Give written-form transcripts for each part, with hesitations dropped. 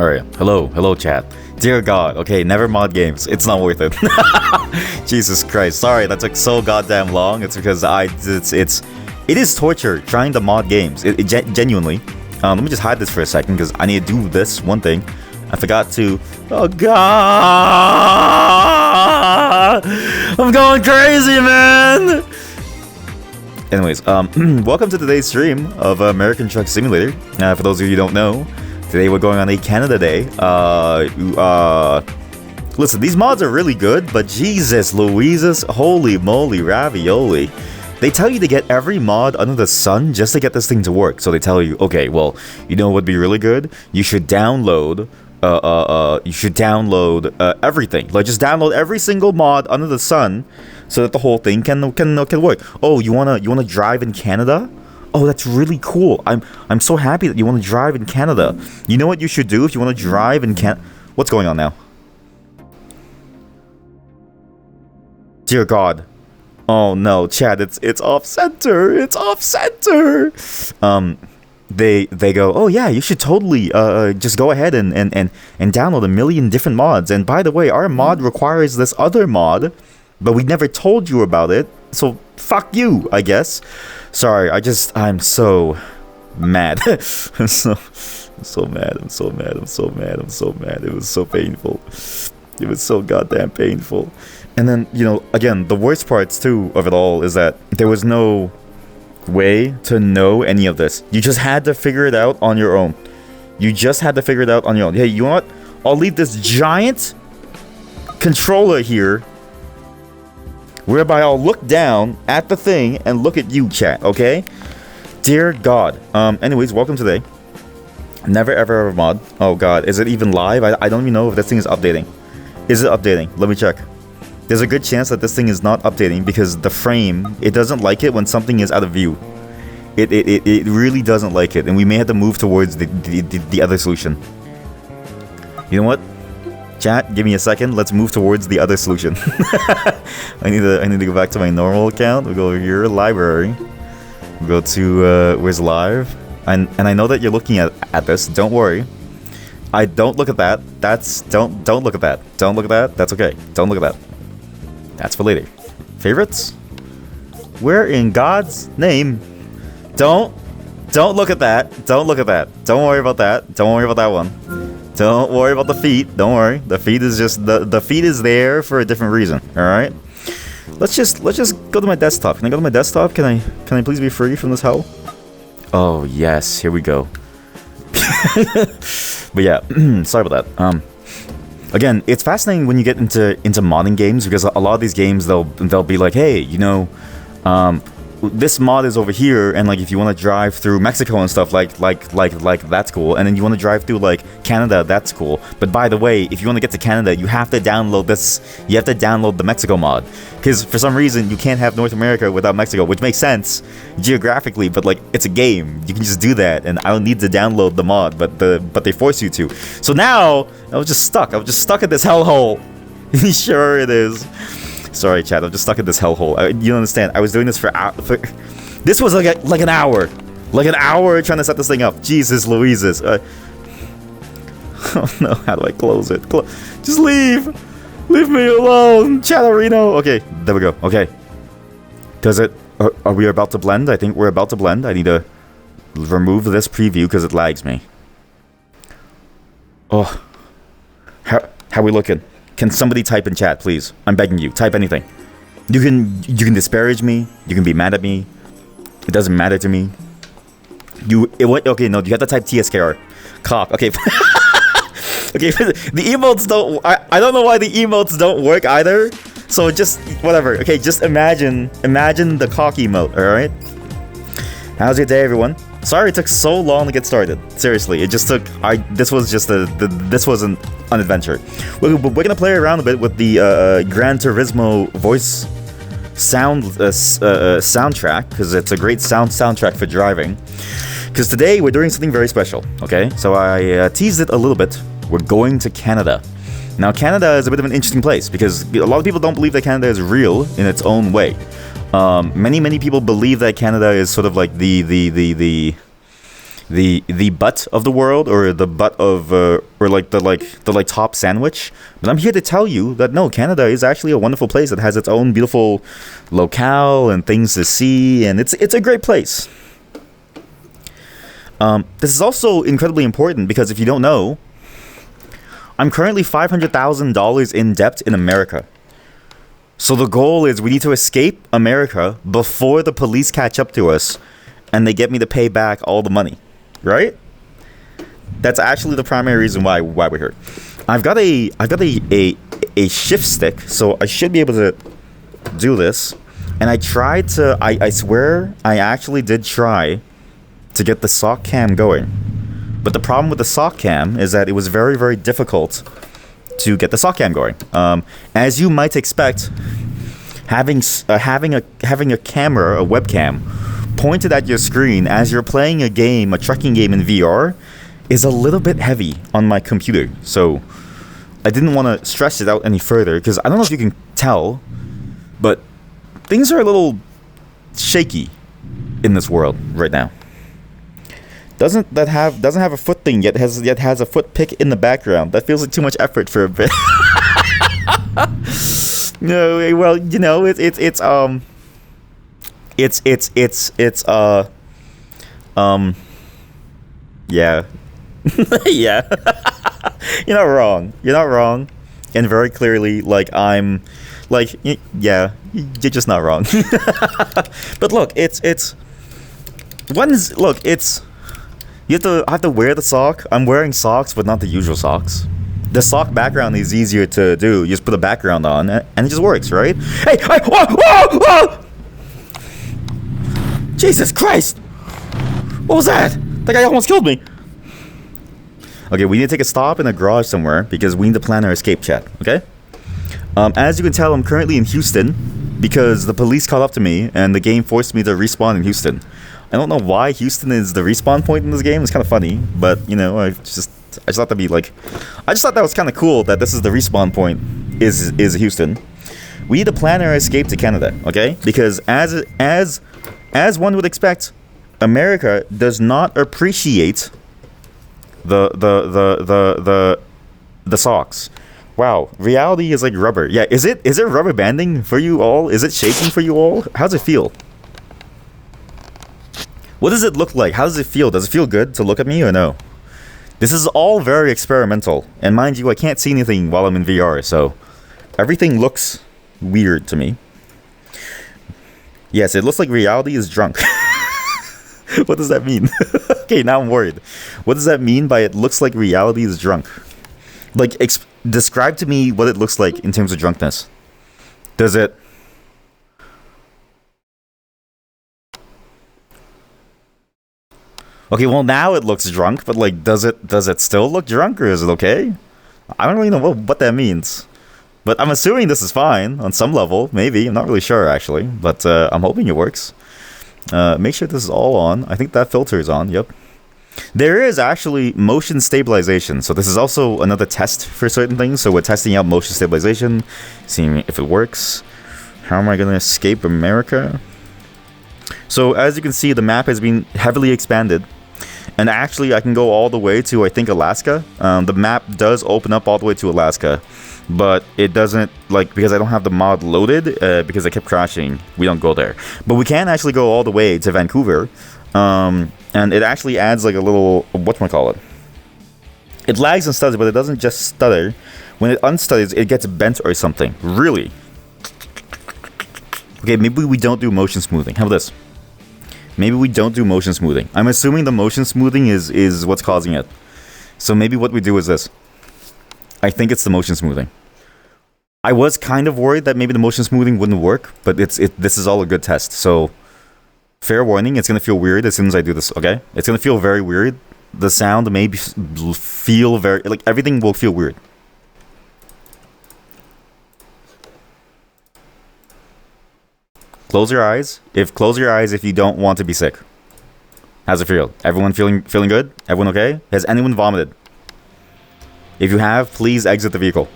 Alright, hello chat. Dear God, okay, never mod games. It's not worth it. Jesus Christ, sorry that took so goddamn long. It's because it is torture trying to mod games. Genuinely. Let me just hide this for a second because I need to do this one thing. I forgot to. Oh God, I'm going crazy, man. Anyways, welcome to today's stream of American Truck Simulator. For those of you who don't know, today we're going on a Canada Day. Listen, these mods are really good, but Jesus Louises, holy moly ravioli. They tell you to get every mod under the sun just to get this thing to work. So they tell you, okay, well, you know what would be really good? You should download everything. Like, just download every single mod under the sun so that the whole thing can work. Oh, you wanna drive in Canada? Oh, that's really cool. I'm so happy that you want to drive in Canada. You know what you should do if you want to drive in What's going on now? Dear God. Oh no, Chad, it's off center. It's off center. They go, oh yeah, you should totally just go ahead and download a million different mods. And by the way, our mod requires this other mod, but we never told you about it. So fuck you, I guess. Sorry, I'm so mad. I'm so mad. I'm so mad. It was so painful. It was so goddamn painful. And then, you know, again, the worst parts too of it all is that there was no way to know any of this. You just had to figure it out on your own. Hey, you know what? I'll leave this giant controller here, whereby I'll look down at the thing and look at you, chat, okay? Dear God. Anyways, welcome today. Never ever mod. Oh God, is it even live? I don't even know if this thing is updating. Is it updating? Let me check. There's a good chance that this thing is not updating because the frame, it doesn't like it when something is out of view. It really doesn't like it, and we may have to move towards the other solution. You know what? Chat, give me a second. Let's move towards the other solution. I need to go back to my normal account. We'll go over here, library. We'll go to where's live, and I know that you're looking at this. Don't worry. Don't look at that. Don't look at that. Don't look at that. That's okay. Don't look at that. That's for later. Favorites? Where in God's name? Don't look at that. Don't look at that. Don't worry about that. Don't worry about that one. Don't worry about the feet. Don't worry. The feet is just the feet is there for a different reason. All right. Let's just go to my desktop. Can I go to my desktop? Can I please be free from this hell? Oh yes. Here we go. But yeah, sorry about that. Again, it's fascinating when you get into modding games because a lot of these games they'll be like, hey, you know, this mod is over here, and like if you want to drive through Mexico and stuff like that's cool, and then you want to drive through like Canada, that's cool. But by the way, if you want to get to Canada, you have to download this. You have to download the Mexico mod because for some reason you can't have North America without Mexico, which makes sense geographically. But like it's a game, you can just do that, and I don't need to download the mod, but they force you to. So now I was just stuck. At this hellhole. Sure it is. Sorry, chat. I'm just stuck in this hellhole. You don't understand. I was doing this for this was like an hour, trying to set this thing up. Jesus Louises. Oh no, how do I close it? Just leave me alone, Chatterino. Okay, there we go. Okay, does it? Are we about to blend? I think we're about to blend. I need to remove this preview because it lags me. Oh, how are we looking? Can somebody type in chat, please? I'm begging you. Type anything. You can disparage me. You can be mad at me. It doesn't matter to me. Okay, no. You have to type TSKR. Cock. Okay. Okay. The emotes don't. I don't know why the emotes don't work either. So just whatever. Okay. Just imagine the cock emote. All right. How's your day, everyone? Sorry it took so long to get started. Seriously, it just took. This was an adventure. We're gonna play around a bit with the Gran Turismo voice soundtrack because it's a great soundtrack for driving. Because today we're doing something very special. Okay, so I teased it a little bit. We're going to Canada. Now, Canada is a bit of an interesting place because a lot of people don't believe that Canada is real in its own way. Many people believe that Canada is sort of like the the butt of the world, or the butt of or like the top sandwich. But I'm here to tell you that no, Canada is actually a wonderful place that has its own beautiful locale and things to see, and it's a great place. This is also incredibly important because if you don't know, I'm currently $500,000 in debt in America. So the goal is we need to escape America before the police catch up to us and they get me to pay back all the money, right? That's actually the primary reason why we're here. I've got a shift stick, so I should be able to do this. And I tried to, I swear I actually did try to get the sock cam going. But the problem with the sock cam is that it was very, very difficult to get the sock cam going. As you might expect, having a camera, a webcam, pointed at your screen as you're playing a game, a trucking game in VR, is a little bit heavy on my computer. So I didn't want to stress it out any further because I don't know if you can tell, but things are a little shaky in this world right now. Doesn't have a foot thing yet has a foot pick in the background. That feels like too much effort for a bit. No, well, you know, yeah. Yeah. You're not wrong. And very clearly, like, I'm like, yeah, you're just not wrong. But look, you have to wear the sock. I'm wearing socks, but not the usual socks. The sock background is easier to do. You just put a background on, and it just works, right? Hey! Whoa! Jesus Christ! What was that? That guy almost killed me. Okay, we need to take a stop in a garage somewhere because we need to plan our escape, chat. Okay? As you can tell, I'm currently in Houston because the police caught up to me and the game forced me to respawn in Houston. I don't know why Houston is the respawn point in this game. It's kind of funny, but you know, I just thought that'd be like, I just thought that was kind of cool that this is the respawn point is Houston. We need to plan our escape to Canada, okay? Because as one would expect, America does not appreciate the socks. Wow, reality is like rubber. Yeah, is it rubber banding for you all? Is it shaking for you all? How's it feel? What does it look like? How does it feel? Does it feel good to look at me or no? This is all very experimental. And mind you, I can't see anything while I'm in VR, so everything looks weird to me. Yes, it looks like reality is drunk. What does that mean? Okay, now I'm worried. What does that mean by it looks like reality is drunk? Like, describe to me what it looks like in terms of drunkenness. Does it... Okay, well now it looks drunk, but like, does it still look drunk, or is it okay? I don't really know what that means. But I'm assuming this is fine on some level, maybe. I'm not really sure actually, but I'm hoping it works. Make sure this is all on. I think that filter is on, yep. There is actually motion stabilization, so this is also another test for certain things. So we're testing out motion stabilization, seeing if it works. How am I going to escape America? So as you can see, the map has been heavily expanded. And actually, I can go all the way to, I think, Alaska. The map does open up all the way to Alaska. But it doesn't, like, because I don't have the mod loaded, because I kept crashing, we don't go there. But we can actually go all the way to Vancouver. And it actually adds, like, a little, whatchamacallit. It lags and stutters, but it doesn't just stutter. When it unstutters, it gets bent or something. Really? Okay, maybe we don't do motion smoothing. How about this? Maybe we don't do motion smoothing. I'm assuming the motion smoothing is what's causing it. So maybe what we do is this. I think it's the motion smoothing. I was kind of worried that maybe the motion smoothing wouldn't work, but this is all a good test. So, fair warning, it's going to feel weird as soon as I do this, okay? It's going to feel very weird. The sound may feel very... Like, everything will feel weird. Close your eyes. Close your eyes if you don't want to be sick. How's it feel? Everyone feeling good? Everyone okay? Has anyone vomited? If you have, please exit the vehicle.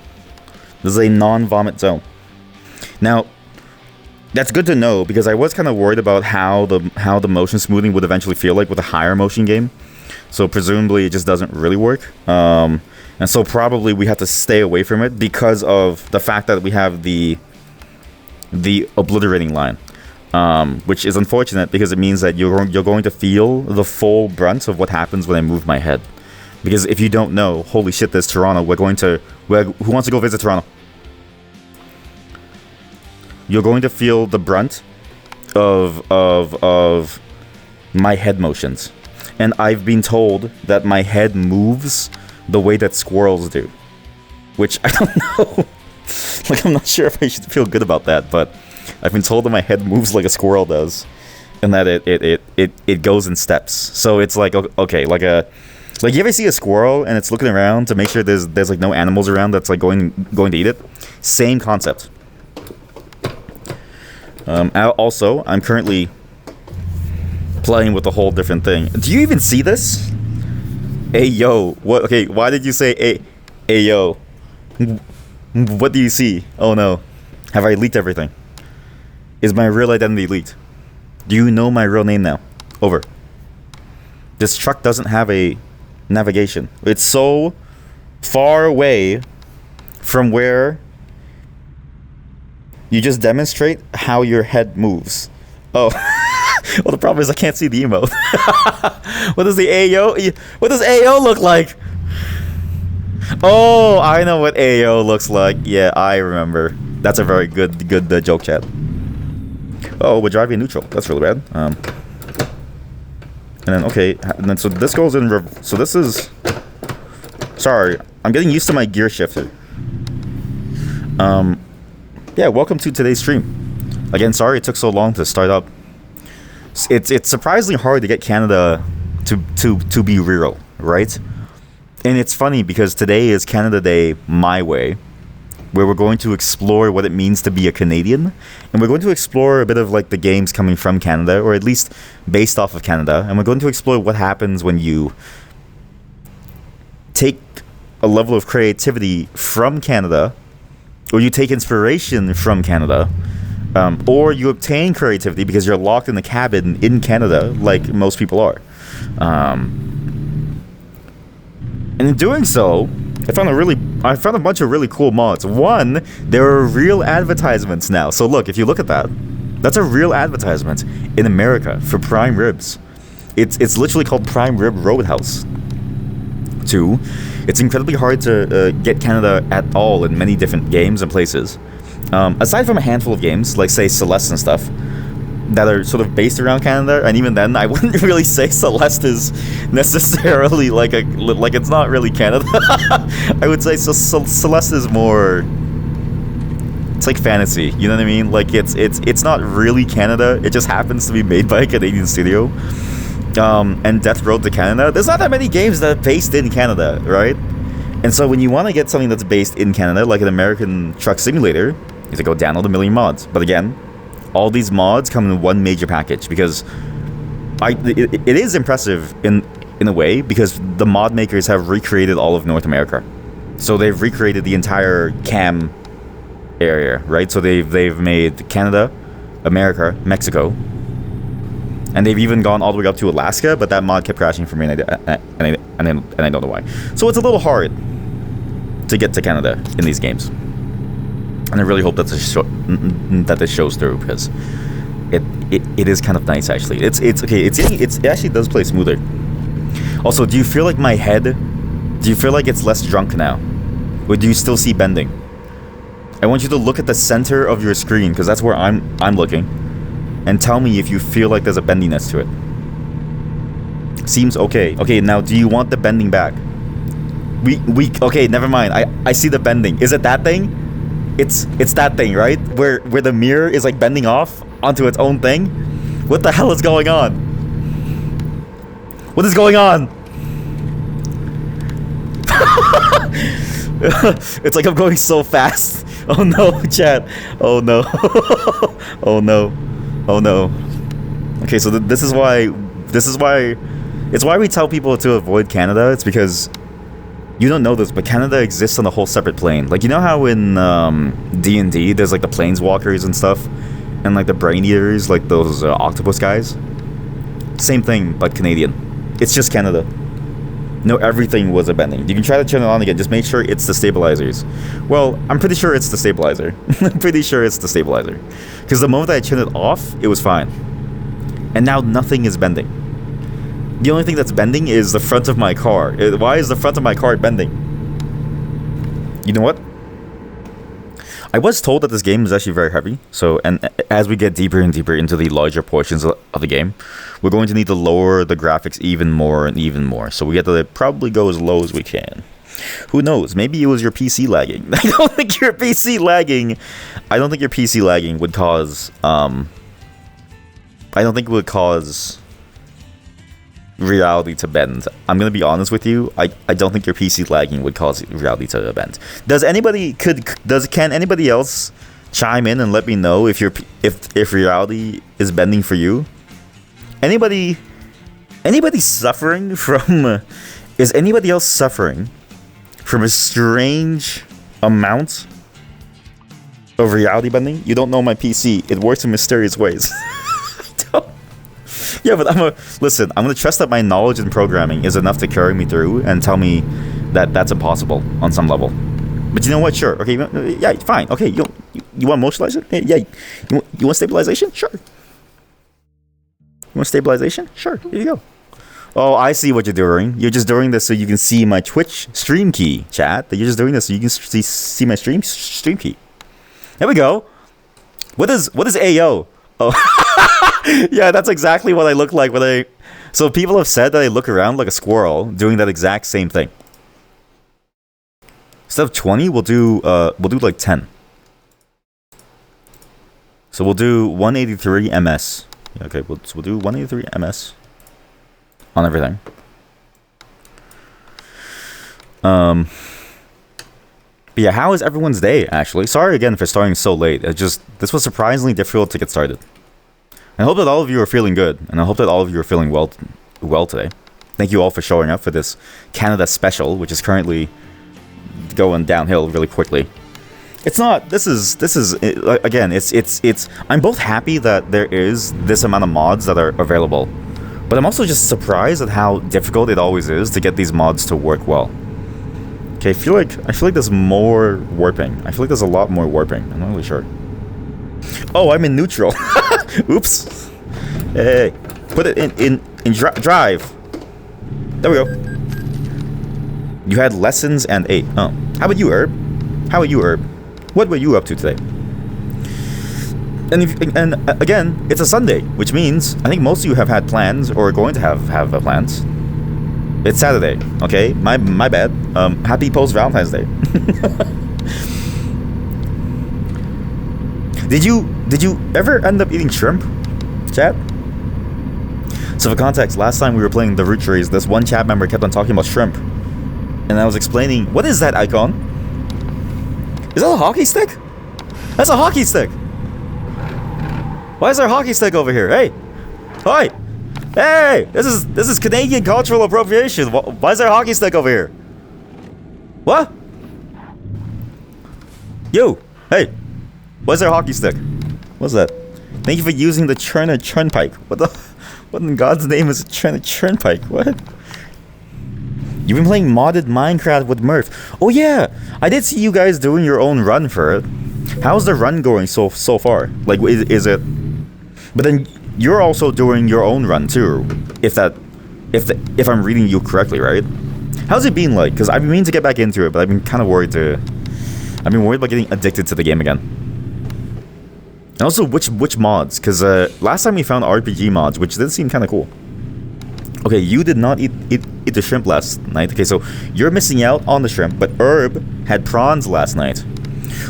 This is a non-vomit zone. Now, that's good to know because I was kind of worried about how the motion smoothing would eventually feel like with a higher motion game. So presumably it just doesn't really work. And so probably we have to stay away from it because of the fact that we have the obliterating line. Which is unfortunate because it means that you're going to feel the full brunt of what happens when I move my head. Because if you don't know, holy shit, there's Toronto. Who wants to go visit Toronto? You're going to feel the brunt of my head motions. And I've been told that my head moves the way that squirrels do. Which I don't know. Like, I'm not sure if I should feel good about that, but I've been told that my head moves like a squirrel does, and that it goes in steps. So it's like, okay, like you ever see a squirrel and it's looking around to make sure there's like no animals around that's like going to eat it? Same concept. Also, I'm currently playing with a whole different thing. Do you even see this? Hey yo, what? Okay, why did you say hey yo? What do you see? Oh no, have I leaked everything? Is my real identity leaked? Do you know my real name now? Over. This truck doesn't have a navigation. It's so far away from where you just demonstrate how your head moves. Oh. Well, the problem is I can't see the emote. What does the AO? What does AO look like? Oh, I know what AO looks like. Yeah, I remember. That's a very good joke chat. Oh, we're driving neutral. That's really bad. And then, okay. And then, so this goes in... So this is... Sorry. I'm getting used to my gear shifter. Yeah, welcome to today's stream. Again, sorry it took so long to start up. It's surprisingly hard to get Canada to be real, right? And it's funny because today is Canada Day my way, where we're going to explore what it means to be a Canadian, and we're going to explore a bit of like the games coming from Canada, or at least based off of Canada, and we're going to explore what happens when you take a level of creativity from Canada, or you take inspiration from Canada, or you obtain creativity because you're locked in a cabin in Canada, like most people are. And in doing so, I found a bunch of really cool mods. One, there are real advertisements now. So look, if you look at that, that's a real advertisement in America for prime ribs. It's literally called Prime Rib Roadhouse. Two, it's incredibly hard to get Canada at all in many different games and places. Aside from a handful of games, like say Celeste and stuff, that are sort of based around Canada, and even then, I wouldn't really say Celeste is necessarily like it's not really Canada. I would say Celeste is more. It's like fantasy, you know what I mean? Like it's not really Canada. It just happens to be made by a Canadian studio. And Death Road to Canada. There's not that many games that are based in Canada, right? And so when you want to get something that's based in Canada, like an American truck simulator, you have to go download a million mods. But again, all these mods come in one major package because it is impressive in a way because the mod makers have recreated all of North America. So they've recreated the entire CAM area, right? So they've made Canada, America, Mexico, and they've even gone all the way up to Alaska, but that mod kept crashing for me, and I don't know why. So it's a little hard to get to Canada in these games. And I really hope that this shows through because it is kind of nice actually. It's okay. It actually does play smoother. Also, do you feel like my head? Do you feel like it's less drunk now, or do you still see bending? I want you to look at the center of your screen because that's where I'm looking, and tell me if you feel like there's a bendiness to it. Seems okay. Okay, now do you want the bending back? Okay, never mind. I see the bending. Is it that thing? It's that thing, right? Where the mirror is like bending off onto its own thing? What the hell is going on? What is going on? It's like I'm going so fast. Oh no, chat. Oh no. Oh no. Oh no. Okay, so this is why it's why we tell people to avoid Canada. It's because you don't know this, but Canada exists on a whole separate plane. Like, you know how in D&D there's like the planeswalkers and stuff, and like the brain eaters, like those octopus guys? Same thing, but Canadian. It's just Canada. No, everything was a bending. You can try to turn it on again. Just make sure it's the stabilizers. Well, I'm pretty sure it's the stabilizer. I'm pretty sure it's the stabilizer. Because the moment I turned it off, it was fine. And now nothing is bending. The only thing that's bending is the front of my car. Why is the front of my car bending? You know what? I was told that this game is actually very heavy. So, and as we get deeper and deeper into the larger portions of the game, we're going to need to lower the graphics even more and even more. So we have to probably go as low as we can. Who knows? Maybe it was your PC lagging. I don't think your PC lagging. I don't think your PC lagging would cause. I don't think it would cause reality to bend. I'm gonna be honest with you. I don't think your PC lagging would cause reality to bend. Can anybody else chime in and let me know if reality is bending for you? Anybody suffering from? Is anybody else suffering from a strange amount of reality bending? You don't know my PC. It works in mysterious ways. Yeah, but listen, I'm gonna trust that my knowledge in programming is enough to carry me through and tell me that that's impossible on some level. But you know what? Sure. Okay. Yeah. Fine. Okay. You want motionalization? Yeah. You want stabilization? Sure. You want stabilization? Sure. Here you go. Oh, I see what you're doing. You're just doing this so you can see my Twitch stream key, chat. You're just doing this so you can see my stream key. There we go. What is AO? Oh. Yeah, that's exactly what I look like when I... So people have said that I look around like a squirrel doing that exact same thing. Instead of 20, we'll do like 10. So we'll do 183 ms. Yeah, okay, we'll do 183 ms on everything. But yeah, how is everyone's day, actually? Sorry again for starting so late. This was surprisingly difficult to get started. I hope that all of you are feeling good, and I hope that all of you are feeling well today. Thank you all for showing up for this Canada special, which is currently going downhill really quickly. It's not. This is again. It's. I'm both happy that there is this amount of mods that are available, but I'm also just surprised at how difficult it always is to get these mods to work well. Okay, I feel like there's more warping. I feel like there's a lot more warping. I'm not really sure. Oh, I'm in neutral. Oops. Hey, put it in drive. There we go. You had lessons and 8. Oh, how about you, Herb? What were you up to today? And again, it's a Sunday, which means I think most of you have had plans or are going to have plans. It's Saturday. Okay, my bad. Happy post Valentine's Day. Did you ever end up eating shrimp, chat? So for context, last time we were playing the root trees, this one chat member kept on talking about shrimp, and I was explaining, what is that icon? Is that a hockey stick? That's a hockey stick. Why is there a hockey stick over here? Hey, hi, hey, this is Canadian cultural appropriation. Why is there a hockey stick over here? What? Yo, hey. What's our hockey stick? What's that? Thank you for using the Churnpike. What in God's name is a Churnpike? What? You've been playing modded Minecraft with Murph. Oh yeah, I did see you guys doing your own run for it. How's the run going so far? Like, is it? But then you're also doing your own run too. If I'm reading you correctly, right? How's it been like? Because I've been meaning to get back into it, but I've been kind of worried about getting addicted to the game again. And also, which mods? Because last time we found RPG mods, which did seem kind of cool. Okay, you did not eat the shrimp last night. Okay, so you're missing out on the shrimp, but Herb had prawns last night.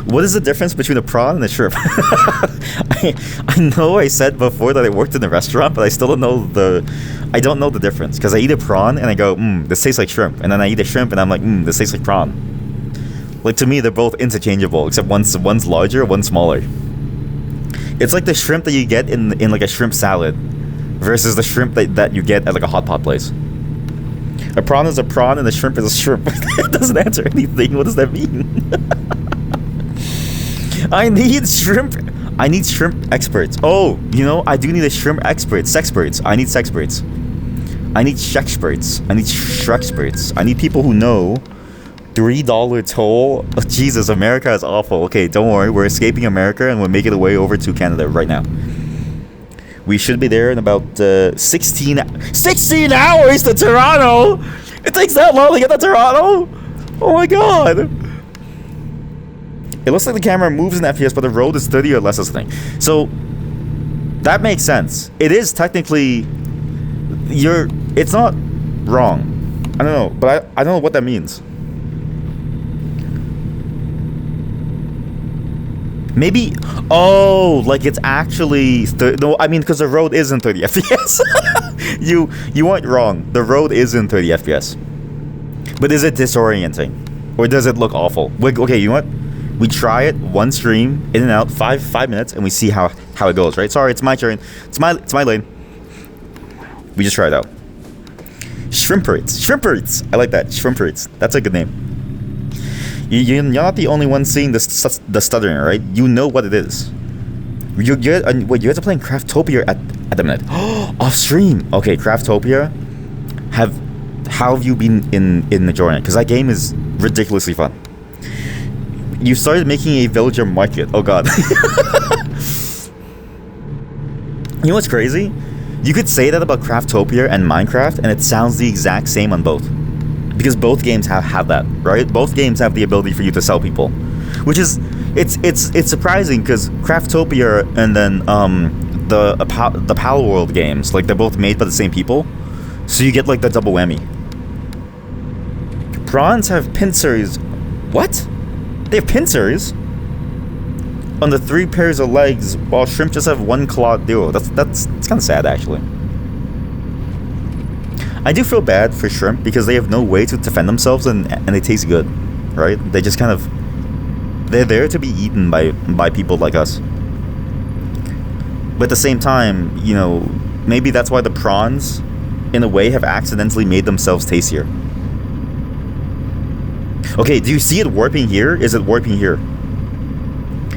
What is the difference between a prawn and a shrimp? I know I said before that I worked in a restaurant, but I still don't know the difference. Because I eat a prawn and I go, this tastes like shrimp. And then I eat a shrimp and I'm like, this tastes like prawn. Like, to me, they're both interchangeable, except one's larger, one's smaller. It's like the shrimp that you get in like a shrimp salad versus the shrimp that you get at like a hot pot place. A prawn is a prawn and a shrimp is a shrimp. It doesn't answer anything. What does that mean? I need shrimp experts. Oh, I do need a shrimp expert. Sexperts. I need sexperts. I need Shrekspirits. I need Shrekspirits. I need people who know $3 toll. Oh, Jesus, America is awful. Okay, don't worry. We're escaping America and we're making our way over to Canada right now. We should be there in about 16 hours to Toronto. It takes that long to get to Toronto. Oh my god. It looks like the camera moves in FPS, but the road is 30 or less, or something. So that makes sense. It is technically it's not wrong. I don't know, but I don't know what that means. Maybe, oh, like it's actually no, I mean, because the road is in 30 FPS. You weren't wrong. The road is in 30 FPS. But is it disorienting? Or does it look awful? Okay, you know what? We try it, one stream, in and out, 5 minutes, and we see how it goes, right? Sorry, it's my turn. It's my lane. We just try it out. Shrimperates. I like that. Shrimperates. That's a good name. You're not the only one seeing the stuttering, right? You know what it is. Wait, you guys are playing Craftopia at the minute. Off stream. Okay, Craftopia. How have you been enjoying it? Because that game is ridiculously fun. You started making a villager market. Oh god. You know what's crazy? You could say that about Craftopia and Minecraft, and it sounds the exact same on both. Because both games have that, right? Both games have the ability for you to sell people, which is it's surprising because Craftopia and then the Pal World games, like they're both made by the same people, so you get like the double whammy. Prawns have pincers. What? They have pincers on the 3 pairs of legs, while shrimp just have 1 clawed duo. That's kind of sad, actually. I do feel bad for shrimp because they have no way to defend themselves and they taste good, right? They just kind of... They're there to be eaten by people like us. But at the same time, you know, maybe that's why the prawns, in a way, have accidentally made themselves tastier. Okay, do you see it warping here? Is it warping here?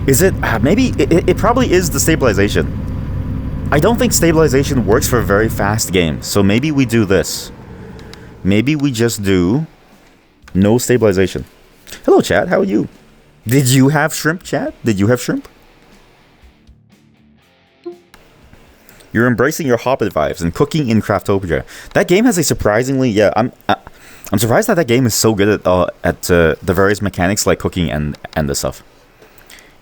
Is it... maybe... It probably is the stabilization. I don't think stabilization works for very fast games, so maybe we do this. Maybe we just do no stabilization. Hello, chat. How are you? Did you have shrimp, chat? Did you have shrimp? You're embracing your Hobbit vibes and cooking in Craftopia. That game has a surprisingly... Yeah, I'm surprised that game is so good at the various mechanics like cooking and this stuff.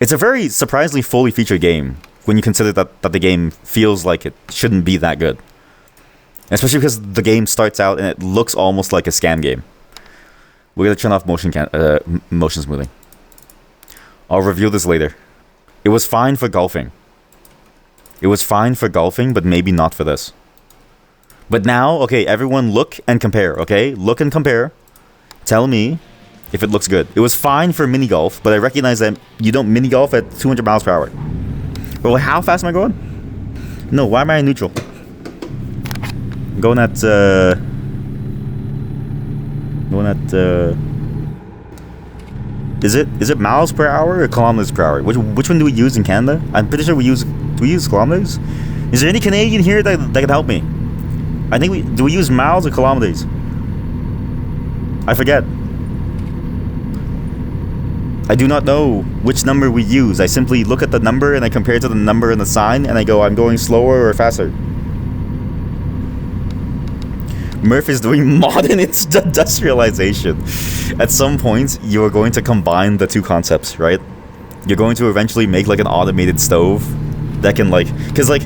It's a very surprisingly fully featured game when you consider that the game feels like it shouldn't be that good. Especially because the game starts out and it looks almost like a scam game. We're gonna turn off motion smoothing. I'll review this later. It was fine for golfing. It was fine for golfing, but maybe not for this. But now, okay, everyone look and compare, okay? Look and compare. Tell me if it looks good. It was fine for mini golf, but I recognize that you don't mini golf at 200 miles per hour. Well, how fast am I going? No, why am I in neutral? I'm going at, is it miles per hour or kilometers per hour? Which one do we use in Canada? I'm pretty sure do we use kilometers? Is there any Canadian here that can help me? I think do we use miles or kilometers? I forget. I do not know which number we use. I simply look at the number and I compare it to the number and the sign and I go, I'm going slower or faster. Murph is doing modern industrialization. At some point, you are going to combine the two concepts, right? You're going to eventually make like an automated stove that can like... Because like,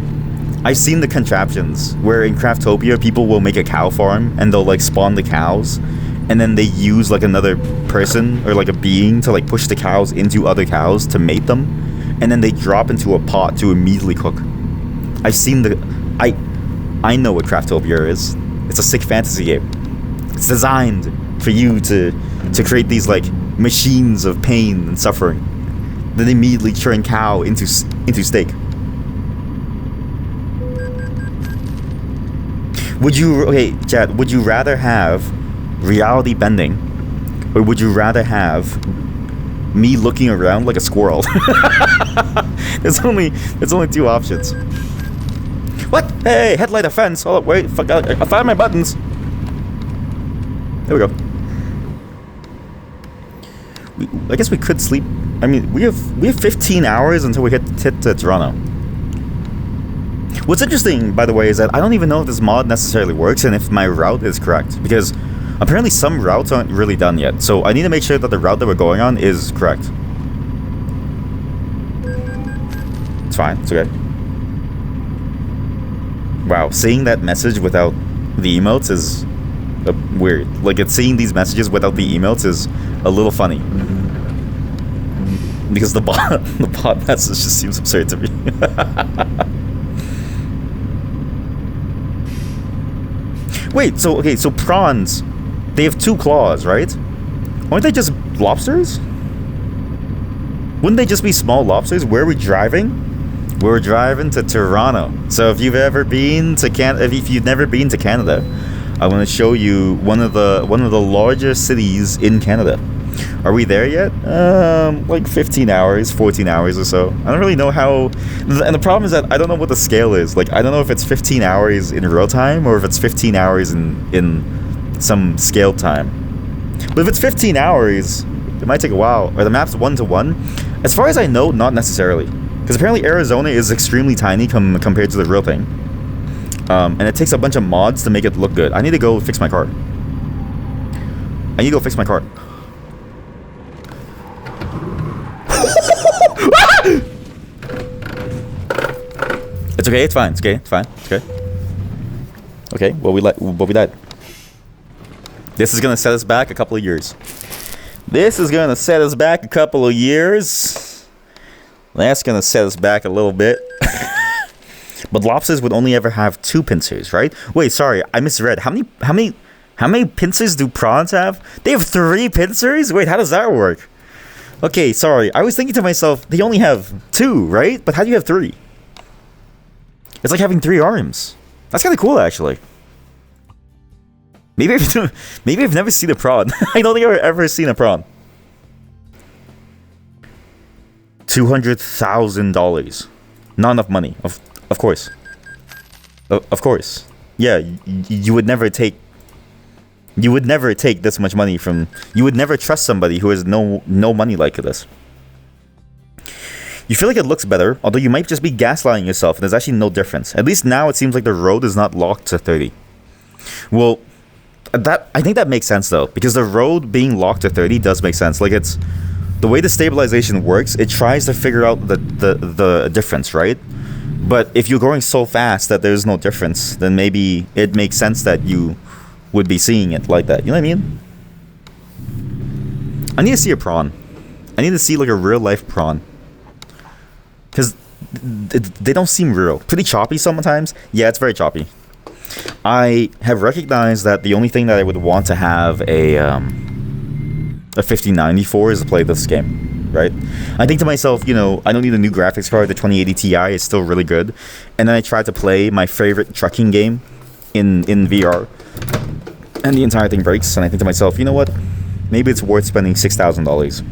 I've seen the contraptions where in Craftopia, people will make a cow farm and they'll like spawn the cows. And then they use like another person or like a being to like push the cows into other cows to mate them. And then they drop into a pot to immediately cook. I've seen I know what Craftopia is. It's a sick fantasy game. It's designed for you to create these like machines of pain and suffering. Then immediately turn cow into steak. Okay, Chad, would you rather have reality bending, or would you rather have me looking around like a squirrel? There's only two options. What? Hey, headlight offense. Oh, wait, fuck, I found my buttons. There we go. I guess we could sleep. I mean, we have 15 hours until we hit Toronto. What's interesting, by the way, is that I don't even know if this mod necessarily works and if my route is correct, because apparently some routes aren't really done yet. So I need to make sure that the route that we're going on is correct. It's fine. It's okay. Wow, seeing that message without the emotes is weird. Like, it's seeing these messages without the emotes is a little funny. Because the bot message just seems absurd to me. Wait, so prawns, they have 2 claws, right? Aren't they just lobsters? Wouldn't they just be small lobsters? Where are we driving? We're driving to Toronto. So if you've ever been to if you've never been to Canada, I want to show you one of the largest cities in Canada. Are we there yet? Like 15 hours, 14 hours or so. I don't really know how. And the problem is that I don't know what the scale is. Like, I don't know if it's 15 hours in real time or if it's 15 hours in some scale time. But if it's 15 hours, it might take a while. Are the maps 1-to-1? As far as I know, not necessarily. Because apparently Arizona is extremely tiny compared to the real thing. And it takes a bunch of mods to make it look good. I need to go fix my car. It's okay, it's fine, it's okay, it's fine, it's okay. Okay, well we died. This is gonna set us back a couple of years. That's gonna set us back a little bit. But lobsters would only ever have 2 pincers, right? Wait, sorry, I misread. How many pincers do prawns have? They have 3 pincers? Wait, how does that work? Okay, sorry. I was thinking to myself, they only have 2, right? But how do you have 3? It's like having 3 arms. That's kind of cool, actually. Maybe I've never seen a prawn. I don't think I've ever seen a prawn. $200,000. Not enough money. Of course. Of course. Yeah, you would never take this much money from. You would never trust somebody who has no money like this. You feel like it looks better, although you might just be gaslighting yourself, and there's actually no difference. At least now it seems like the road is not locked to 30. Well, I think that makes sense though, because the road being locked to 30 does make sense. Like, it's the way the stabilization works, it tries to figure out the difference, right? But if you're going so fast that there's no difference, then maybe it makes sense that you would be seeing it like that. You know what I mean? I need to see a prawn. I need to see like a real life prawn. Because they don't seem real. Pretty choppy sometimes. Yeah, it's very choppy. I have recognized that the only thing that I would want to have a 5090 for is to play this game, right? I think to myself, you know, I don't need a new graphics card. The 2080 Ti is still really good. And then I tried to play my favorite trucking game in VR, and the entire thing breaks. And I think to myself, you know what? Maybe it's worth spending $6,000.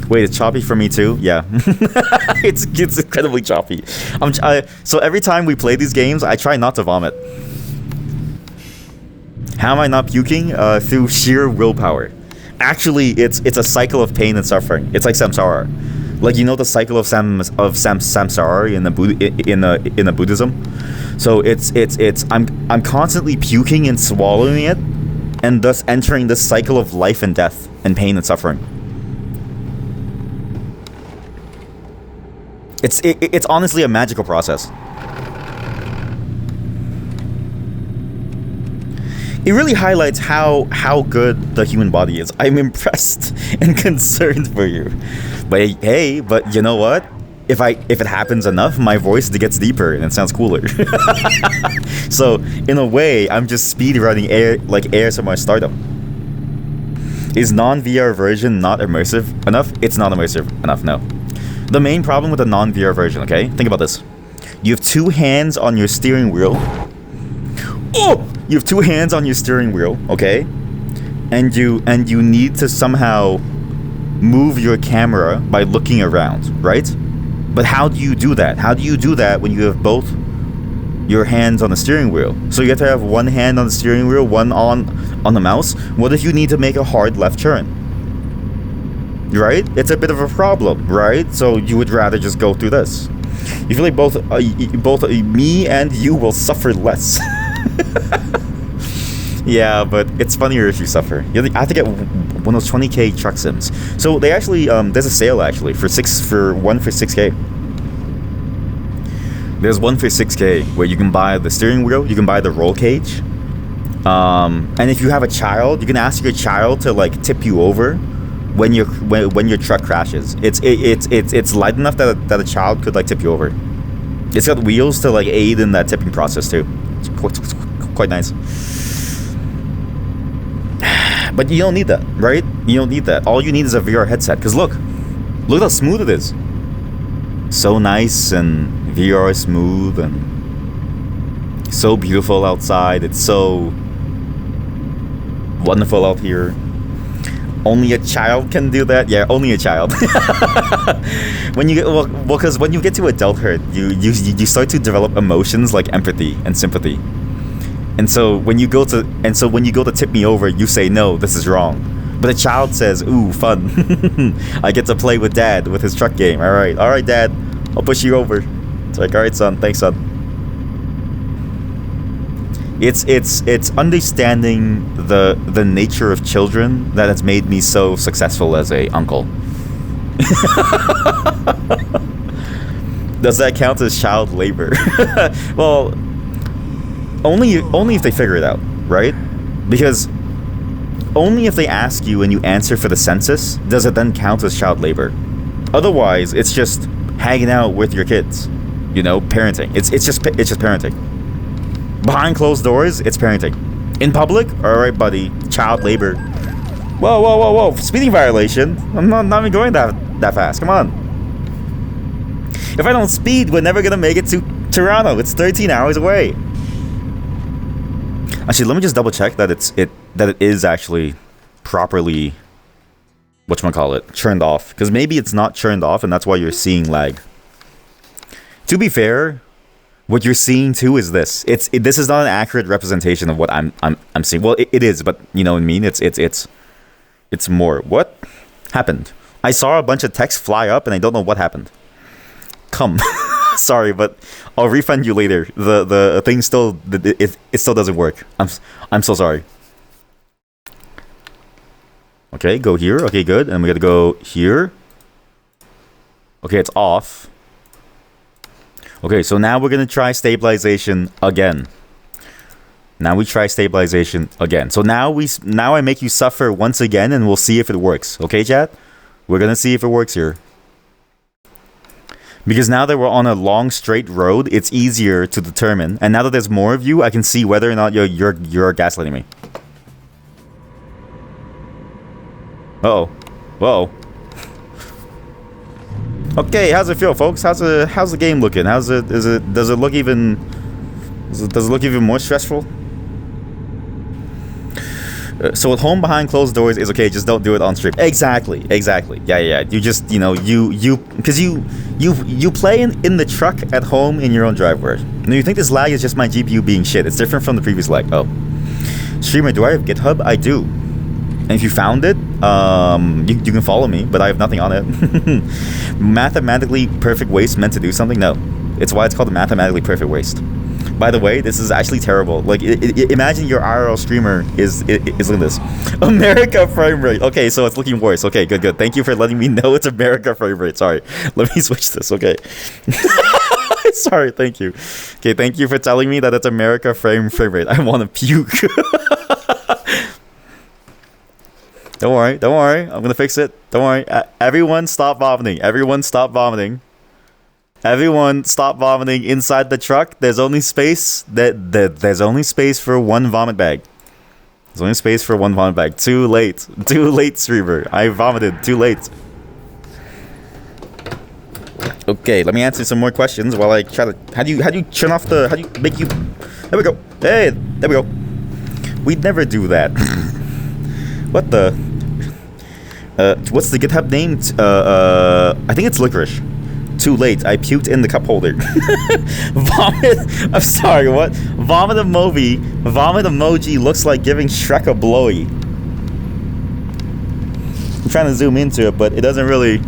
Wait, it's choppy for me too? Yeah. it's incredibly choppy. So every time we play these games, I try not to vomit. How am I not puking? Through sheer willpower. Actually, it's a cycle of pain and suffering. It's like samsara. Like, you know, the cycle of samsara in the Buddhism. So I'm constantly puking and swallowing it, and thus entering this cycle of life and death and pain and suffering. It's honestly a magical process. It really highlights how good the human body is. I'm impressed and concerned for you. But hey, but you know what? If it happens enough, my voice gets deeper and it sounds cooler. So in a way, I'm just speedrunning ASMR stardom. Is non-VR version not immersive enough? It's not immersive enough, no. The main problem with the non-VR version, okay? Think about this. You have 2 hands on your steering wheel. Oh! You have 2 hands on your steering wheel, okay? And you need to somehow move your camera by looking around, right? But how do you do that? How do you do that when you have both your hands on the steering wheel. So you have to have one hand on the steering wheel, one on the mouse. What if you need to make a hard left turn? Right? It's a bit of a problem, right? So you would rather just go through this. You feel like both me and you will suffer less. Yeah, but it's funnier if you suffer. I have to get one of those 20k truck sims. So they actually, there's a sale actually for 6k. There's one for 6k where you can buy the steering wheel, you can buy the roll cage, and if you have a child, you can ask your child to like tip you over when your truck crashes. It's light enough that a child could like tip you over. It's got wheels to like aid in that tipping process too. It's quite nice. But you don't need that, right? You don't need that. All you need is a VR headset. Because look how smooth it is. So nice and VR smooth and so beautiful outside. It's so wonderful out here. Only a child can do that. Yeah, only a child. When you get because when you get to adulthood, you start to develop emotions like empathy and sympathy. And so when you go to tip me over, you say no, this is wrong. But a child says, "Ooh, fun! I get to play with Dad with his truck game. All right, Dad, I'll push you over." It's like, "All right, son, thanks, son." It's understanding the nature of children that has made me so successful as a uncle. Does that count as child labor? Well, only if they figure it out, right? Because only if they ask you and you answer for the census does it then count as child labor. Otherwise, it's just hanging out with your kids, parenting. It's just parenting. Behind closed doors, it's parenting. In public, all right, buddy, child labor. Whoa! Speeding violation. I'm not even going that fast. Come on. If I don't speed, we're never gonna make it to Toronto. It's 13 hours away. Actually, let me just double check that it is actually properly turned off. Because maybe it's not turned off, and that's why you're seeing lag. To be fair, what you're seeing too is this. This is not an accurate representation of what I'm seeing. Well, it is, but you know what I mean. It's more. What happened? I saw a bunch of text fly up, and I don't know what happened. Come. Sorry, but I'll refund you later. The thing still it still doesn't work. I'm so sorry. Okay, go here. Okay, good. And we gotta go here. Okay, it's off. Okay, so now we're gonna try stabilization again. Now we try stabilization again. So now I make you suffer once again, and we'll see if it works. Okay, chat? We're gonna see if it works here. Because now that we're on a long straight road, it's easier to determine. And now that there's more of you, I can see whether or not you're gaslighting me. Uh-oh. Whoa. Okay, how's it feel, folks? How's the game looking? Does it look even more stressful? So at home behind closed doors is okay, just don't do it on stream. Exactly. Yeah. You just, because you play in the truck at home in your own driveway. And you think this lag is just my GPU being shit. It's different from the previous lag. Oh. Streamer, do I have GitHub? I do. And if you found it, you can follow me, but I have nothing on it. Mathematically perfect waste meant to do something? No. It's why it's called a mathematically perfect waste. By the way, this is actually terrible. Like, imagine your IRL streamer is look at this. America frame rate. Okay, so it's looking worse. Okay, good. Thank you for letting me know it's America frame rate. Sorry. Let me switch this. Okay. Sorry, thank you. Okay, thank you for telling me that it's America frame rate. I want to puke. Don't worry. I'm gonna fix it. Don't worry. Everyone stop vomiting. Everyone stop vomiting inside the truck. There's only space for one vomit bag. There's only space for one vomit bag. Too late, streamer. I vomited too late. Okay, let me answer some more questions while I try to. How do you turn off the? How do you make you? There we go. Hey, there we go. We'd never do that. What the? What's the GitHub name? I think it's Licorice. Too late. I puked in the cup holder. Vomit. I'm sorry, what? Vomit emoji. Vomit emoji looks like giving Shrek a blowy. I'm trying to zoom into it, but it doesn't really...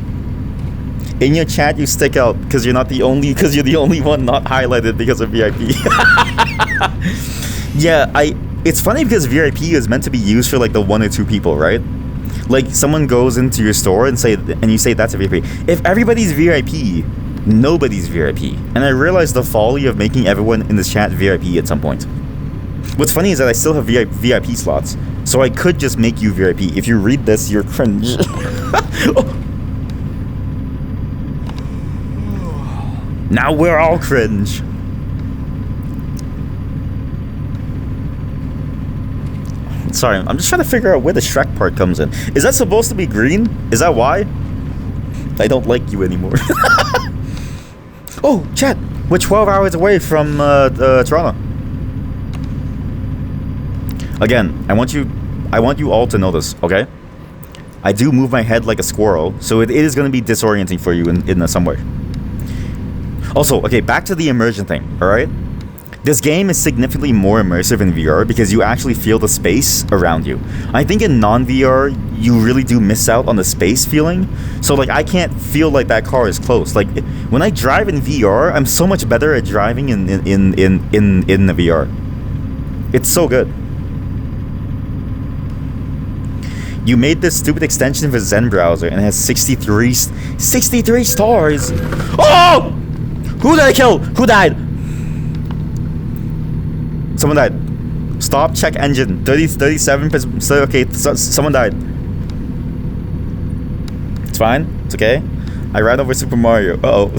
In your chat, you stick out because you're the only one not highlighted because of VIP. Yeah, it's funny because VIP is meant to be used for like the 1 or 2 people, right? Like someone goes into your store and you say that's a VIP. If everybody's VIP, nobody's VIP. And I realized the folly of making everyone in this chat VIP at some point. What's funny is that I still have VIP slots, so I could just make you VIP. If you read this, you're cringe. Oh. Now we're all cringe. Sorry, I'm just trying to figure out where the Shrek part comes in. Is that supposed to be green? Is that why? I don't like you anymore. Oh, chat. We're 12 hours away from Toronto. Again, I want you all to know this, okay? I do move my head like a squirrel, so it is going to be disorienting for you in some way. Also, okay, back to the immersion thing, alright? This game is significantly more immersive in VR because you actually feel the space around you. I think in non-VR, you really do miss out on the space feeling. So, like, I can't feel like that car is close. Like, when I drive in VR, I'm so much better at driving in the VR. It's so good. You made this stupid extension for Zen browser and it has 63 stars. Oh! Who did I kill? Who died? Someone died. Stop, check engine. 37%. Okay, someone died. It's fine. It's okay. I ran over Super Mario. Uh-oh.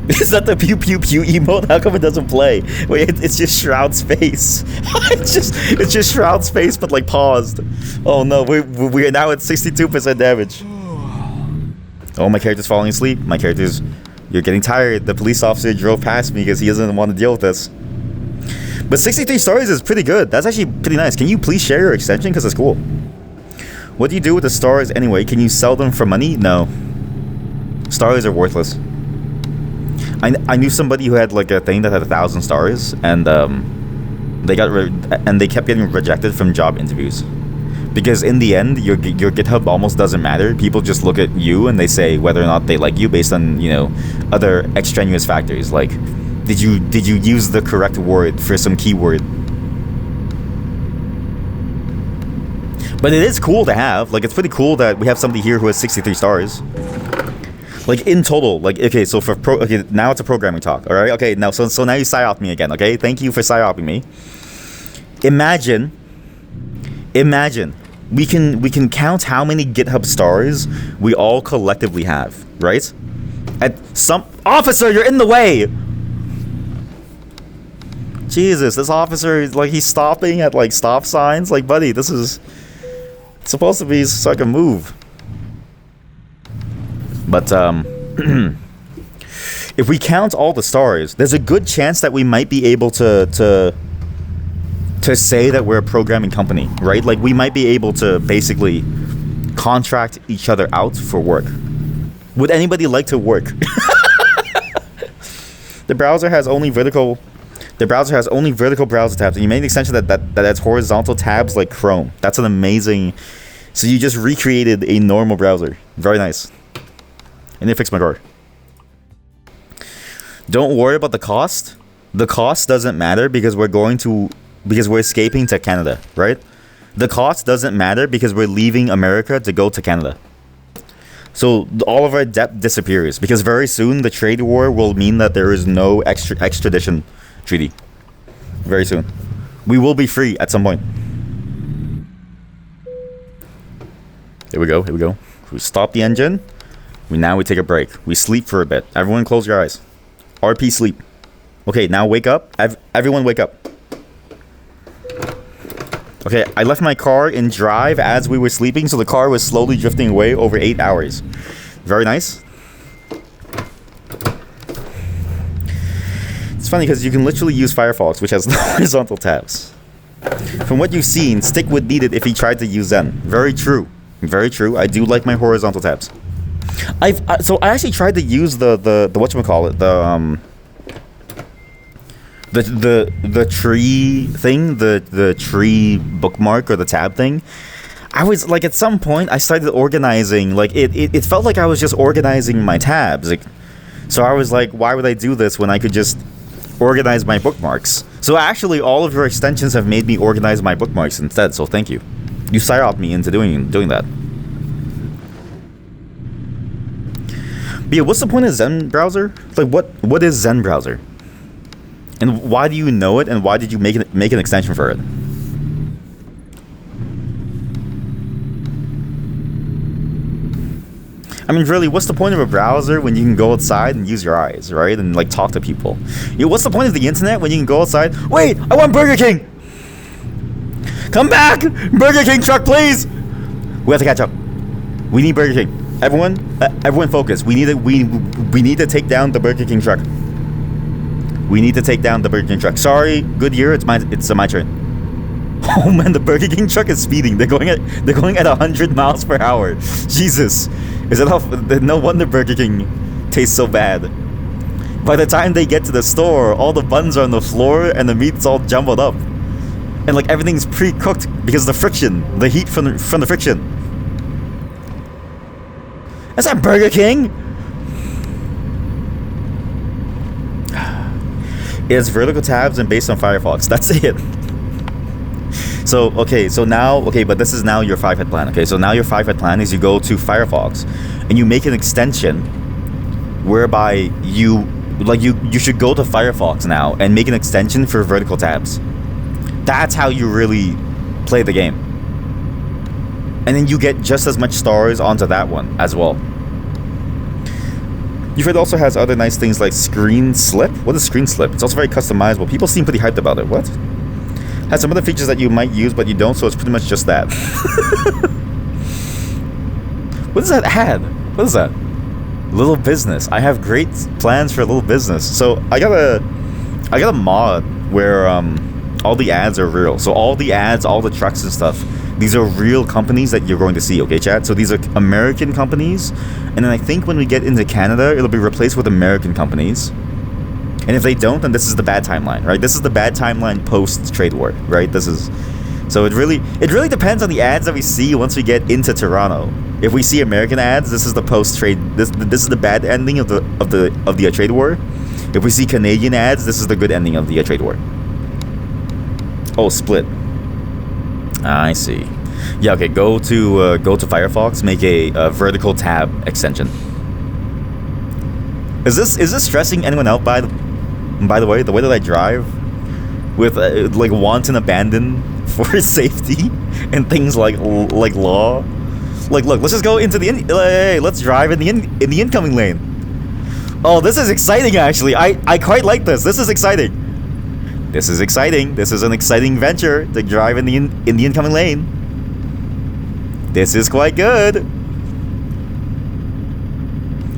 Is that the pew pew pew emote? How come it doesn't play? Wait, it's just Shroud's face. it's just Shroud's face, but like paused. Oh no, we're now at 62% damage. Oh, my character's falling asleep. My character's... You're getting tired. The police officer drove past me because he doesn't want to deal with this. But 63 stars is pretty good. That's actually pretty nice. Can you please share your extension? Because it's cool. What do you do with the stars anyway? Can you sell them for money? No. Stars are worthless. I knew somebody who had like a thing that had 1,000 stars, and they kept getting rejected from job interviews. Because in the end, your GitHub almost doesn't matter. People just look at you and they say whether or not they like you based on, you know, other extraneous factors. Like, did you use the correct word for some keyword? But it is cool to have. Like, it's pretty cool that we have somebody here who has 63 stars. Like, in total. Like, okay, so okay, now it's a programming talk, all right? Okay, now, so now you psyop me again, okay? Thank you for psyoping me. Imagine, we can count how many GitHub stars we all collectively have, right? At some... Officer, you're in the way! Jesus, this officer, like, he's stopping at, like, stop signs. Like, buddy, this is supposed to be so I can move. But, if we count all the stars, there's a good chance that we might be able to say that we're a programming company, right? Like, we might be able to basically contract each other out for work. Would anybody like to work? The browser has only vertical browser tabs, and you made an extension that has horizontal tabs like Chrome. That's an amazing... So you just recreated a normal browser. Very nice. And it fixed my car. Don't worry about the cost. The cost doesn't matter because we're escaping to Canada, right? The cost doesn't matter because we're leaving America to go to Canada. So all of our debt disappears because very soon the trade war will mean that there is no extradition treaty. Very soon. We will be free at some point. Here we go. We stop the engine. Now we take a break. We sleep for a bit. Everyone close your eyes. RP sleep. Okay, now wake up. Everyone wake up. Okay, I left my car in drive as we were sleeping, so the car was slowly drifting away over 8 hours. Very nice. It's funny because you can literally use Firefox, which has horizontal tabs. From what you've seen, Stick would need it if he tried to use Zen. Very true. Very true. I do like my horizontal tabs. So I actually tried to use the whatchamacallit, the tree thing, the tree bookmark or the tab thing. I was like, at some point I started organizing, like it felt like I was just organizing my tabs, like, so I was like, why would I do this when I could just organize my bookmarks? So actually all of your extensions have made me organize my bookmarks instead, so thank you. You psyoped me into doing that. But yeah, what's the point of Zen browser? Like, what is Zen browser? And why do you know it, and why did you make an extension for it? I mean, really, what's the point of a browser when you can go outside and use your eyes, right? And, like, talk to people? You know, what's the point of the internet when you can go outside? Wait, I want Burger King! Come back! Burger King truck, please! We have to catch up. We need Burger King. Everyone focus. We need to take down the Burger King truck. We need to take down the Burger King truck. Sorry, Goodyear, it's my turn. Oh man, the Burger King truck is speeding. They're going at 100 miles per hour. Jesus. Is that how? No wonder Burger King tastes so bad. By the time they get to the store, all the buns are on the floor and the meat's all jumbled up. And like everything's pre-cooked because of the friction, the heat from the friction. Is that Burger King? It's vertical tabs and based on Firefox. That's it. So, okay, but this is now your 5-head plan. Okay, so now your 5-head plan is you go to Firefox and you make an extension whereby you should go to Firefox now and make an extension for vertical tabs. That's how you really play the game. And then you get just as much stars onto that one as well. It also has other nice things like screen slip. What is screen slip? It's also very customizable. People seem pretty hyped about it. What? Has some other features that you might use but you don't, so it's pretty much just that. What does that add? What is that? Little business. I have great plans for a little business. So I got a mod where all the ads are real. So all the ads, all the trucks and stuff, these are real companies that you're going to see, okay, chat? So these are American companies, and then I think when we get into Canada, it'll be replaced with American companies. And if they don't, then this is the bad timeline, right? This is the bad timeline post-trade war, right? So it really depends on the ads that we see once we get into Toronto. If we see American ads, this is the post-trade. This is the bad ending of the trade war. If we see Canadian ads, this is the good ending of the trade war. Oh, split. I see. Yeah. Okay. Go to Firefox. Make a vertical tab extension. Is this stressing anyone out? By the way that I drive with like wanton abandon for safety and things like law. Like, look, let's just go into the hey, let's drive in the incoming lane. Oh, this is exciting actually. I quite like this. This is exciting. This is exciting. This is an exciting venture to drive in the incoming lane. This is quite good.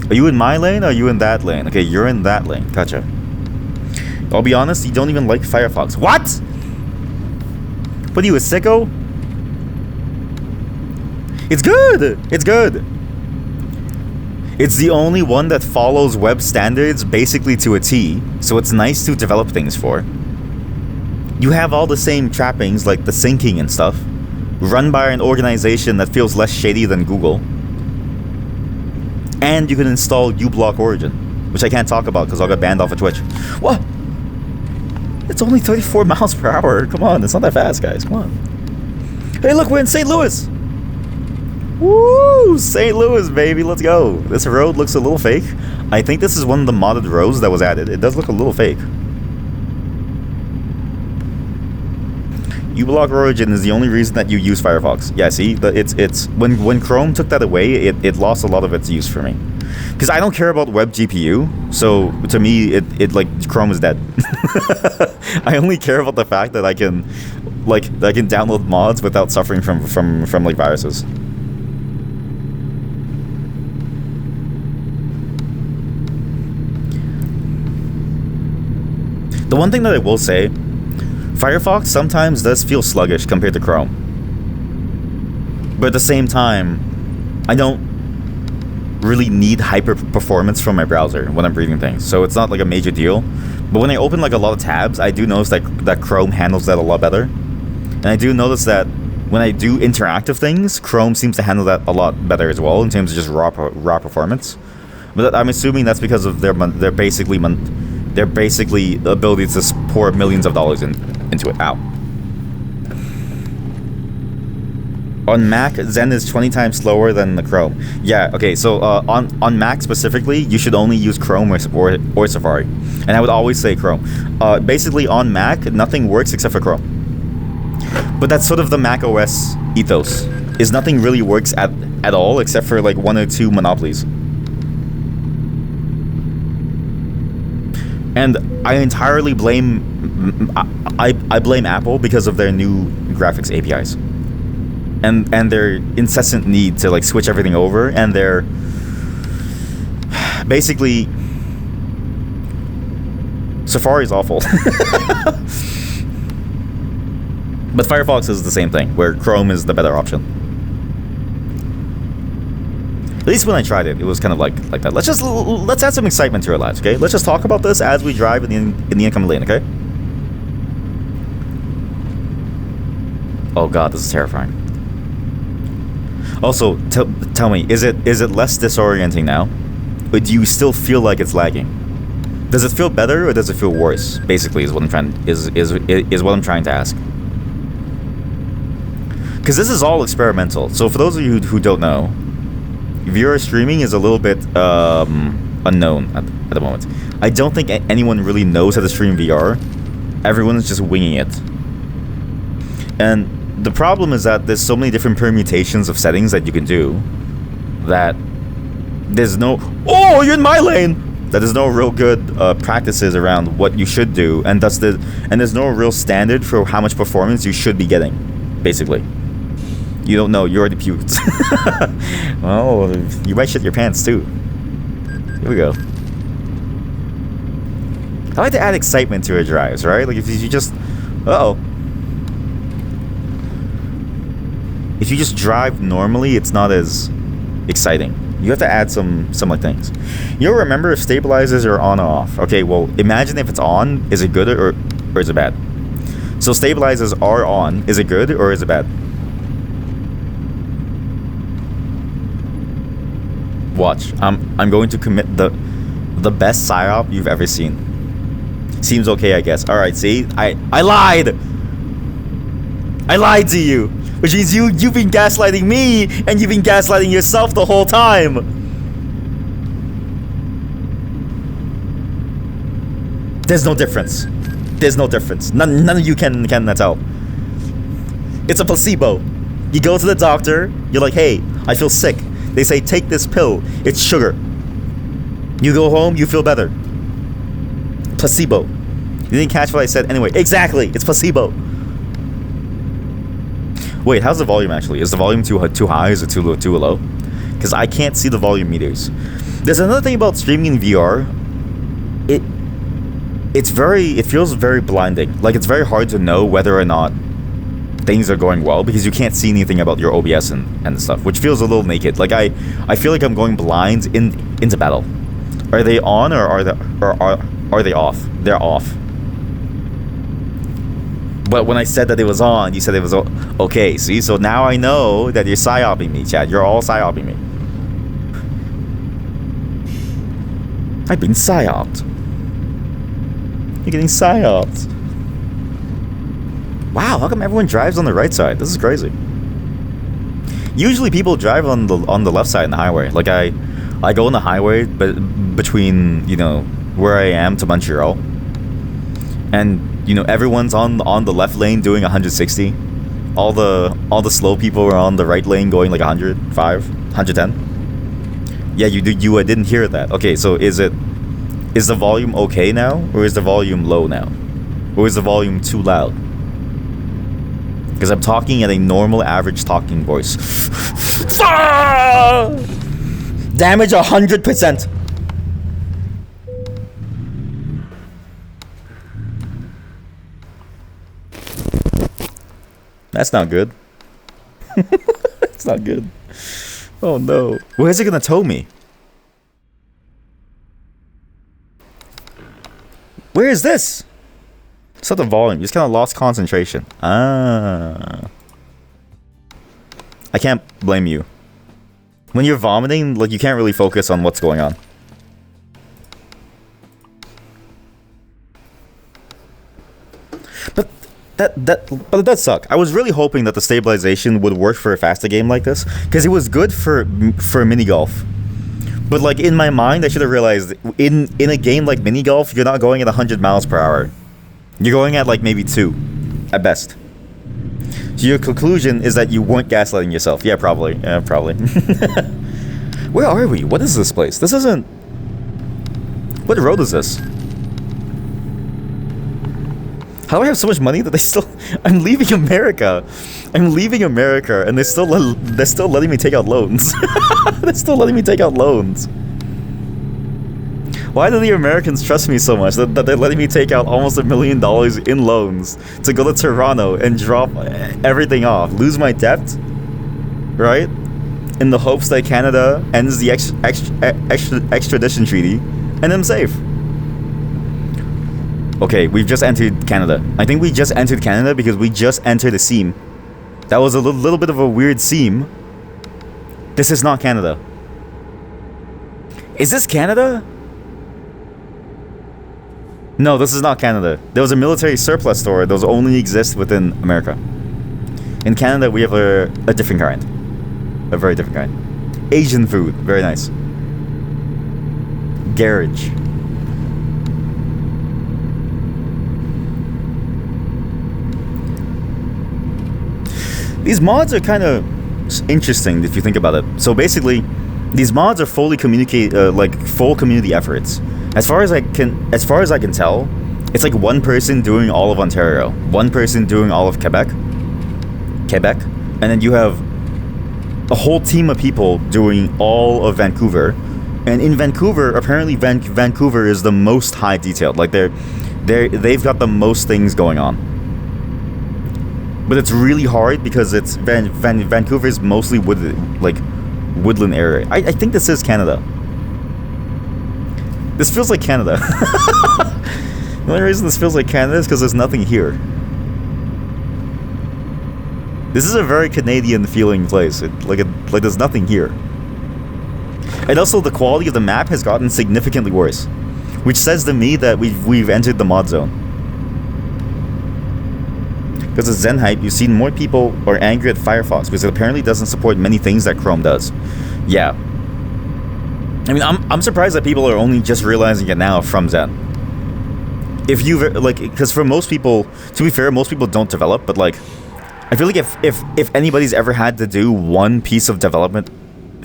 Are you in my lane or are you in that lane? Okay, you're in that lane. Gotcha. I'll be honest, you don't even like Firefox. What? What are you, a sicko? It's good. It's good. It's the only one that follows web standards basically to a T, so it's nice to develop things for. You have all the same trappings like the syncing and stuff, run by an organization that feels less shady than Google. And you can install uBlock Origin, which I can't talk about because I'll get banned off of Twitch. What? It's only 34 miles per hour. Come on, it's not that fast, guys. Come on. Hey, look, we're in St. Louis. Woo! St. Louis, baby. Let's go. This road looks a little fake. I think this is one of the modded roads that was added. It does look a little fake. uBlock Origin is the only reason that you use Firefox. Yeah, see, it's when Chrome took that away, it lost a lot of its use for me. Because I don't care about web GPU, so to me, it like Chrome is dead. I only care about the fact that I can download mods without suffering from like viruses. The one thing that I will say, Firefox sometimes does feel sluggish compared to Chrome. But at the same time, I don't really need hyper performance from my browser when I'm reading things, so it's not like a major deal. But when I open like a lot of tabs, I do notice that Chrome handles that a lot better. And I do notice that when I do interactive things, Chrome seems to handle that a lot better as well in terms of just raw performance. But I'm assuming that's because of their basically ability to pour millions of dollars into it. Ow. On Mac, Zen is 20 times slower than the Chrome. Yeah, okay, so on Mac specifically, you should only use Chrome or Safari. And I would always say Chrome. Basically, on Mac, nothing works except for Chrome. But that's sort of the Mac OS ethos, is nothing really works at all except for like one or two monopolies. And I entirely blame I blame Apple because of their new graphics APIs. And their incessant need to like switch everything over, and their basically Safari's awful. But Firefox is the same thing, where Chrome is the better option. At least when I tried it, it was kind of like that. Let's add some excitement to our lives, okay? Let's just talk about this as we drive in the incoming lane, okay? Oh god, this is terrifying. Also, tell me, is it less disorienting now, or do you still feel like it's lagging? Does it feel better or does it feel worse? Basically, is what I'm trying to ask. Because this is all experimental. So for those of you who don't know, VR streaming is a little bit unknown at the moment. I don't think anyone really knows how to stream VR. Everyone is just winging it. And the problem is that there's so many different permutations of settings that you can do that there's no... Oh, you're in my lane! That there's no real good practices around what you should do, and there's no real standard for how much performance you should be getting, basically. You don't know, you already puked. Well, you might shit your pants too. Here we go. I like to add excitement to our drives, right? Like if you just... If you just drive normally, it's not as exciting. You have to add some like things. You'll remember if stabilizers are on or off. Okay, well, imagine if it's on, is it good or is it bad? So stabilizers are on, is it good or is it bad? Watch, I'm going to commit the best psyop you've ever seen. Seems okay, I guess. Alright, see? I lied! I lied to you! Which means you've been gaslighting me, and you've been gaslighting yourself the whole time! There's no difference. There's no difference. None of you can tell. It's a placebo. You go to the doctor, you're like, hey, I feel sick. They say, take this pill. It's sugar. You go home, you feel better. Placebo. You didn't catch what I said anyway. Exactly, it's placebo. Wait, how's the volume actually? Is the volume too high? Is it too low? Because I can't see the volume meters. There's another thing about streaming in VR. It feels very blinding. Like it's very hard to know whether or not things are going well because you can't see anything about your OBS and stuff, which feels a little naked. Like I feel like I'm going blind into battle. Are they on or are they off? They're off. But when I said that it was on, you said it was okay. See, so now I know that you're psyoping me, Chad. You're all psyoping me. I've been psyoped. You're getting psyoped. Wow, how come everyone drives on the right side? This is crazy. Usually people drive on the left side in the highway. Like I go on the highway, but between where I am to Montreal, and everyone's on the left lane doing 160. All the slow people are on the right lane going like 105, 110. Yeah, I didn't hear that. Okay, so is the volume okay now, or is the volume low now, or is the volume too loud? Because I'm talking at a normal average talking voice. Damage 100%. That's not good. It's not good. Oh no. Where's it gonna tow me? Where is this? It's not the volume. You just kind of lost concentration. Ah. I can't blame you. When you're vomiting, like, you can't really focus on what's going on. But it does suck. I was really hoping that the stabilization would work for a faster game like this, because it was good for mini golf. But like in my mind, I should have realized in a game like mini golf, you're not going at 100 miles per hour. You're going at like maybe 2, at best. So your conclusion is that you weren't gaslighting yourself. Yeah, probably. Yeah, probably. Where are we? What is this place? This isn't... What road is this? How do I have so much money that they still... I'm leaving America. I'm leaving America, and they're still letting me take out loans. They're still letting me take out loans. Why do the Americans trust me so much that they're letting me take out almost $1 million in loans to go to Toronto and drop everything off, lose my debt, right? In the hopes that Canada ends the extradition treaty, and I'm safe. Okay, we've just entered Canada. I think we just entered Canada because we just entered a seam. That was a little bit of a weird seam. This is not Canada. Is this Canada? No, this is not Canada. There was a military surplus store. Those only exist within America. In Canada, we have a different kind. A very different kind. Asian food. Very nice. Garage. These mods are kind of interesting if you think about it. So basically, these mods are fully full community efforts. As far as I can tell, it's like one person doing all of Ontario, one person doing all of Quebec, and then you have a whole team of people doing all of Vancouver. And in Vancouver, apparently Vancouver is the most high detailed. Like they've got the most things going on. But it's really hard because it's Vancouver is mostly woodland area. I think this is Canada. This feels like Canada. The only reason this feels like Canada is because there's nothing here. This is a very Canadian feeling place. Like there's nothing here. And also the quality of the map has gotten significantly worse, which says to me that we've entered the mod zone. Because of Zen Hype, you've seen more people are angry at Firefox because it apparently doesn't support many things that Chrome does. Yeah. I mean, I'm surprised that people are only just realizing it now from Zen. If you've, because for most people, to be fair, most people don't develop, but I feel like if anybody's ever had to do one piece of development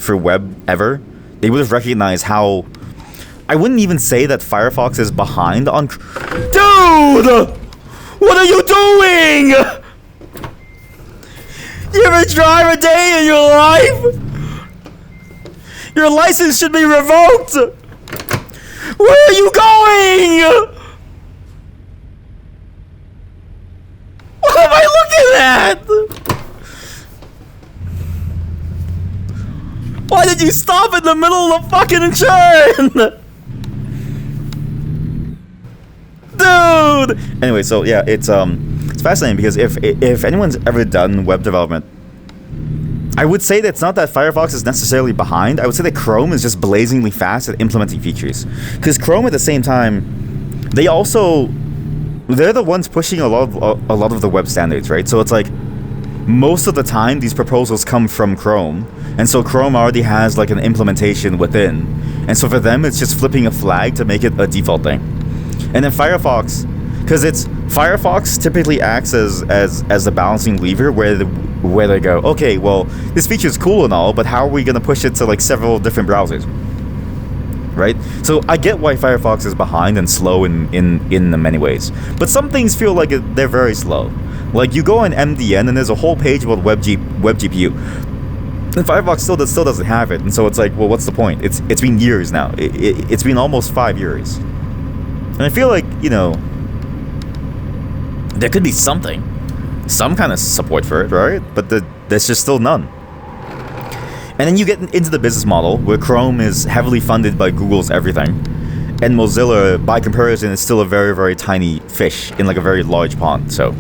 for web ever, they would have recognized how... I wouldn't even say that Firefox is behind on... Dude! What are you doing? You ever drive a day in your life? Your license should be revoked! Where are you going? What am I looking at? Why did you stop in the middle of the fucking turn? Dude! Anyway, so yeah, it's fascinating because if anyone's ever done web development, I would say that it's not that Firefox is necessarily behind. I would say that Chrome is just blazingly fast at implementing features. Because Chrome at the same time, they're the ones pushing a lot of the web standards, right? So it's like most of the time these proposals come from Chrome, and so Chrome already has like an implementation within, and so for them it's just flipping a flag to make it a default thing. And then Firefox, because Firefox typically acts as the balancing lever where they go, okay, well, this feature is cool and all, but how are we going to push it to like several different browsers, right? So I get why Firefox is behind and slow in many ways, but some things feel like they're very slow. Like you go on MDN and there's a whole page about web GPU, and Firefox still doesn't have it, and so it's like, well, what's the point? It's been years now. It's been almost 5 years. And I feel like, there could be some kind of support for it, right? But there's just still none. And then you get into the business model where Chrome is heavily funded by Google's everything. and Mozilla, by comparison, is still a very, very tiny fish in like a very large pond. So,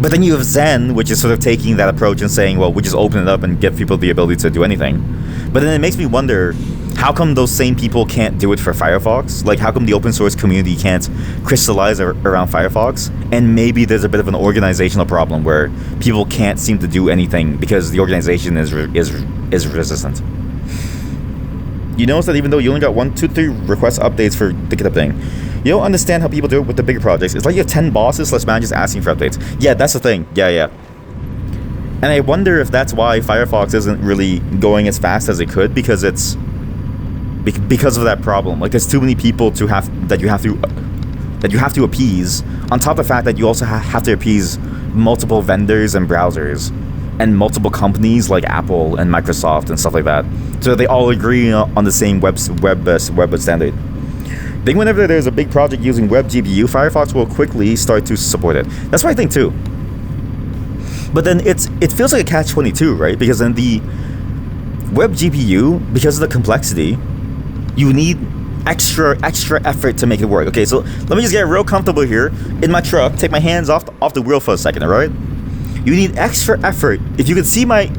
but then you have Zen, which is sort of taking that approach and saying, well, we just open it up and give people the ability to do anything. But then it makes me wonder, how come those same people can't do it for Firefox? Like, how come the open source community can't crystallize around Firefox? And maybe there's a bit of an organizational problem where people can't seem to do anything because the organization is resistant. You notice that even though you only got 1, 2, 3 request updates for the GitHub thing, you don't understand how people do it with the bigger projects. It's like you have 10 bosses / managers asking for updates. Yeah, that's the thing. Yeah. And I wonder if that's why Firefox isn't really going as fast as it could, because it's because of that problem. Like, there's too many people that you have to appease. On top of the fact that you also have to appease multiple vendors and browsers and multiple companies like Apple and Microsoft and stuff like that, so they all agree on the same web standard. I think whenever there's a big project using WebGPU, Firefox will quickly start to support it. That's what I think too. But then it feels like a catch-22, right? Because then the WebGPU, because of the complexity, you need extra effort to make it work. Okay, so let me just get real comfortable here in my truck. Take my hands off the wheel for a second, all right? You need extra effort. If you could see can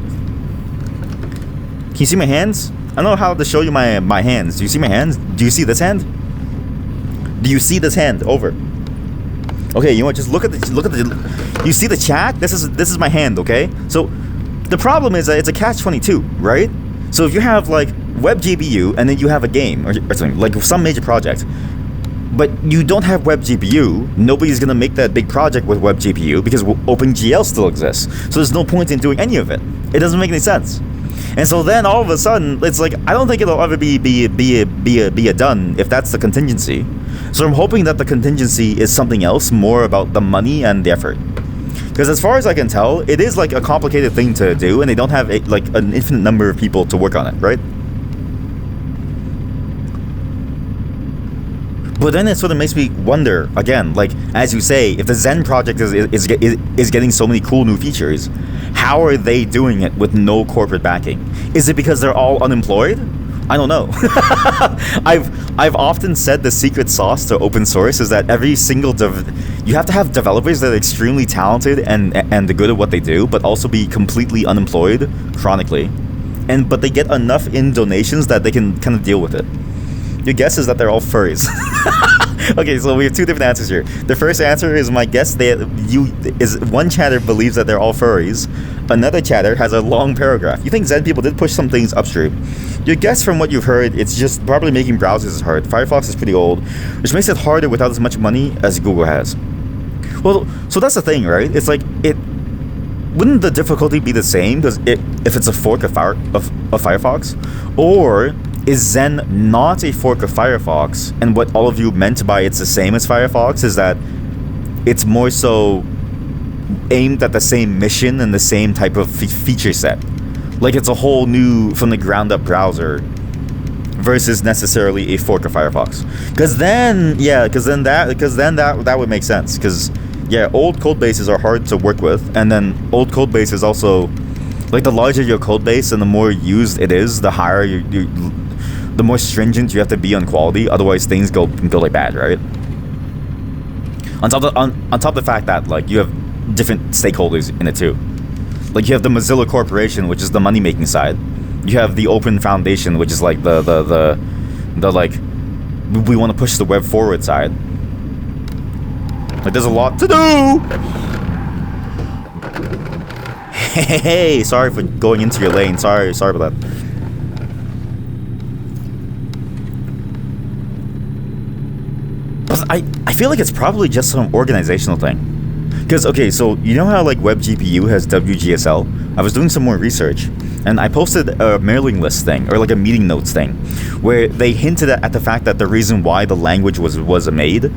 you see my hands? I don't know how to show you my hands. Do you see my hands? Do you see this hand? Do you see this hand? Over. Okay, you know what? Just look at the. You see the chat? This is my hand. Okay. So the problem is that it's a catch-22, right? So if you have like WebGPU and then you have a game or something like some major project, but you don't have WebGPU, nobody's gonna make that big project with WebGPU because OpenGL still exists. So there's no point in doing any of it. It doesn't make any sense. And so then all of a sudden, it's like, I don't think it'll ever be a done if that's the contingency. So I'm hoping that the contingency is something else, more about the money and the effort. Because as far as I can tell, it is like a complicated thing to do, and they don't have like an infinite number of people to work on it, right? But then it sort of makes me wonder, again, like, as you say, if the Zen project is getting so many cool new features, how are they doing it with no corporate backing? Is it because they're all unemployed? I don't know. I've often said the secret sauce to open source is that every single you have to have developers that are extremely talented and good at what they do, but also be completely unemployed chronically, but they get enough in donations that they can kind of deal with it. Your guess is that they're all furries. Okay, so we have two different answers here. The first answer is my guess one chatter believes that they're all furries. Another chatter has a long paragraph. You think Zen people did push some things upstream. Your guess from what you've heard, it's just probably making browsers is hard. Firefox is pretty old, which makes it harder without as much money as Google has. Well, so that's the thing, right? It's like, wouldn't the difficulty be the same if it's a fork of Firefox? Or is Zen not a fork of Firefox, and what all of you meant by it's the same as Firefox is that it's more so aimed at the same mission and the same type of feature set? Like it's a whole new from the ground up browser versus necessarily a fork of Firefox. Because then that would make sense. Because old code bases are hard to work with, and then old code base is also like the larger your code base and the more used it is, the higher the more stringent you have to be on quality. Otherwise, things go like bad, right? On top of the fact that like you have different stakeholders in it too. Like you have the Mozilla Corporation, which is the money making side. You have the Open Foundation, which is like the like we want to push the web forward side. Like there's a lot to do. Hey, sorry for going into your lane. Sorry about that. But I feel like it's probably just some organizational thing. Because, okay, so you know how like WebGPU has WGSL? I was doing some more research, and I posted a mailing list thing, or like a meeting notes thing, where they hinted at the fact that the reason why the language was made,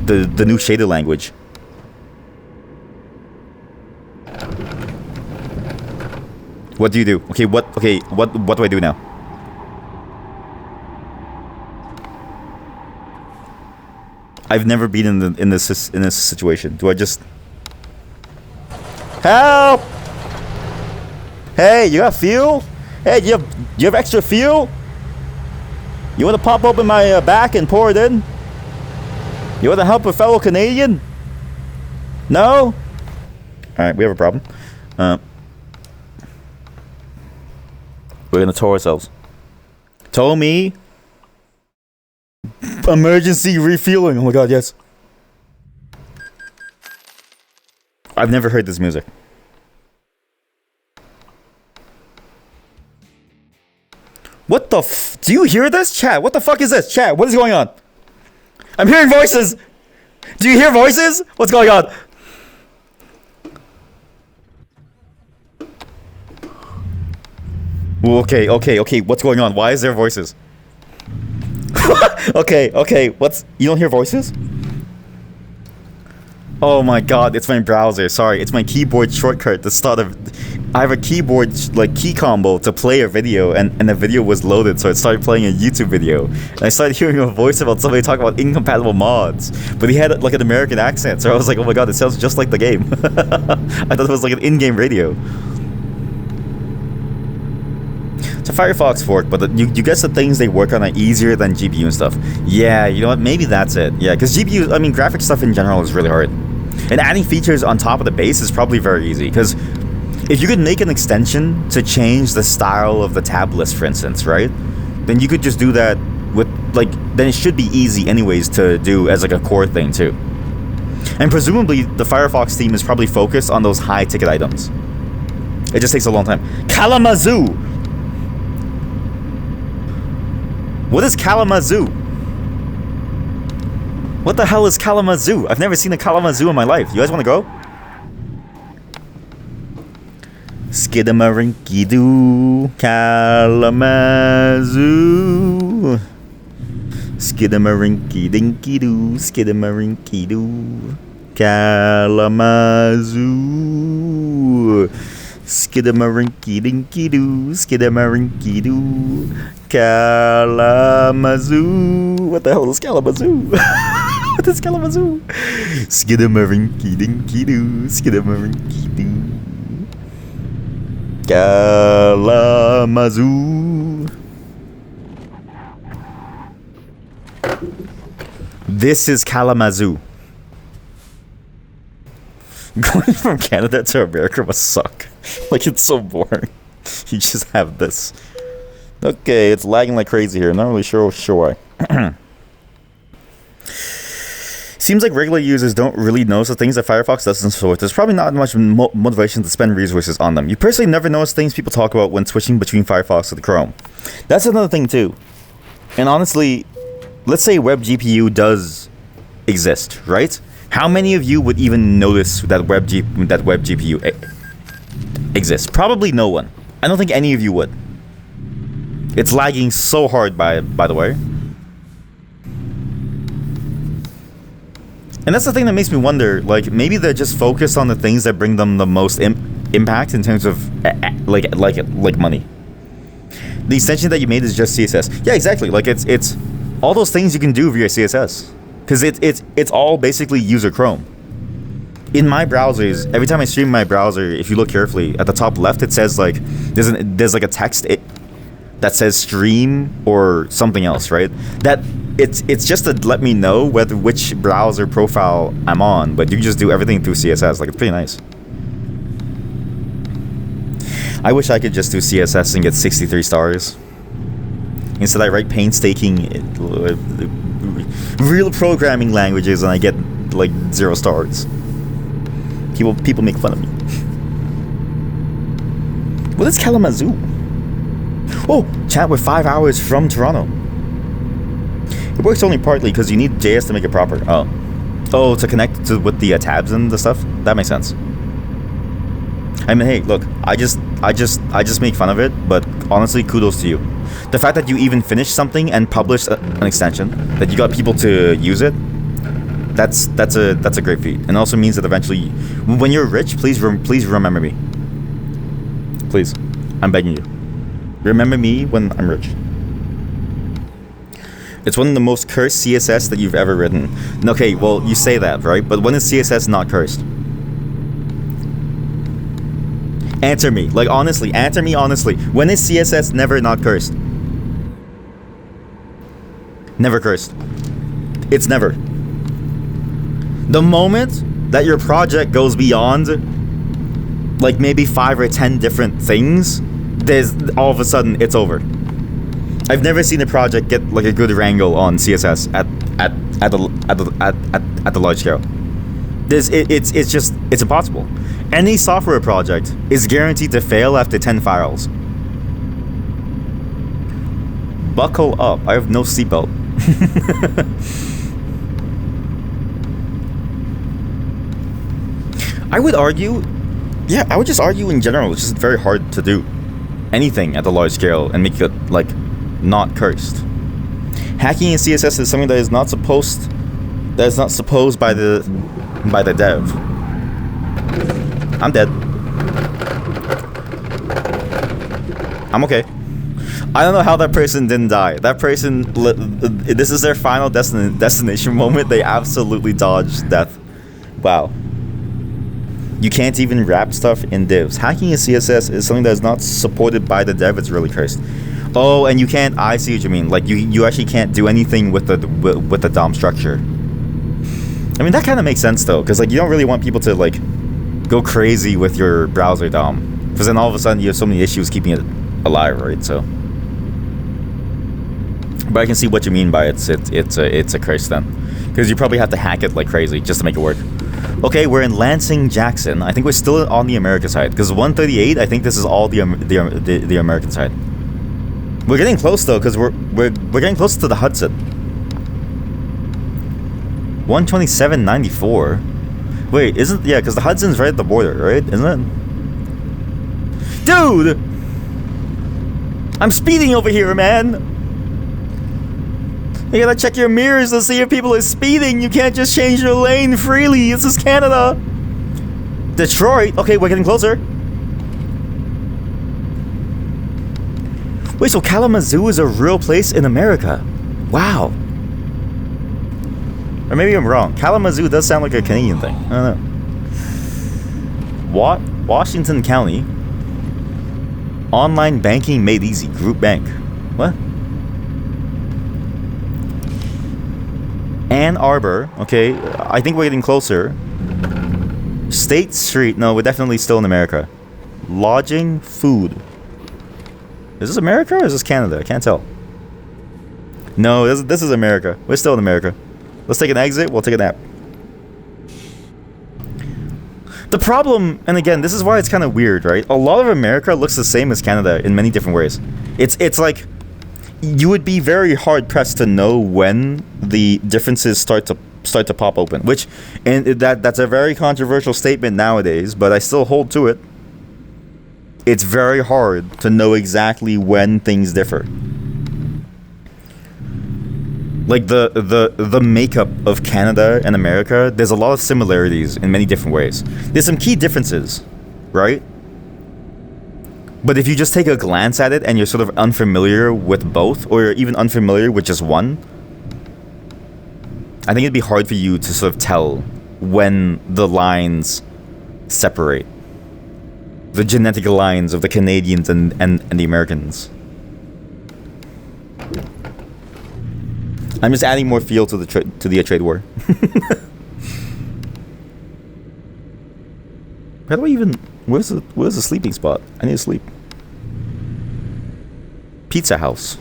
the new shaded language. What do you do? Okay, what do I do now? I've never been in this situation. Do I just help? Hey, you got fuel? Hey, you have extra fuel? You want to pop open my back and pour it in? You want to help a fellow Canadian? No? Alright, we have a problem. We're gonna tow ourselves. Tow me. Emergency refueling. Oh my god, yes. I've never heard this music. What the f- Do you hear this? Chat, what the fuck is this? Chat, what is going on? I'm hearing voices! Do you hear voices? What's going on? Okay, what's going on? Why is there voices? Okay, what's... You don't hear voices? Oh my god, it's my browser. Sorry, it's my keyboard shortcut. The start of... I have a keyboard, like, key combo to play a video, and the video was loaded, so it started playing a YouTube video. And I started hearing a voice about somebody talking about incompatible mods. But he had, like, an American accent, so I was like, oh my god, it sounds just like the game. I thought it was like an in-game radio. It's a Firefox fork, but you guess the things they work on are easier than GPU and stuff. Yeah, you know what? Maybe that's it. Yeah, because GPU, I mean, graphic stuff in general is really hard. And adding features on top of the base is probably very easy, because if you could make an extension to change the style of the tab list, for instance, right? Then you could just do that with, like, then it should be easy anyways to do as, like, a core thing, too. And presumably, the Firefox theme is probably focused on those high-ticket items. It just takes a long time. Kalamazoo! What is Kalamazoo? What the hell is Kalamazoo? I've never seen a Kalamazoo in my life. You guys want to go? Skidamarinky-doo, Kalamazoo. Skidamarinky-dinky-doo, skidamarinky-doo, Kalamazoo. Skidamarinky-dinky-doo, skidamarinky-doo, Kalamazoo. What the hell is Kalamazoo? What is Kalamazoo? Skidamarinky-dinky-doo, skidamarinky-doo, Kalamazoo. This is Kalamazoo. Going from Canada to America must suck. Like, it's so boring. You just have this. Okay, it's lagging like crazy here. Not really sure why. Seems like regular users don't really notice the things that Firefox doesn't support. There's probably not much motivation to spend resources on them. You personally never notice things people talk about when switching between Firefox and Chrome. That's another thing too. And honestly, let's say web GPU does exist, right? How many of you would even notice that web GPU exists? Probably no one. I don't think any of you would. It's lagging so hard, by the way. And that's the thing that makes me wonder, like, maybe they're just focused on the things that bring them the most impact in terms of, like money. The extension that you made is just CSS. Yeah, exactly. Like, it's all those things you can do via CSS. Because it's all basically user Chrome. In my browsers, every time I stream my browser, if you look carefully, at the top left, it says, like, there's like a text that says stream or something else, right? That it's just to let me know which browser profile I'm on, but you can just do everything through CSS. Like, it's pretty nice. I wish I could just do CSS and get 63 stars. Instead, I write painstaking, real programming languages, and I get, like, 0 stars. People make fun of me. What is Kalamazoo? Oh, chat, we're 5 hours from Toronto. It works only partly because you need JS to make it proper. Oh, to connect with the tabs and the stuff. That makes sense. I mean, hey, look, I just make fun of it, but honestly, kudos to you. The fact that you even finished something and published an extension, that you got people to use it, that's a great feat. And also means that eventually, when you're rich, please remember me. Please, I'm begging you. Remember me when I'm rich. It's one of the most cursed CSS that you've ever written. Okay, well, you say that, right? But when is CSS not cursed? Answer me. Like, honestly, answer me honestly. When is CSS never not cursed? Never cursed. It's never. The moment that your project goes beyond like maybe 5 or 10 different things, there's all of a sudden it's over. I've never seen a project get like a good wrangle on CSS at the large scale. It's impossible. Any software project is guaranteed to fail after 10 files. Buckle up. I have no seatbelt. I would argue, yeah, I would just argue in general, it's just very hard to do anything at the large scale and make it, like, not cursed. Hacking in CSS is something that is not supposed by the dev. I'm dead. I'm okay. I don't know how that person didn't die. That person, this is their final destination moment. They absolutely dodged death. Wow. You can't even wrap stuff in divs. Hacking in CSS is something that is not supported by the dev. It's really cursed. Oh, and you can't. I see what you mean. Like you actually can't do anything with the DOM structure. I mean, that kind of makes sense though, because like you don't really want people to like go crazy with your browser DOM, because then all of a sudden you have so many issues keeping it alive, right? So, but I can see what you mean by it's a curse then, because you probably have to hack it like crazy just to make it work. Okay, we're in Lansing, Jackson. I think we're still on the American side, because 138. I think this is all the American side. We're getting close though, because we're getting close to the Hudson. 127.94. Wait, isn't, yeah, because the Hudson's right at the border, right? Isn't it? Dude! I'm speeding over here, man! You gotta check your mirrors to see if people are speeding. You can't just change your lane freely. This is Canada. Detroit. Okay, we're getting closer. Wait, so Kalamazoo is a real place in America? Wow. Or maybe I'm wrong. Kalamazoo does sound like a Canadian thing. I don't know. Washington County. Online banking made easy. Group bank. What? Ann Arbor. Okay, I think we're getting closer. State Street. No, we're definitely still in America. Lodging, food. Is this America or is this Canada? I can't tell. No, this is America. We're still in America. Let's take an exit. We'll take a nap. The problem, and again, this is why it's kind of weird, right? A lot of America looks the same as Canada in many different ways. It's like you would be very hard pressed to know when the differences start to pop open. Which, and that's a very controversial statement nowadays, but I still hold to it. It's very hard to know exactly when things differ. Like the makeup of Canada and America, there's a lot of similarities in many different ways. There's some key differences, right? But if you just take a glance at it and you're sort of unfamiliar with both, or even unfamiliar with just one, I think it'd be hard for you to sort of tell when the lines separate. The genetic lines of the Canadians and the Americans. I'm just adding more fuel to the trade war. How do I even... Where's the sleeping spot? I need to sleep. Pizza House.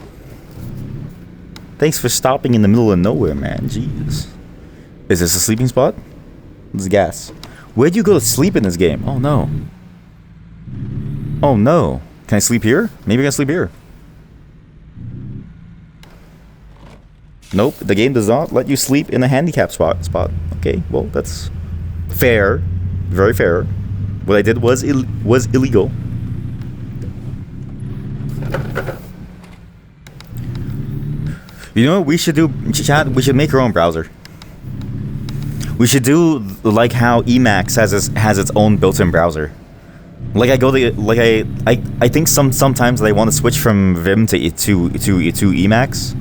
Thanks for stopping in the middle of nowhere, man. Jeez. Is this a sleeping spot? This is gas. Where'd you go to sleep in this game? Oh no. Oh no. Can I sleep here? Maybe I can sleep here. Nope, the game does not let you sleep in a handicap spot. Okay, well, that's fair. Very fair. What I did was illegal. You know what we should do, chat? We should make our own browser. We should do like how Emacs has its own built-in browser. Like I think sometimes I want to switch from Vim to Emacs.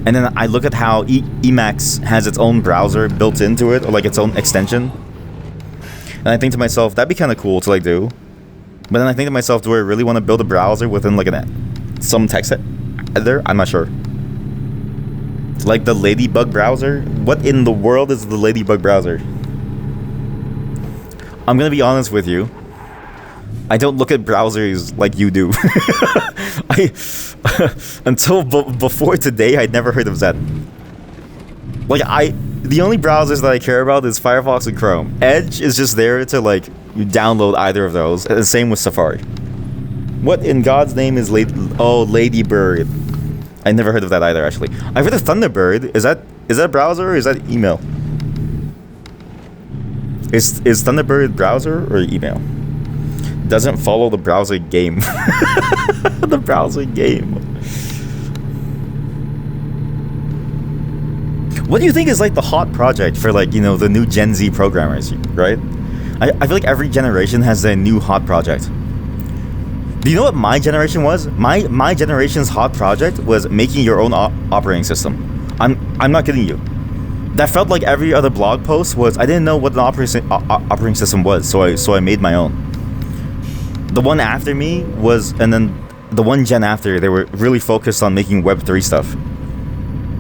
And then I look at how Emacs has its own browser built into it, or like its own extension. And I think to myself, that'd be kind of cool to like do. But then I think to myself, do I really want to build a browser within like some text editor? I'm not sure. Like the Ladybug browser? What in the world is the Ladybug browser? I'm gonna be honest with you. I don't look at browsers like you do. Until before today, I'd never heard of Zed. Like, the only browsers that I care about is Firefox and Chrome. Edge is just there to, like, you download either of those. And the same with Safari. What in God's name is Ladybird? I never heard of that either, actually. I've heard of Thunderbird. Is that browser or is that email? Is Thunderbird browser or email? Doesn't follow the browser game. The browser game. What do you think is like the hot project for, like, you know, the new Gen Z programmers, right? I feel like every generation has their new hot project. Do you know what my generation was? My generation's hot project was making your own operating system. I'm not kidding you. That felt like every other blog post was, I didn't know what an operating system was, so I made my own. The one after me was, and then the one gen after, they were really focused on making Web3 stuff,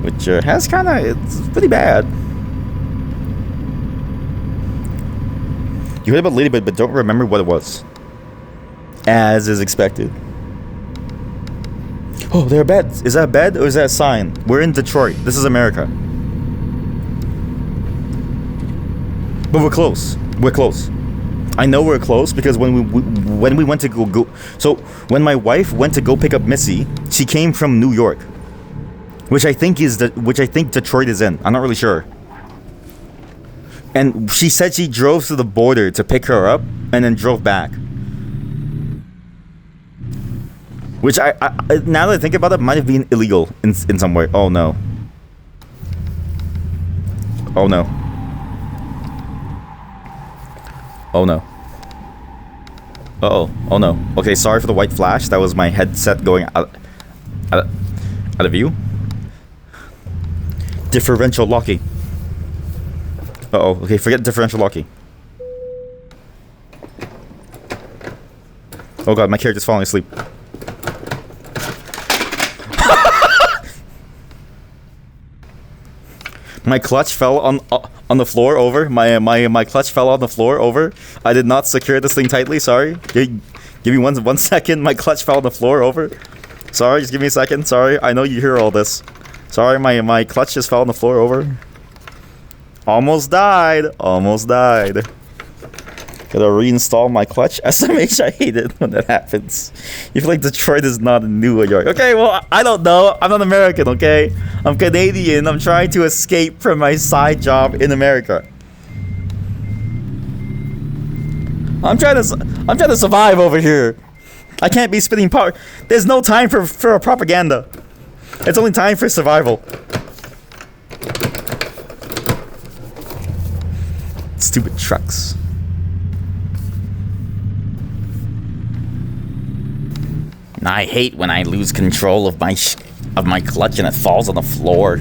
which has kind of, it's pretty bad. You heard about Ladybird, but don't remember what it was. As is expected. Oh, there are beds. Is that a bed or is that a sign? We're in Detroit. This is America. But we're close. We're close. I know we're close because when we went to go so when my wife went to go pick up Missy, she came from New York, which I think Detroit is in. I'm not really sure. And she said she drove to the border to pick her up and then drove back. Which I now that I think about it, might have been illegal in some way. Oh no. Oh no. Oh no. Uh-oh. Oh no. Okay, sorry for the white flash. That was my headset going out of view. Differential locking. Uh-oh. Okay, forget differential locking. Oh god, my character's falling asleep. My clutch fell on the floor over. My clutch fell on the floor over. I did not secure this thing tightly. Sorry. Give me one second. My clutch fell on the floor over. Sorry, just give me a second. Sorry. I know you hear all this. Sorry, my clutch just fell on the floor over. Almost died. Almost died. Gotta reinstall my clutch. SMH, I hate it when that happens. You feel like Detroit is not in New York. Okay, well, I don't know. I'm not American, okay? I'm Canadian. I'm trying to escape from my side job in America. I'm trying to survive over here. I can't be spitting power. There's no time for propaganda. It's only time for survival. Stupid trucks. I hate when I lose control of my clutch and it falls on the floor.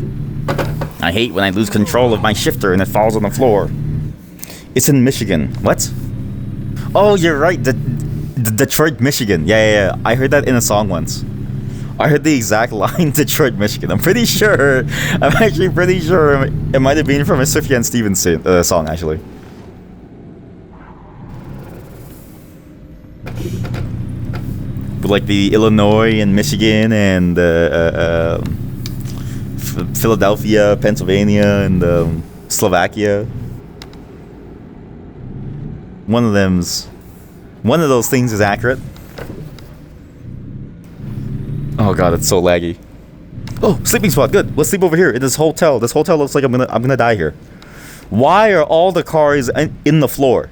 I hate when I lose control of my shifter and it falls on the floor. It's in Michigan. What? Oh, you're right. The Detroit, Michigan. Yeah. I heard that in a song once. I heard the exact line, Detroit, Michigan. I'm actually pretty sure it might have been from a Sufjan Stevens song, actually. Like the Illinois and Michigan and Philadelphia, Pennsylvania, and Slovakia. One of those things is accurate. Oh god, it's so laggy. Oh, sleeping spot. Good. Let's sleep over here in this hotel. This hotel looks like I'm gonna die here. Why are all the cars in the floor?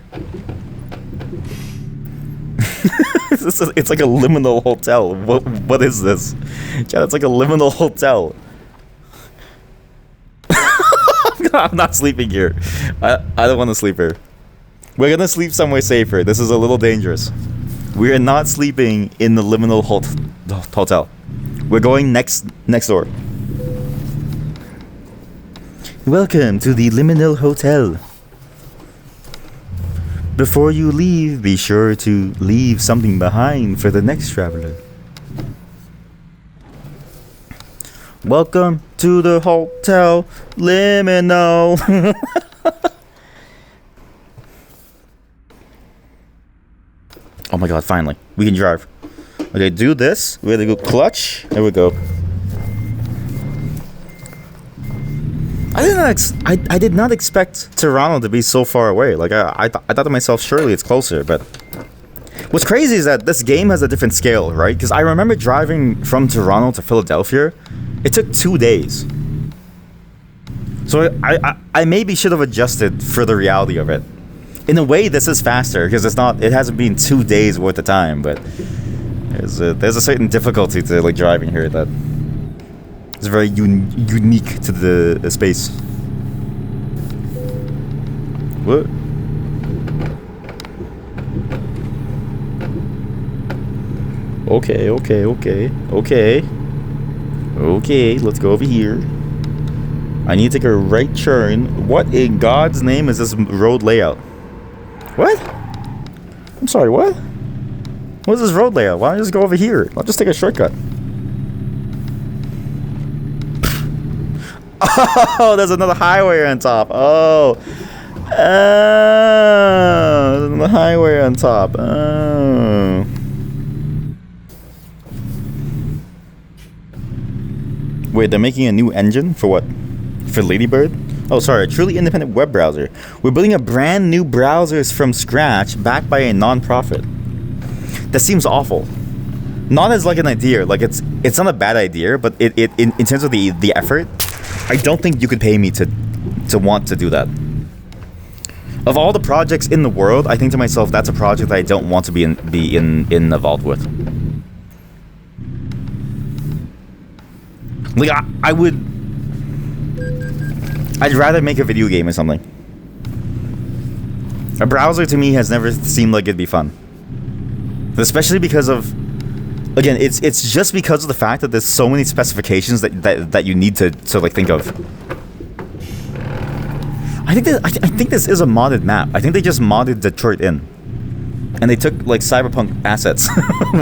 It's like a liminal hotel. What is this? Chad, it's like a liminal hotel. I'm not sleeping here. I don't want to sleep here. We're gonna sleep somewhere safer. This is a little dangerous. We are not sleeping in the liminal hotel. We're going next door. Welcome to the liminal hotel. Before you leave, be sure to leave something behind for the next traveler. Welcome to the hotel liminal. Oh my god, finally. We can drive. Okay, do this. We gotta go clutch. There we go. I did not expect Toronto to be so far away. Like, I thought to myself, surely it's closer, but... What's crazy is that this game has a different scale, right? Because I remember driving from Toronto to Philadelphia. It took 2 days. So I maybe should have adjusted for the reality of it. In a way, this is faster because it hasn't been 2 days worth of time, but there's a certain difficulty to like driving here that is very unique to the space. What? Okay, let's go over here. I need to take a right turn. What in God's name is this road layout? What? I'm sorry, what? What is this road layout? Why don't I just go over here? I'll just take a shortcut. Oh, there's another highway on top. Oh. There's another highway on top. Oh. Wait, they're making a new engine? For what? For Ladybird? Oh, sorry, a truly independent web browser. We're building a brand new browsers from scratch, backed by a non-profit. That seems awful. Not as like an idea, like it's not a bad idea, but in terms of the effort, I don't think you could pay me to want to do that. Of all the projects in the world, I think to myself, that's a project that I don't want to be involved with. Like, I'd rather make a video game or something. A browser to me has never seemed like it'd be fun. Especially because of... Again, it's just because of the fact that there's so many specifications that you need to like think of. I think this is a modded map. I think they just modded Detroit in. And they took, like, cyberpunk assets.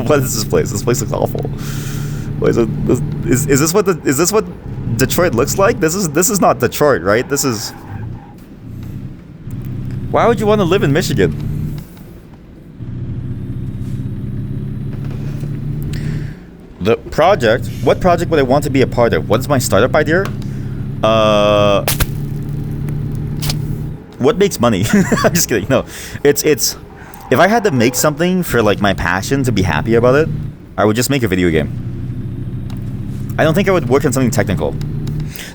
What is this place? This place looks awful. What is it? Is this what Detroit looks like? This is not Detroit, right? This is... Why would you want to live in Michigan? The project? What project would I want to be a part of? What's my startup idea? What makes money? I'm just kidding. No, it's if I had to make something for like my passion to be happy about it, I would just make a video game. I don't think I would work on something technical.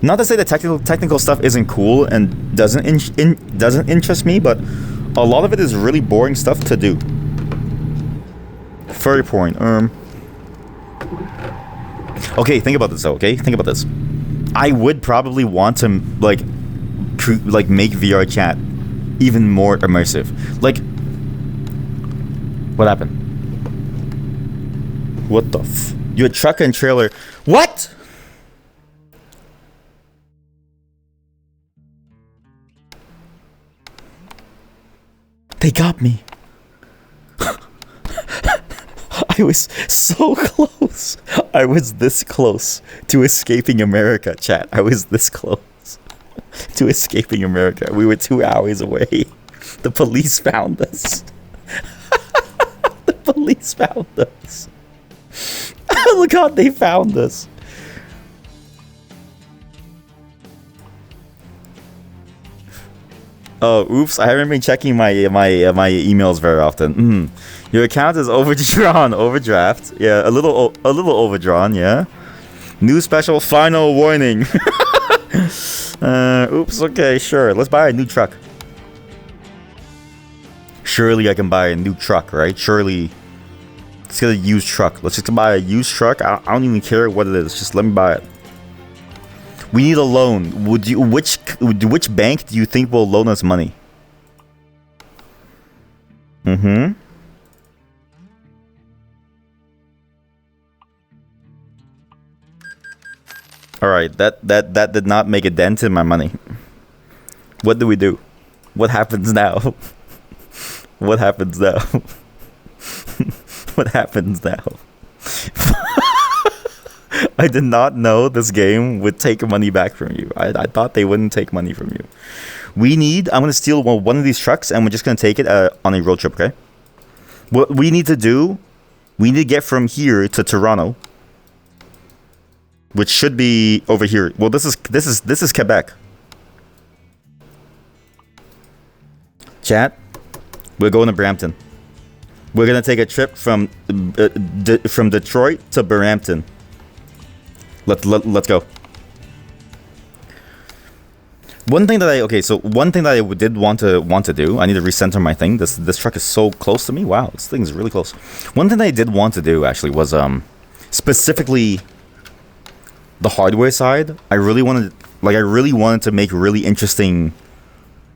Not to say that technical stuff isn't cool and doesn't interest me, but a lot of it is really boring stuff to do. Furry porn. Okay, think about this though. Okay, think about this. I would probably want to like make VR chat even more immersive. Like, what happened? What the f? Your truck and trailer. What? They got me. I was so close. I was this close to escaping America, chat. I was this close to escaping America. We were 2 hours away. The police found us. The police found us. Oh god, they found us. Oh, oops! I haven't been checking my emails very often. Your account is overdraft. Yeah, a little overdrawn. Yeah. New special, final warning. Oops. Okay, sure. Let's buy a new truck. Surely I can buy a new truck, right? Surely. Let's get a used truck. Let's just buy a used truck. I don't even care what it is. Just let me buy it. We need a loan. Which bank do you think will loan us money? All right, that did not make a dent in my money. What do we do? What happens now? What happens now? What happens now? I did not know this game would take money back from you. I thought they wouldn't take money from you. I'm going to steal one of these trucks, and we're just going to take it on a road trip, okay? What we need to do, we need to get from here to Toronto, which should be over here. Well, this is Quebec. Chat, we're going to Brampton. We're going to take a trip from Detroit to Brampton. Let's go. One thing that I did want to do, I need to recenter my thing. This truck is so close to me. Wow, this thing is really close. One thing that I did want to do actually was specifically the hardware side. I really wanted to make really interesting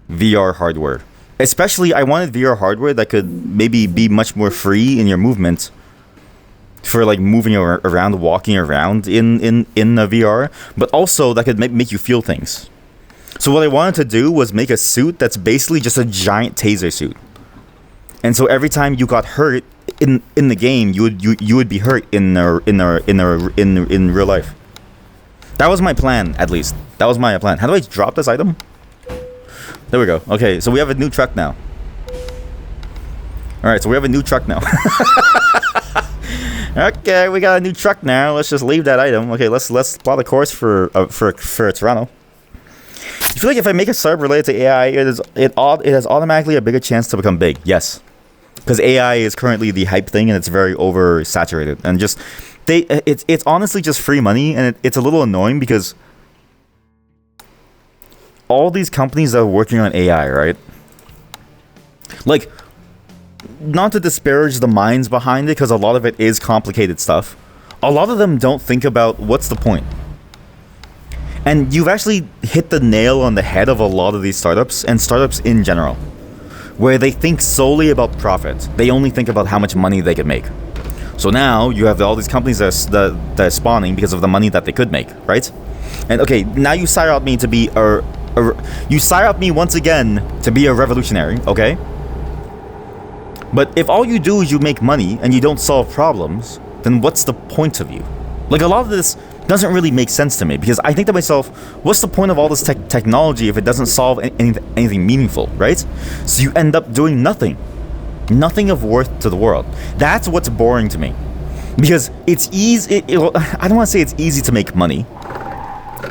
VR hardware. Especially, I wanted VR hardware that could maybe be much more free in your movement for like moving around, walking around in the VR, but also that could make you feel things. So what I wanted to do was make a suit that's basically just a giant taser suit. And so every time you got hurt in the game, you would be hurt in real life. That was my plan, at least. That was my plan. How do I drop this item? There we go. Okay, so we have a new truck now. Alright, so we have a new truck now. Okay, we got a new truck now. Let's just leave that item. Okay, let's plot a course for Toronto. I feel like if I make a startup related to AI, it has automatically a bigger chance to become big. Yes, because AI is currently the hype thing, and it's very oversaturated. And just it's honestly just free money, and it's a little annoying because all these companies that are working on AI, right? Like, not to disparage the minds behind it, because a lot of it is complicated stuff. A lot of them don't think about what's the point. And you've actually hit the nail on the head of a lot of these startups, and startups in general, where they think solely about profit. They only think about how much money they can make. So now you have all these companies that are spawning because of the money that they could make, right? And okay, now you sire out me to be you sire up me once again to be a revolutionary, okay? But if all you do is you make money and you don't solve problems, then what's the point of you? Like, a lot of this doesn't really make sense to me, because I think to myself, what's the point of all this technology if it doesn't solve anything meaningful, right? So you end up doing nothing of worth to the world. That's what's boring to me, because it's easy. I don't want to say it's easy to make money,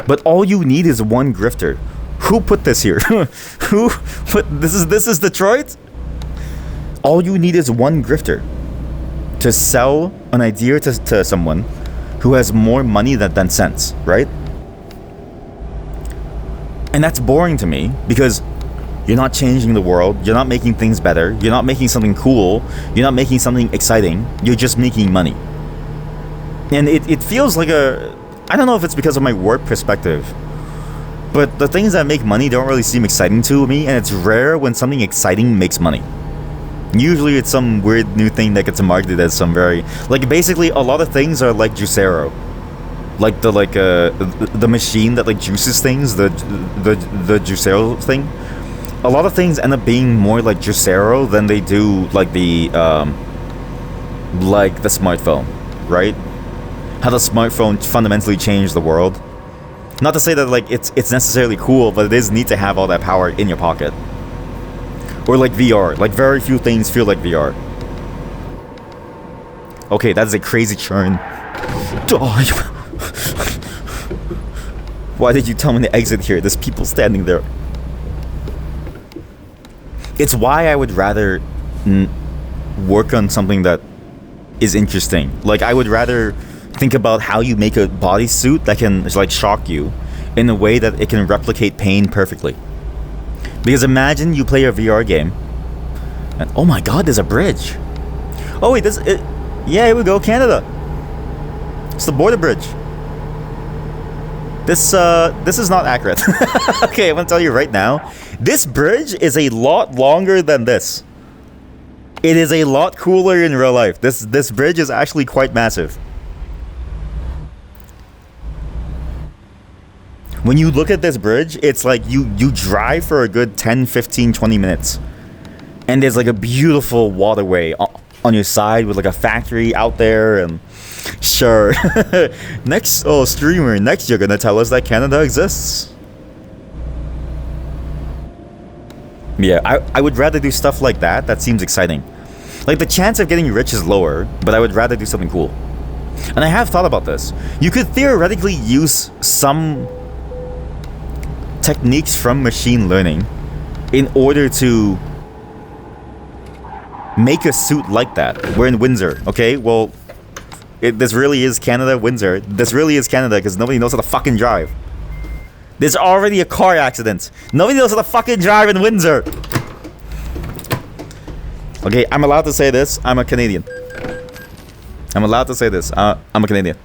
but all you need is one grifter. Who put this here? Who put this is Detroit? All you need is one grifter to sell an idea to someone who has more money than sense, right? And that's boring to me, because you're not changing the world, you're not making things better, you're not making something cool, you're not making something exciting, you're just making money. And it feels like I don't know if it's because of my work perspective, but the things that make money don't really seem exciting to me, and it's rare when something exciting makes money. Usually it's some weird new thing that gets marketed as some very... Like, basically, a lot of things are like Juicero. Like the machine that, like, juices things, the Juicero thing. A lot of things end up being more like Juicero than they do, like, the smartphone, right? How the smartphone fundamentally changed the world. Not to say that, like, it's necessarily cool, but it is neat to have all that power in your pocket. Or like VR. Like, very few things feel like VR. Okay, that is a crazy churn. Why did you tell me to exit here? There's people standing there. It's why I would rather work on something that is interesting. Like, I would rather think about how you make a bodysuit that can, like, shock you in a way that it can replicate pain perfectly. Because imagine you play a VR game, and oh my god, there's a bridge. Oh wait, yeah, here we go, Canada. It's the border bridge. This is not accurate. Okay, I'm gonna tell you right now, this bridge is a lot longer than this. It is a lot cooler in real life. This bridge is actually quite massive. When you look at this bridge, it's like you drive for a good 10, 15, 20 minutes. And there's like a beautiful waterway on your side with like a factory out there. And Sure. Next, oh, streamer, next you're gonna tell us that Canada exists. Yeah, I would rather do stuff like that. That seems exciting. Like, the chance of getting rich is lower, but I would rather do something cool. And I have thought about this. You could theoretically use some techniques from machine learning in order to make a suit like that. We're in Windsor, okay? Well, this really is Canada, Windsor. This really is Canada because nobody knows how to fucking drive. There's already a car accident. Nobody knows how to fucking drive in Windsor. Okay, I'm allowed to say this. I'm a Canadian. I'm allowed to say this. I'm a Canadian.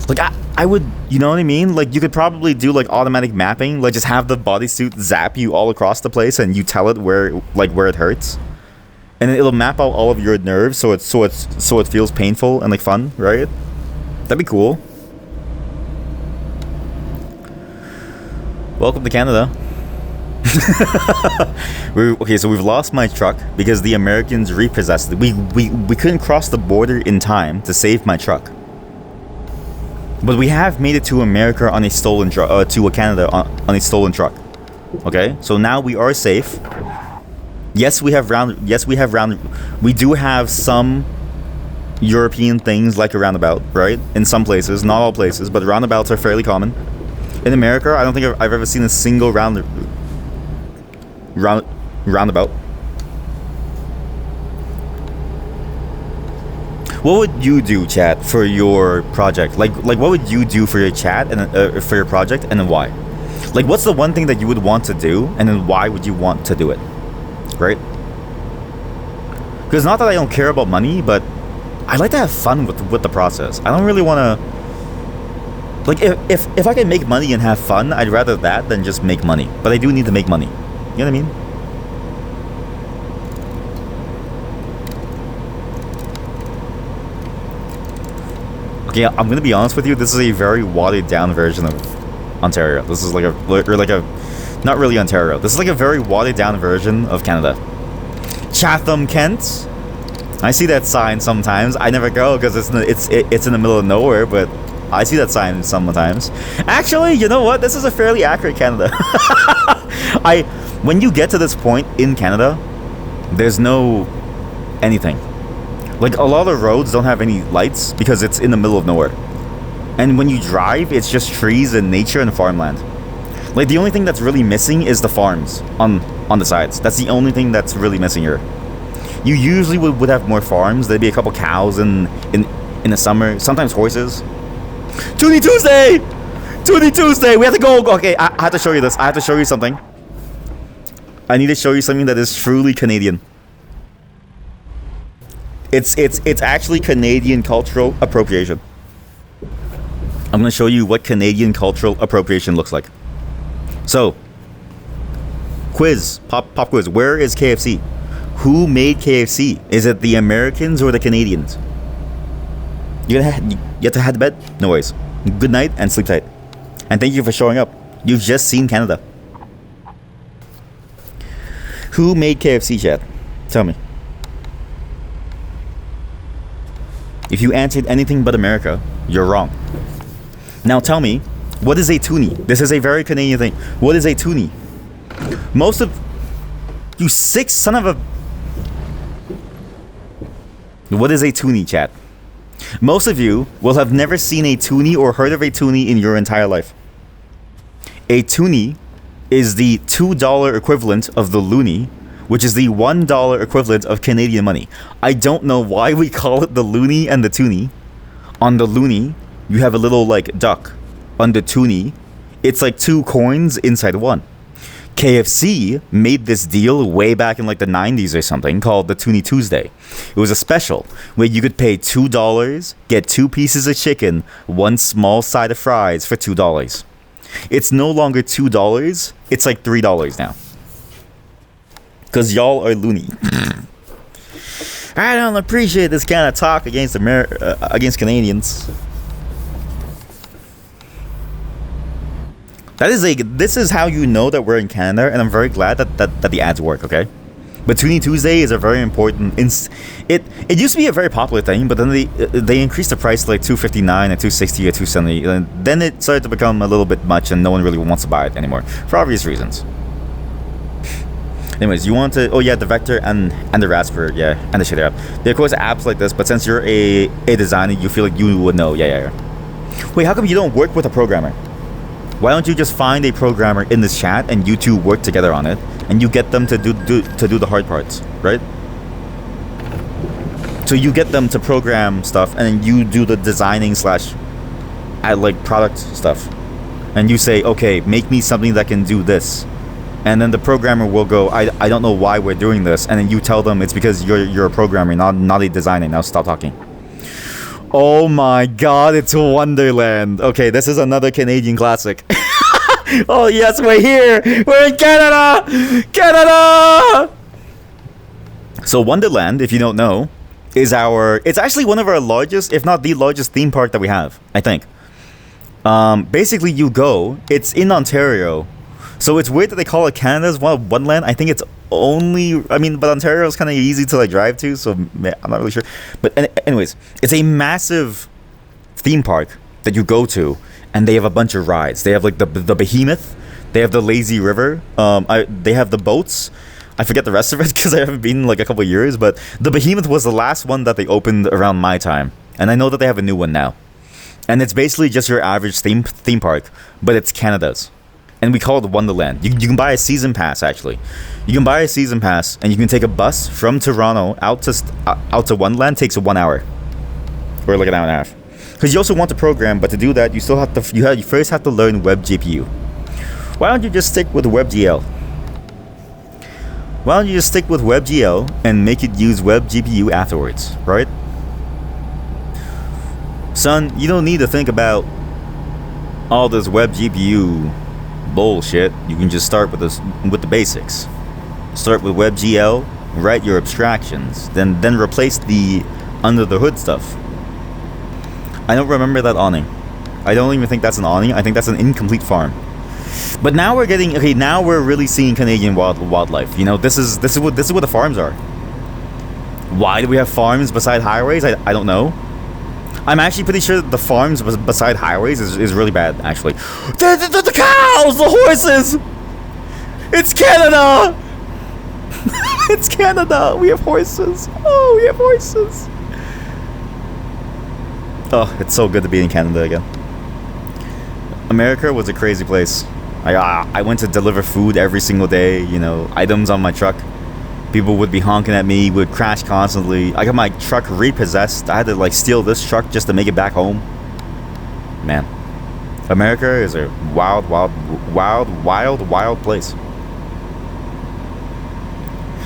Like, I would, you know what I mean? Like, you could probably do, like, automatic mapping. Like, just have the bodysuit zap you all across the place and you tell it where it hurts. And then it'll map out all of your nerves so it feels painful and, like, fun, right? That'd be cool. Welcome to Canada. Okay, so we've lost my truck because the Americans repossessed it. We couldn't cross the border in time to save my truck. But we have made it to America on a stolen truck, to Canada on a stolen truck. Okay, so now we are safe. Yes, we do have some European things like a roundabout, right? In some places, not all places, but roundabouts are fairly common. In America, I don't think I've ever seen a single roundabout. What would you do, chat, for your project? Like what would you do for your chat and for your project, and then why? Like, what's the one thing that you would want to do, and then why would you want to do it? Right? Because not that I don't care about money, but I like to have fun with the process. I don't really want to... Like, if I can make money and have fun, I'd rather that than just make money. But I do need to make money. You know what I mean? Okay, I'm gonna be honest with you. This is a very watered down version of Ontario. This is like not really Ontario. This is like a very watered down version of Canada. Chatham, Kent. I see that sign sometimes. I never go because it's in the middle of nowhere, but I see that sign sometimes. Actually, you know what? This is a fairly accurate Canada. When you get to this point in Canada, there's no anything. Like, a lot of roads don't have any lights because it's in the middle of nowhere. And when you drive, it's just trees and nature and farmland. Like, the only thing that's really missing is the farms on the sides. That's the only thing that's really missing here. You usually would have more farms. There'd be a couple cows in the summer. Sometimes horses. Toonie Tuesday! Toonie Tuesday! We have to go! Okay, I have to show you this. I have to show you something. I need to show you something that is truly Canadian. It's actually Canadian cultural appropriation. I'm gonna show you what Canadian cultural appropriation looks like. So, quiz, pop quiz. Where is KFC? Who made KFC? Is it the Americans or the Canadians? You have to head to bed? No worries. Good night and sleep tight. And thank you for showing up. You've just seen Canada. Who made KFC, chat? Tell me. If you answered anything but America, you're wrong. Now tell me, what is a toonie? This is a very Canadian thing. What is a toonie? Most of you sick son of a... What is a toonie, chat? Most of you will have never seen a toonie or heard of a toonie in your entire life. A toonie is the $2 equivalent of the loonie, which is the $1 equivalent of Canadian money. I don't know why we call it the loonie and the toonie. On the loonie, you have a little, like, duck. On the toonie, it's like two coins inside one. KFC made this deal way back in, like, the 90s or something called the Toonie Tuesday. It was a special where you could pay $2, get 2 pieces of chicken, 1 small side of fries for $2. It's no longer $2, it's like $3 now. Because y'all are loony. I don't appreciate this kind of talk against against Canadians. This is how you know that we're in Canada, and I'm very glad that the ads work, okay? But Tuning Tuesday is a very important. It used to be a very popular thing, but then they increased the price to like $259 and $260 or $270, and then it started to become a little bit much, and no one really wants to buy it anymore for obvious reasons. Anyways, you want to... Oh yeah, the Vector and the Raspberry, yeah, and the Shader app. They of course apps like this, but since you're a designer, you feel like you would know. Yeah. Wait, how come you don't work with a programmer? Why don't you just find a programmer in this chat and you two work together on it, and you get them to do the hard parts, right? So you get them to program stuff, and then you do the designing slash like product stuff, and you say, okay, make me something that can do this. And then the programmer will go, I don't know why we're doing this. And then you tell them it's because you're a programmer, not a designer. Now stop talking. Oh my god, it's Wonderland. Okay, this is another Canadian classic. Oh yes, we're here. We're in Canada. Canada! So Wonderland, if you don't know, it's actually one of our largest, if not the largest theme park that we have, I think. Basically it's in Ontario. So it's weird that they call it Canada's Wonderland. I think it's but Ontario is kind of easy to like drive to, so I'm not really sure. But anyways, it's a massive theme park that you go to, and they have a bunch of rides. They have like the Behemoth, they have the Lazy River, they have the boats. I forget the rest of it because I haven't been in like a couple of years, but the Behemoth was the last one that they opened around my time, and I know that they have a new one now. And it's basically just your average theme park, but it's Canada's. And we call it Wonderland. You can buy a season pass, actually. You can buy a season pass, and you can take a bus from Toronto out to Wonderland. Takes 1 hour, or like an hour and a half. Because you also want to program, but to do that, you first have to learn WebGPU. Why don't you just stick with WebGL? Why don't you just stick with WebGL and make it use WebGPU afterwards, right? Son, you don't need to think about all this WebGPU bullshit. You can just start with the basics. Start with WebGL, write your abstractions, then replace the under the hood stuff. I don't remember that awning. I don't even think that's an awning. I think that's an incomplete farm. But now we're now we're really seeing Canadian wildlife. You know, this is what the farms are. Why do we have farms beside highways? I don't know. I'm actually pretty sure that the farms beside highways is really bad, actually. The cows! The horses! It's Canada! It's Canada! We have horses! Oh, we have horses! Oh, it's so good to be in Canada again. America was a crazy place. I went to deliver food every single day, you know, items on my truck. People would be honking at me, would crash constantly. I got my truck repossessed. I had to like steal this truck just to make it back home. Man, America is a wild place.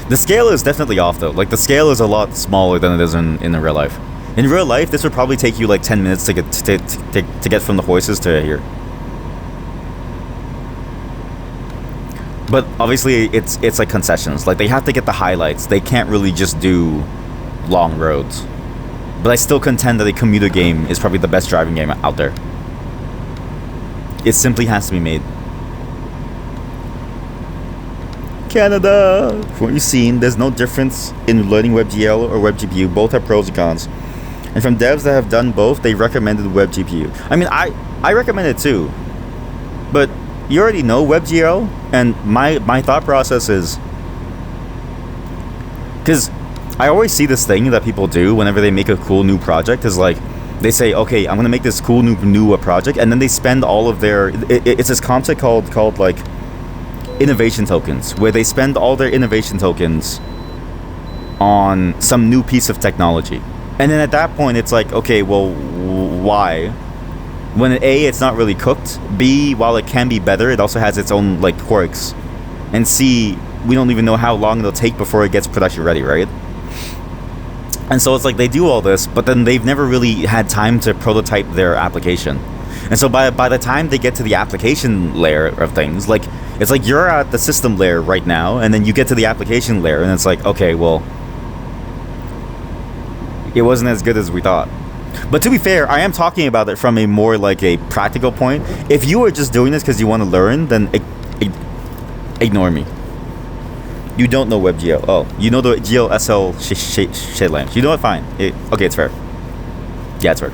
The scale is definitely off though. Like the scale is a lot smaller than it is in real life. In real life, this would probably take you like 10 minutes to get from the horses to here. But obviously, it's like concessions. Like, they have to get the highlights. They can't really just do long roads. But I still contend that a commuter game is probably the best driving game out there. It simply has to be made. Canada! From what you've seen, there's no difference in learning WebGL or WebGPU. Both have pros and cons. And from devs that have done both, they recommended WebGPU. I mean, I recommend it too. But you already know WebGL, and my thought process is, because I always see this thing that people do whenever they make a cool new project is like, they say, okay, I'm gonna make this cool new project, and then they spend all of their it's this concept called like innovation tokens, where they spend all their innovation tokens on some new piece of technology, and then at that point it's like, okay, well, why? When A, it's not really cooked. B, while it can be better, it also has its own like quirks. And C, we don't even know how long it'll take before it gets production ready, right? And so it's like they do all this, but then they've never really had time to prototype their application. And so by the time they get to the application layer of things, like it's like you're at the system layer right now, and then you get to the application layer, and it's like, okay, well, it wasn't as good as we thought. But to be fair, I am talking about it from a more like a practical point. If you are just doing this because you want to learn, then ignore me. You don't know WebGL. Oh, you know the GLSL shade lamps. You know what? Fine. Okay, it's fair. Yeah, it's fair.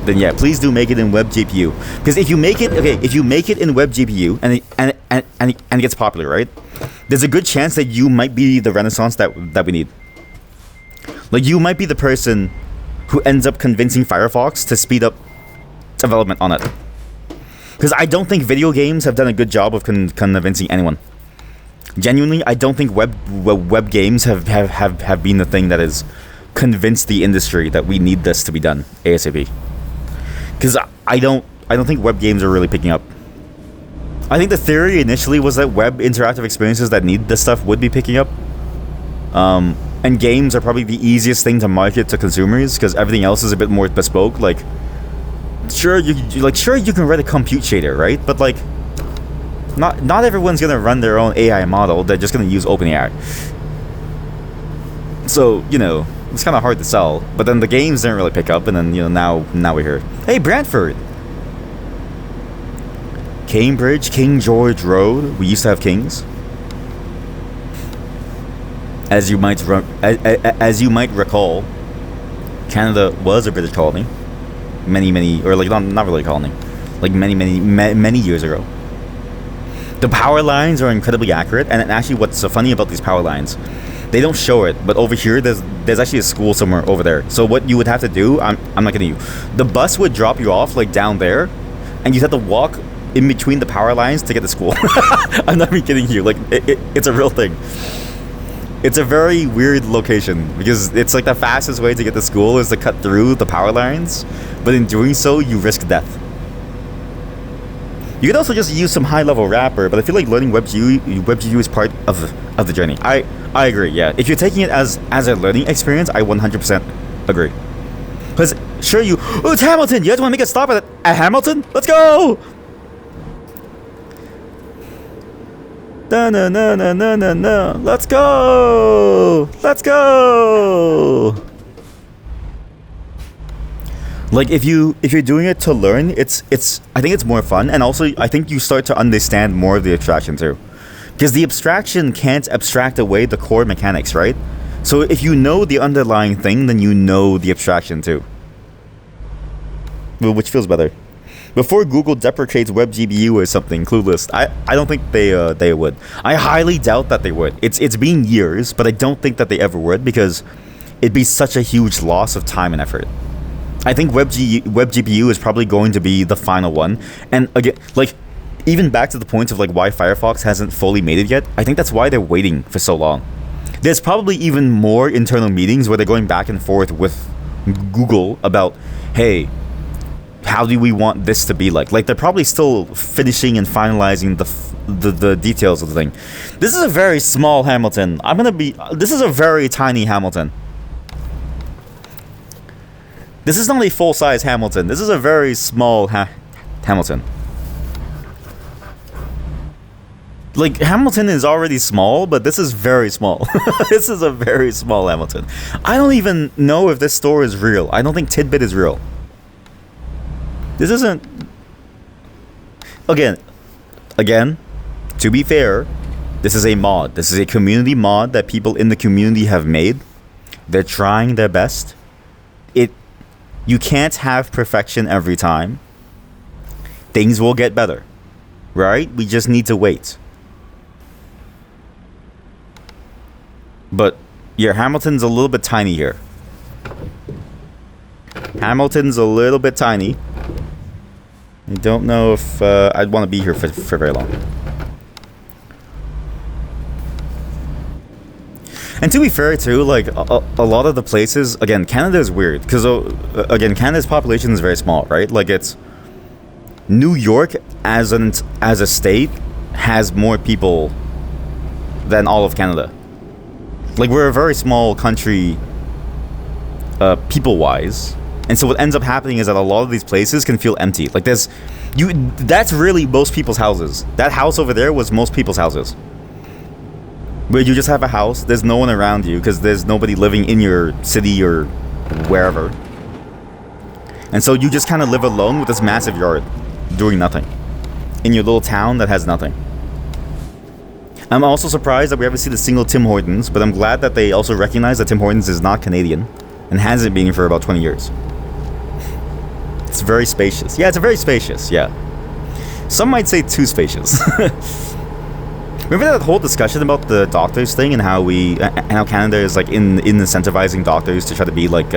Then yeah, please do make it in WebGPU. Because if you make it, if you make it in WebGPU and it gets popular, right? There's a good chance that you might be the renaissance that we need. Like, you might be the person who ends up convincing Firefox to speed up development on it. Because I don't think video games have done a good job of convincing anyone. Genuinely, I don't think web games have been the thing that has convinced the industry that we need this to be done ASAP. Because I don't think web games are really picking up. I think the theory initially was that web interactive experiences that need this stuff would be picking up. And games are probably the easiest thing to market to consumers because everything else is a bit more bespoke. Like, sure you can write a compute shader, right? But like, not everyone's gonna run their own AI model. They're just gonna use OpenAI. So, you know, it's kind of hard to sell. But then the games didn't really pick up, and then, you know, now we're here. Hey, Brantford! Cambridge, King George Road. We used to have kings. As you might recall, Canada was a British colony. Many, or like not really a colony. Like many years ago. The power lines are incredibly accurate, and actually what's so funny about these power lines, they don't show it, but over here there's actually a school somewhere over there. So what you would have to do, I'm not kidding you, the bus would drop you off like down there, and you'd have to walk in between the power lines to get to school. I'm not even kidding you, like it's a real thing. It's a very weird location because it's like the fastest way to get to school is to cut through the power lines, but in doing so you risk death. You could also just use some high-level wrapper, but I feel like learning WebGPU is part of the journey. I agree, yeah. If you're taking it as a learning experience, I 100% agree. Because, sure oh, it's Hamilton! You guys want to make a stop at Hamilton? Let's go! No. Let's go! Let's go! Like, if you're doing it to learn, I think it's more fun, and also I think you start to understand more of the abstraction too, because the abstraction can't abstract away the core mechanics, right? So if you know the underlying thing, then you know the abstraction too, which feels better. Before Google deprecates WebGPU or something clueless, I don't think they would. I highly doubt that they would. It's been years, but I don't think that they ever would, because it'd be such a huge loss of time and effort. I think WebGPU is probably going to be the final one. And again, like, even back to the point of like why Firefox hasn't fully made it yet, I think that's why they're waiting for so long. There's probably even more internal meetings where they're going back and forth with Google about, hey, how do we want this to be like? Like, they're probably still finishing and finalizing the details of the thing. This is a very small Hamilton. This is a very tiny Hamilton. This is not a full-size Hamilton. This is a very small Hamilton. Like, Hamilton is already small, but this is very small. This is a very small Hamilton. I don't even know if this store is real. I don't think Tidbit is real. This isn't... Again, to be fair, this is a mod. This is a community mod that people in the community have made. They're trying their best. You can't have perfection every time. Things will get better, right? We just need to wait. But yeah, Hamilton's a little bit tiny here. Hamilton's a little bit tiny. I don't know if I'd want to be here for very long. And to be fair too, like a lot of the places, again, Canada is weird because again, Canada's population is very small, right? Like, it's New York as a state has more people than all of Canada. Like, we're a very small country, people-wise, and so what ends up happening is that a lot of these places can feel empty. Like, that's really most people's houses. That house over there was most people's houses. Where you just have a house, there's no one around you because there's nobody living in your city or wherever. And so you just kind of live alone with this massive yard, doing nothing. In your little town that has nothing. I'm also surprised that we haven't seen a single Tim Hortons, but I'm glad that they also recognize that Tim Hortons is not Canadian and hasn't been for about 20 years. It's very spacious. Yeah, it's very spacious, yeah. Some might say too spacious. Remember that whole discussion about the doctors thing and how Canada is like in incentivizing doctors to try to be like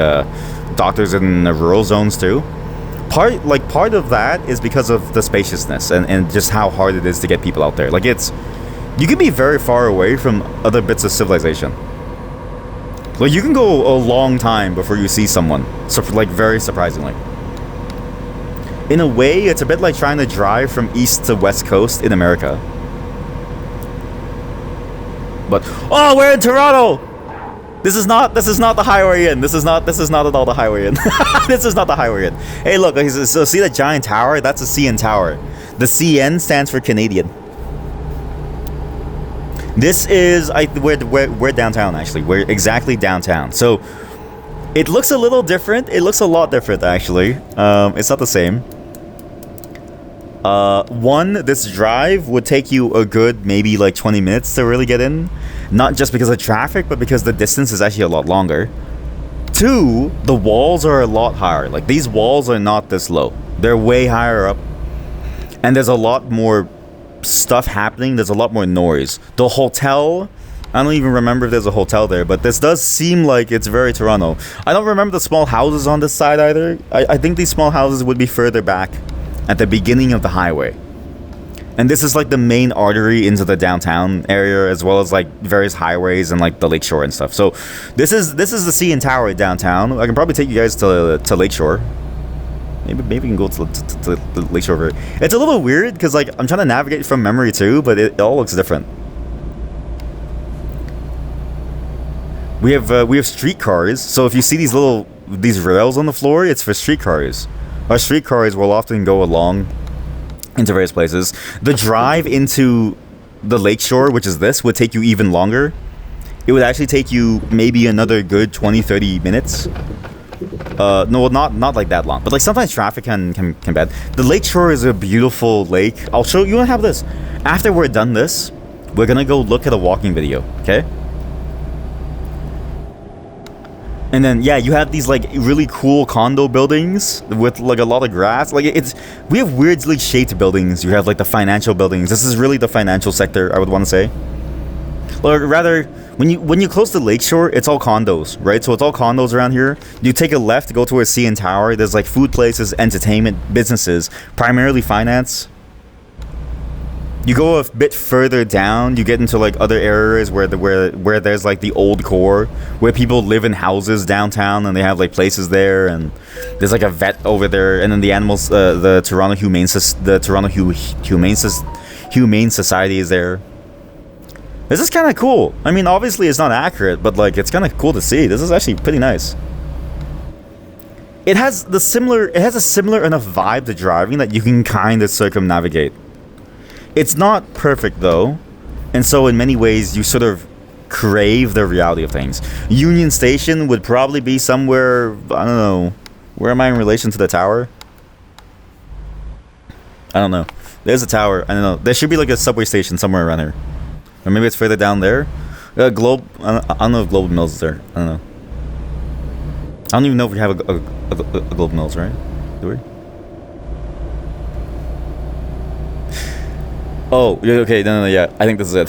doctors in the rural zones too? Part of that is because of the spaciousness and just how hard it is to get people out there. Like you can be very far away from other bits of civilization. Like you can go a long time before you see someone. So like very surprisingly. In a way, it's a bit like trying to drive from east to west coast in America. But oh, we're in Toronto. This is not the highway in. This is not at all the highway in. This is not the highway in. Hey, look. So see that giant tower? That's a CN tower. The CN stands for Canadian. This is we're downtown actually. We're exactly downtown. So it looks a little different. It looks a lot different actually. It's not the same. This drive would take you a good maybe like 20 minutes to really get in. Not just because of traffic, but because the distance is actually a lot longer. 2, the walls are a lot higher. Like these walls are not this low. They're way higher up. And there's a lot more stuff happening. There's a lot more noise. The hotel, I don't even remember if there's a hotel there, but this does seem like it's very Toronto. I don't remember the small houses on this side either. I think these small houses would be further back at the beginning of the highway. And this is like the main artery into the downtown area, as well as like various highways and like the lakeshore and stuff. So this is the CN Tower downtown. I can probably take you guys to lakeshore. Maybe we can go to the lakeshore. It's a little weird because like I'm trying to navigate from memory too, but it all looks different. We have streetcars. So if you see these rails on the floor, it's for streetcars. Our streetcars will often go along into various places. The drive into the lakeshore, which is this, would take you even longer. It would actually take you maybe another good 20-30 minutes. No, not like that long, but like sometimes traffic can bad. The lakeshore is a beautiful lake. I'll show you. I have this. After we're done this, we're gonna go look at a walking video, okay? And then, yeah, you have these, like, really cool condo buildings with, like, a lot of grass. Like, we have weirdly shaped buildings. You have, like, the financial buildings. This is really the financial sector, I would want to say. Or rather, when you close the lakeshore, it's all condos, right? So it's all condos around here. You take a left, go towards CN Tower. There's, like, food places, entertainment, businesses, primarily finance. You go a bit further down, you get into like other areas where there's like the old core, where people live in houses downtown and they have like places there, and there's like a vet over there, and then the animals, the Toronto Humane Society is there. This is kind of cool. I mean, obviously it's not accurate, but like it's kind of cool to see. This is actually pretty nice. It has a similar enough vibe to driving that you can kind of circumnavigate. It's not perfect though, and so in many ways you sort of crave the reality of things. Union Station would probably be somewhere, I don't know, where am I in relation to the tower? I don't know. There's a tower, I don't know. There should be like a subway station somewhere around here. Or maybe it's further down there. Globe, I don't know if Globe Mills is there. I don't know. I don't even know if we have a Globe Mills, right? Do we? Oh, okay, no, yeah, I think this is it.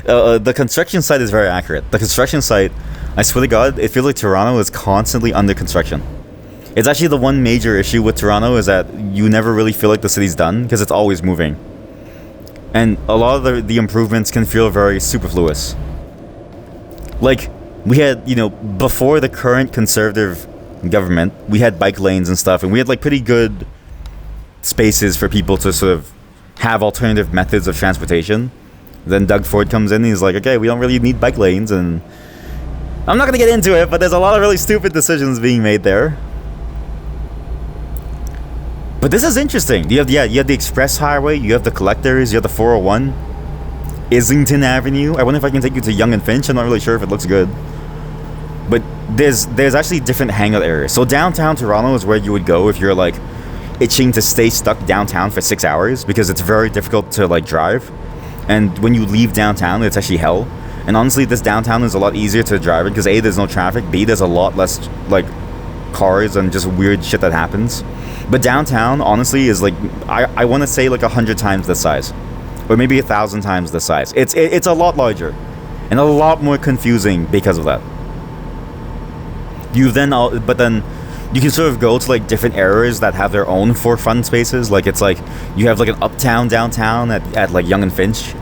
The construction site is very accurate. The construction site, I swear to God, it feels like Toronto is constantly under construction. It's actually the one major issue with Toronto is that you never really feel like the city's done, because it's always moving. And a lot of the improvements can feel very superfluous. Like, we had, before the current conservative government, we had bike lanes and stuff, and we had, like, pretty good spaces for people to sort of have alternative methods of transportation. Then Doug Ford comes in and he's like, okay, we don't really need bike lanes, and I'm not gonna get into it, but there's a lot of really stupid decisions being made there. But this is interesting. You have the express highway, you have the collectors, you have the 401, Islington Avenue. I wonder if I can take you to Yonge and Finch. I'm not really sure if it looks good. But there's actually different hangout areas. So downtown Toronto is where you would go if you're like itching to stay stuck downtown for 6 hours, because it's very difficult to like drive. and when you leave downtown, it's actually hell. And honestly, this downtown is a lot easier to drive in because A, there's no traffic, B, there's a lot less like cars and just weird shit that happens. But downtown, honestly, is like I want to say like 100 times this size, or maybe 1,000 times this size. It's a lot larger, and a lot more confusing because of that. But then you can sort of go to like different areas that have their own for fun spaces. Like it's like you have like an uptown downtown at like Yonge and Finch,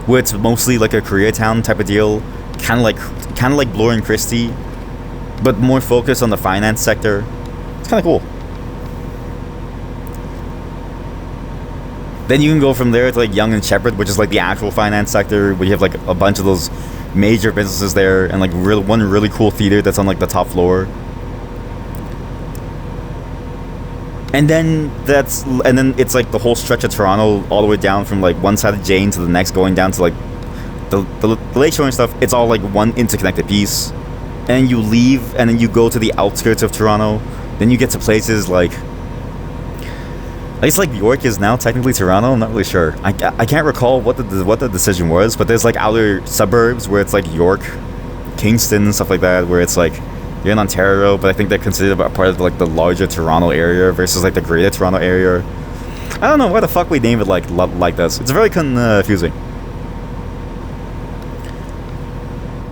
where it's mostly like a Koreatown type of deal, kind of like Bloor and Christie, but more focused on the finance sector. It's kind of cool. Then you can go from there to like Yonge and Shepherd, which is like the actual finance sector, where you have like a bunch of those major businesses there, and like one really cool theater that's on like the top floor. And then it's like the whole stretch of Toronto, all the way down from like one side of Jane to the next, going down to like the lakeshore and stuff. It's all like one interconnected piece. And you leave, and then you go to the outskirts of Toronto. Then you get to places like, I guess like York is now technically Toronto. I'm not really sure. I can't recall what the decision was, but there's like outer suburbs where it's like York, Kingston, and stuff like that, where it's like you're in Ontario, but I think they're considered a part of like the larger Toronto area versus like the greater Toronto area. I don't know why the fuck we name it like this. It's very confusing.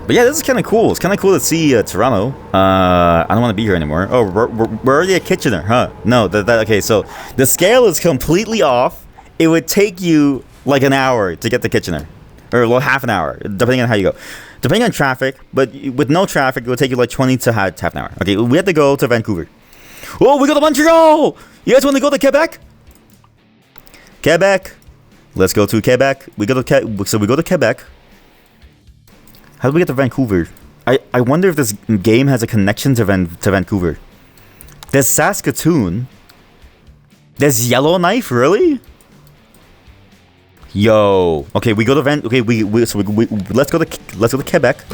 But yeah, this is kind of cool. It's kind of cool to see Toronto. I don't want to be here anymore. Oh, we're already at Kitchener, huh? No, okay, so the scale is completely off. It would take you like an hour to get to Kitchener. Or well, half an hour, depending on how you go. Depending on traffic, but with no traffic, it would take you like 20 to half an hour. Okay, we have to go to Vancouver. Oh, we go to Montreal! You guys want to go to Quebec? Quebec. Let's go to Quebec. We go to Quebec. How do we get to Vancouver? I wonder if this game has a connection to Vancouver. There's Saskatoon. There's Yellowknife, really? Yo. Okay, we go to let's go to Quebec.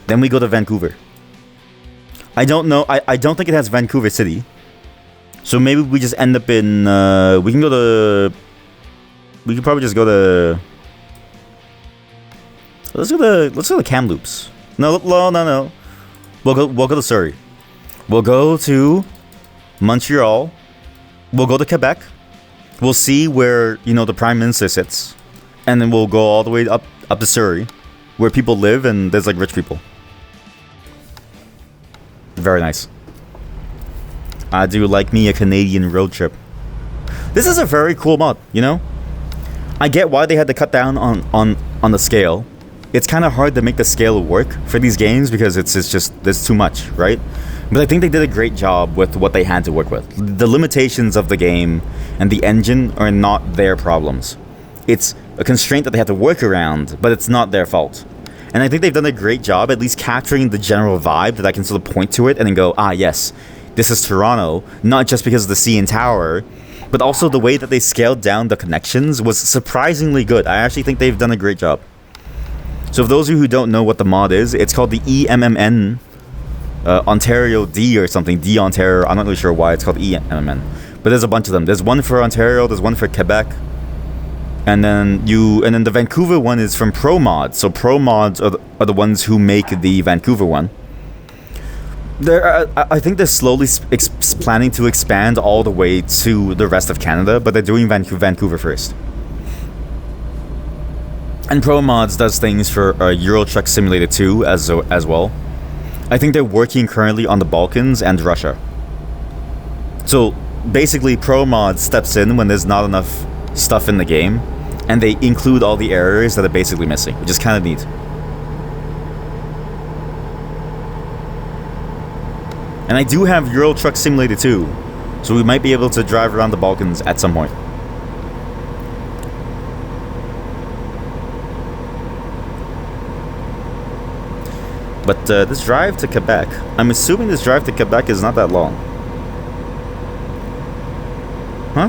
Then we go to Vancouver. I don't know. I don't think it has Vancouver City. So maybe we just end up in we can probably just go to Let's go to Kamloops. No. We'll go to Surrey. We'll go to Montreal. We'll go to Quebec. We'll see where, the Prime Minister sits. And then we'll go all the way up to Surrey, where people live and there's like rich people. Very nice. I do like me a Canadian road trip. This is a very cool mod, I get why they had to cut down on the scale. It's kind of hard to make the scale work for these games because it's just, there's too much, right? But I think they did a great job with what they had to work with. The limitations of the game and the engine are not their problems. It's a constraint that they have to work around, but it's not their fault. And I think they've done a great job at least capturing the general vibe that I can sort of point to it and then go, yes, this is Toronto, not just because of the CN Tower, but also the way that they scaled down the connections was surprisingly good. I actually think they've done a great job. So for those of you who don't know what the mod is, it's called the EMMN Ontario D or something. D Ontario. I'm not really sure why it's called EMMN. But there's a bunch of them. There's one for Ontario, there's one for Quebec. And then the Vancouver one is from Pro Mods. So Pro Mods are the ones who make the Vancouver one. I think they're slowly planning to expand all the way to the rest of Canada, but they're doing Vancouver first. And Pro Mods does things for Euro Truck Simulator 2 as well. I think they're working currently on the Balkans and Russia. So basically, Pro Mods steps in when there's not enough stuff in the game, and they include all the areas that are basically missing, which is kind of neat. And I do have Euro Truck Simulator 2, so we might be able to drive around the Balkans at some point. But this drive to Quebec, I'm assuming this drive to Quebec is not that long. Huh?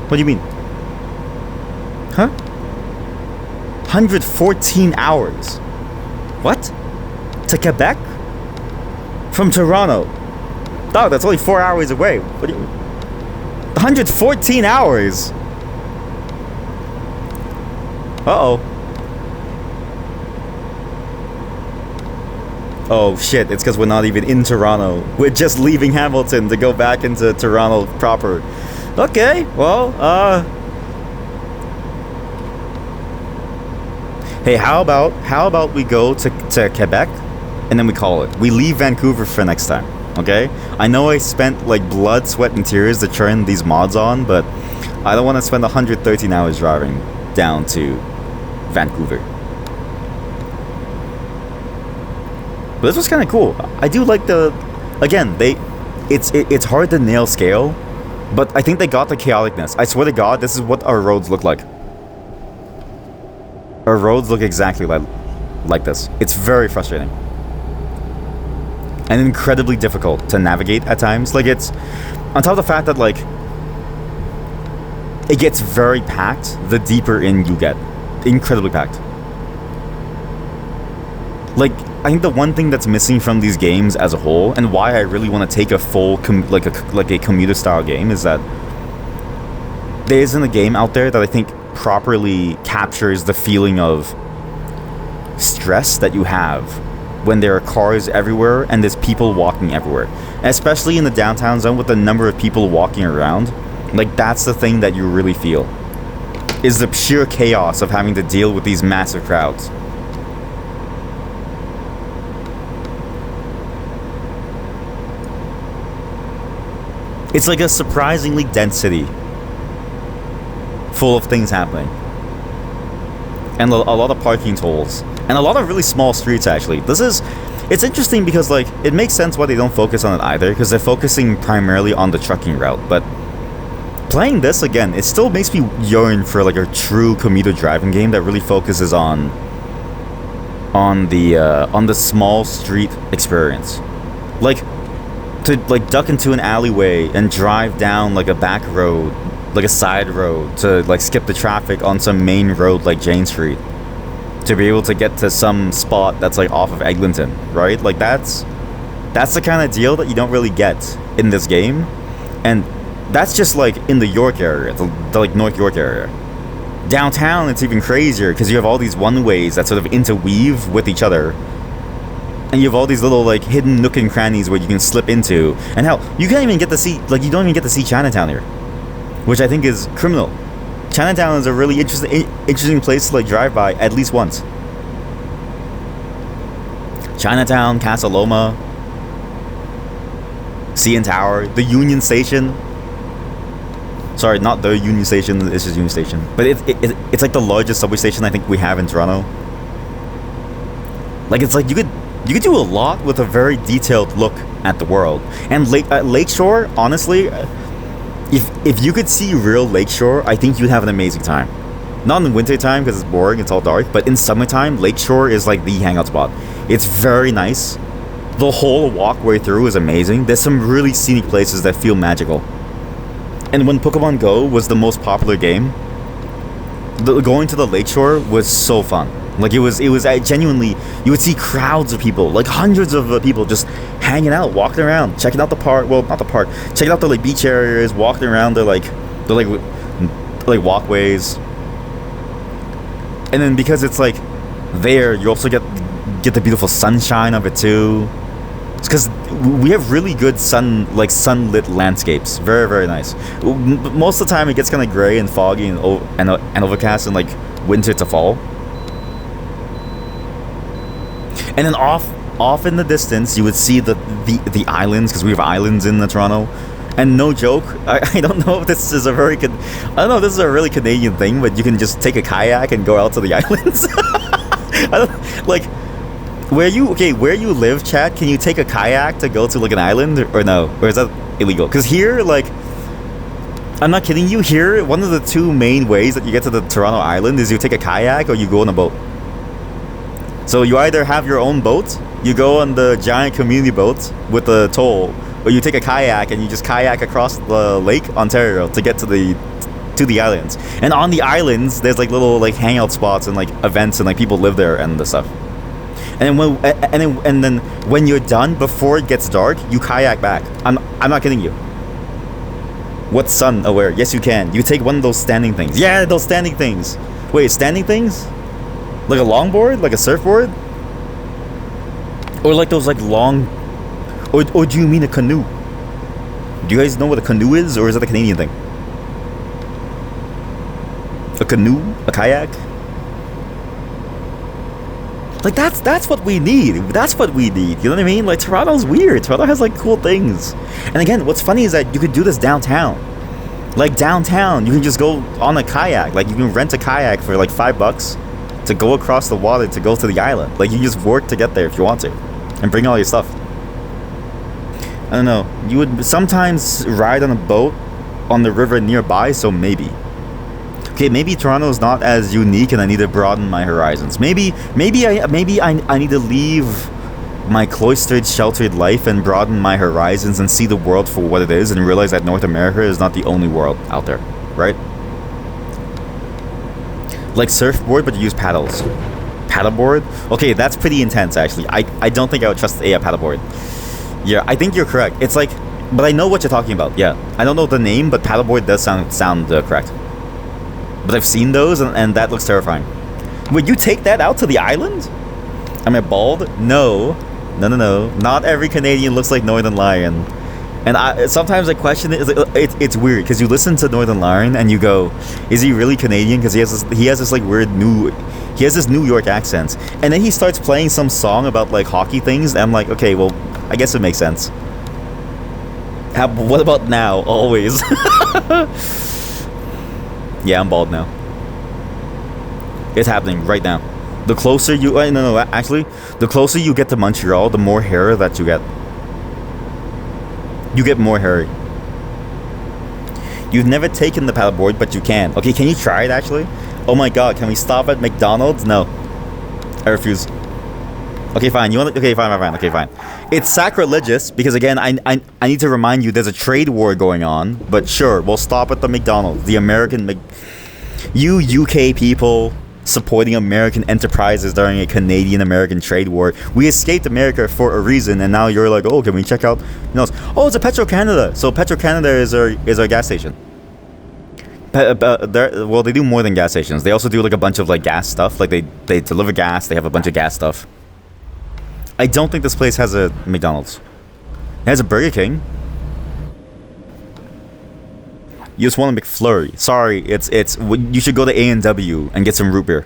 What do you mean? Huh? 114 hours. What? To Quebec? From Toronto. Dog, that's only 4 hours away. What do you... 114 hours? Uh-oh. Oh shit, it's because we're not even in Toronto. We're just leaving Hamilton to go back into Toronto proper. Okay, well, hey, how about we go to Quebec and then we call it. We leave Vancouver for next time, okay? I know I spent like blood, sweat, and tears to turn these mods on, but I don't want to spend 113 hours driving down to Vancouver. But this was kind of cool. I do like the, again, it's hard to nail scale, but I think they got the chaoticness. I swear to God, this is what our roads look like. Our roads look exactly like this. It's very frustrating. And incredibly difficult to navigate at times. Like, it's, on top of the fact that, like, it gets very packed the deeper in you get. Incredibly packed. Like, I think the one thing that's missing from these games as a whole, and why I really want to take a full, like a commuter-style game, is that there isn't a game out there that I think properly captures the feeling of stress that you have when there are cars everywhere and there's people walking everywhere. And especially in the downtown zone with the number of people walking around, like, that's the thing that you really feel, is the sheer chaos of having to deal with these massive crowds. It's like a surprisingly dense city, full of things happening, and a lot of parking tolls, and a lot of really small streets. Actually, it's interesting because, like, it makes sense why they don't focus on it either, because they're focusing primarily on the trucking route. But playing this again, it still makes me yearn for like a true commuter driving game that really focuses on the small street experience, like, to like duck into an alleyway and drive down like a back road, like a side road, to like skip the traffic on some main road like Jane Street, to be able to get to some spot that's like off of Eglinton, right? Like, that's the kind of deal that you don't really get in this game. And that's just like in the York area, the like North York area. Downtown, it's even crazier because you have all these one-ways that sort of interweave with each other. And you have all these little like hidden nook and crannies where you can slip into. And hell, you can't even get to see, like, you don't even get to see Chinatown here, which I think is criminal. Chinatown is a really interesting place to like drive by at least once. Chinatown, Casa Loma, CN Tower, the Union Station. Sorry, not the Union Station, it's just Union Station. But it's like the largest subway station I think we have in Toronto. Like, it's like you could do a lot with a very detailed look at the world. And Lakeshore, honestly, if you could see real Lakeshore, I think you'd have an amazing time. Not in winter time because it's boring, it's all dark, but in summertime, Lakeshore is like the hangout spot. It's very nice. The whole walkway through is amazing. There's some really scenic places that feel magical. And when Pokemon Go was the most popular game, going to the Lakeshore was so fun. Like, it was genuinely, you would see crowds of people, like hundreds of people just hanging out, walking around, checking out the park, well, not the park, checking out the like beach areas, walking around the like walkways. And then because it's like there, you also get the beautiful sunshine of it too. It's because we have really good sunlit landscapes. Very, very nice. Most of the time it gets kind of gray and foggy and overcast in like winter to fall. And then off in the distance, you would see the islands, because we have islands in Toronto. And no joke, I don't know if this is a very I don't know if this is a really Canadian thing, but you can just take a kayak and go out to the islands. I don't, like, where you live, chat, can you take a kayak to go to like an island, or no? Or is that illegal? Because here, like, I'm not kidding you, here, one of the two main ways that you get to the Toronto island is you take a kayak or you go on a boat. So you either have your own boat, you go on the giant community boat with the toll, or you take a kayak and you just kayak across the Lake Ontario to get to the islands. And on the islands, there's like little like hangout spots and like events and like people live there and the stuff. And then when you're done, before it gets dark, you kayak back. I'm not kidding you. What's sun aware? Yes, you can. You take one of those standing things. Yeah, those standing things. Wait, standing things? Like a longboard? Like a surfboard? Or like those like long... Or do you mean a canoe? Do you guys know what a canoe is? Or is it a Canadian thing? A canoe? A kayak? Like that's what we need. That's what we need. You know what I mean? Like Toronto's weird. Toronto has like cool things. And again, what's funny is that you could do this downtown. Like downtown, you can just go on a kayak. Like you can rent a kayak for like $5 to go across the water to go to the island. Like you just work to get there if you want to, and bring all your stuff. I don't know. You would sometimes ride on a boat on the river nearby, so maybe. Okay, maybe Toronto's not as unique, and I need to broaden my horizons. Maybe I need to leave my cloistered, sheltered life and broaden my horizons and see the world for what it is, and realize that North America is not the only world out there, right? Like surfboard, but you use paddles. Paddleboard? Okay, that's pretty intense, actually. I don't think I would trust a paddleboard. Yeah, I think you're correct. It's like, but I know what you're talking about. Yeah, I don't know the name, but paddleboard does sound correct. But I've seen those, and that looks terrifying. Would you take that out to the island? Am I bald? No. Not every Canadian looks like Northern Lion. And sometimes I question it. It's weird because you listen to Northern Lion and you go, "Is he really Canadian?" Because he has this like weird he has this New York accent. And then he starts playing some song about like hockey things. And I'm like, okay, well, I guess it makes sense. What about now? Always. Yeah, I'm bald now. It's happening right now. The closer you... no, actually, the closer you get to Montreal, the more hair that you get. You get more hairy. You've never taken the paddleboard, but you can. Okay, can you try it, actually? Oh my god, can we stop at McDonald's? No. I refuse. Okay, fine. You want to... Okay, fine. Okay, fine. It's sacrilegious, because again, I need to remind you there's a trade war going on. But sure, we'll stop at the McDonald's. The American... You UK people... supporting American enterprises during a Canadian-American trade war. We escaped America for a reason, and now you're like, oh, can we check out? Oh, it's a Petro-Canada. So Petro-Canada is our gas station. Well, they do more than gas stations. They also do like a bunch of like gas stuff. Like they deliver gas. They have a bunch of gas stuff. I don't think this place has a McDonald's. It has a Burger King. You just want a McFlurry. Sorry, you should go to A&W and get some root beer.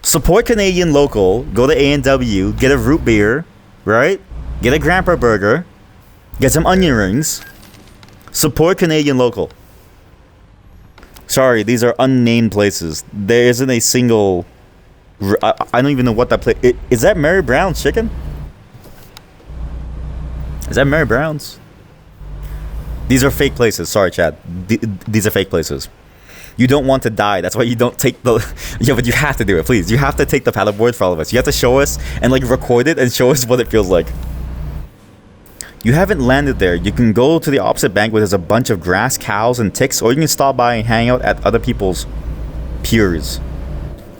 Support Canadian local. Go to A&W, get a root beer, right? Get a Grandpa burger. Get some onion rings. Support Canadian local. Sorry, these are unnamed places. There isn't a single... I don't even know what that place... Is that Mary Brown's chicken? Is that Mary Brown's? These are fake places. Sorry, Chad. These are fake places. You don't want to die. That's why you don't take the... Yeah, but you have to do it, please. You have to take the paddleboard for all of us. You have to show us and, like, record it and show us what it feels like. You haven't landed there. You can go to the opposite bank where there's a bunch of grass, cows, and ticks, or you can stop by and hang out at other people's piers.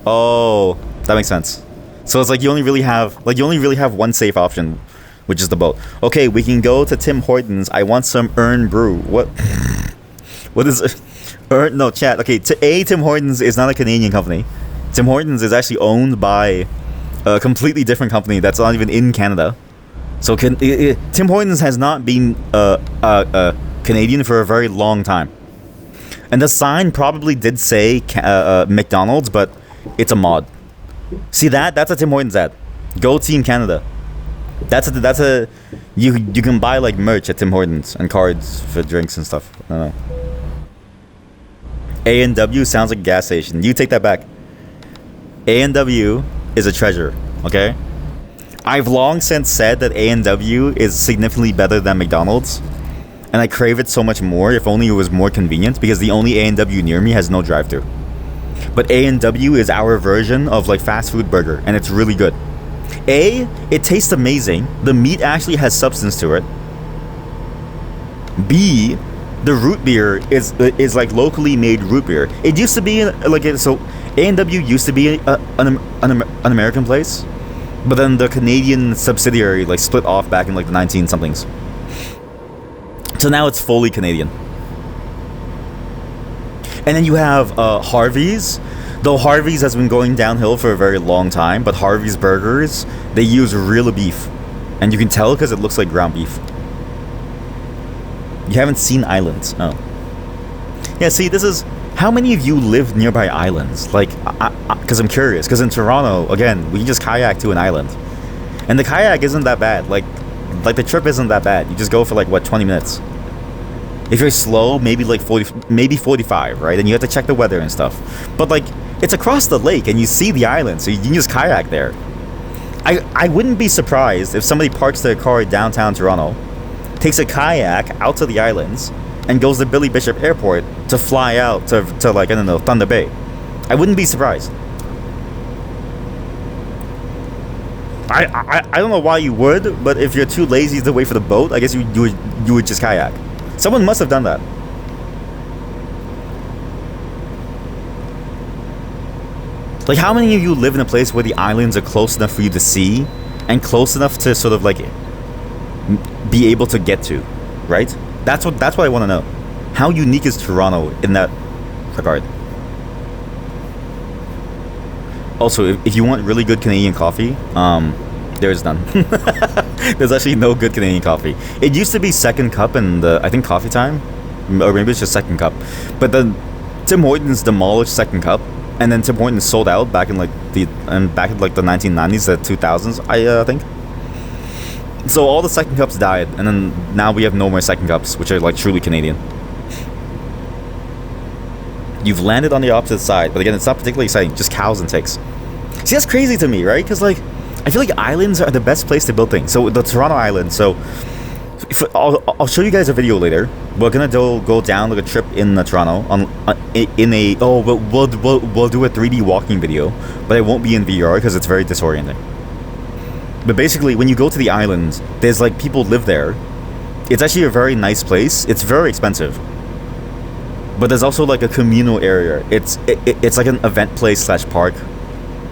Oh, that makes sense. So it's like you only really have one safe option, which is the boat. Okay, we can go to Tim Hortons. I want some Earn Brew. What? What is it? No, chat. Okay, Tim Hortons is not a Canadian company. Tim Hortons is actually owned by a completely different company that's not even in Canada. So Tim Hortons has not been Canadian for a very long time. And the sign probably did say McDonald's, but it's a mod. See that? That's a Tim Hortons ad. Go Team Canada. You can buy like merch at Tim Hortons and cards for drinks and stuff. I don't know. A&W sounds like a gas station. You take that back. A&W is a treasure, okay? I've long since said that A&W is significantly better than McDonald's, and I crave it so much more. If only it was more convenient, because the only A&W near me has no drive-thru. But A&W is our version of like fast food burger, and it's really good. It tastes amazing. The meat actually has substance to it. B, the root beer is like locally made root beer. It used to be so A&W used to be an American place, but then the Canadian subsidiary like split off back in like the 19-somethings. So now it's fully Canadian. And then you have Harvey's. Though Harvey's has been going downhill for a very long time, but Harvey's burgers, they use real beef. And you can tell because it looks like ground beef. You haven't seen islands. Oh. Yeah, see, this is... How many of you live nearby islands? Like, because I'm curious. Because in Toronto, again, we can just kayak to an island. And the kayak isn't that bad. Like the trip isn't that bad. You just go for like, what, 20 minutes? If you're slow, maybe like 40, maybe 45, right? And you have to check the weather and stuff. But like, it's across the lake and you see the island, so you can just kayak there. I wouldn't be surprised if somebody parks their car at downtown Toronto, takes a kayak out to the islands, and goes to Billy Bishop Airport to fly out to like, I don't know, Thunder Bay. I wouldn't be surprised. I don't know why you would, but if you're too lazy to wait for the boat, I guess you would just kayak. Someone must have done that. Like, how many of you live in a place where the islands are close enough for you to see and close enough to sort of like be able to get to, right? That's what I want to know. How unique is Toronto in that regard? Also, if you want really good Canadian coffee, there's none. There's actually no good Canadian coffee. It used to be Second Cup in the, I think, Coffee Time, or maybe it's just Second Cup. But then Tim Hortons demolished Second Cup, and then Tim Hortons sold out back in like the 1990s, the 2000s, I think. So all the Second Cups died, and then now we have no more Second Cups, which are like truly Canadian. You've landed on the opposite side, but again, it's not particularly exciting. Just cows and ticks. See, that's crazy to me, right? Because like, I feel like islands are the best place to build things. So the Toronto Island. So I'll show you guys a video later. We're gonna go down like a trip in Toronto on we'll do a 3D walking video, but it won't be in VR because it's very disorienting. But basically, when you go to the islands, there's like people live there. It's actually a very nice place. It's very expensive. But there's also like a communal area. It's like an event place / park.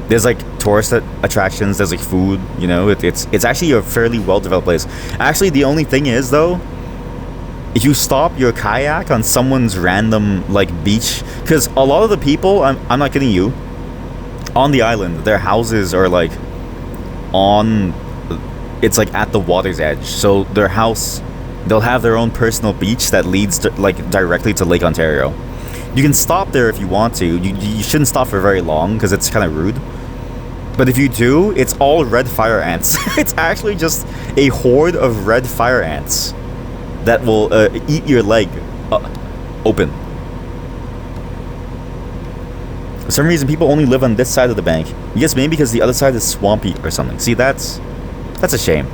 There's like tourist attractions. There's like food. You know, it's actually a fairly well developed place. Actually, the only thing is though, if you stop your kayak on someone's random like beach, because a lot of the people, I'm not kidding you, on the island, their houses are like on. It's like at the water's edge. So their house. They'll have their own personal beach that leads to, like directly to Lake Ontario. You can stop there if you want to. You shouldn't stop for very long because it's kind of rude. But if you do, it's all red fire ants. It's actually just a horde of red fire ants that will eat your leg open. For some reason, people only live on this side of the bank. I guess maybe because the other side is swampy or something. See, that's a shame.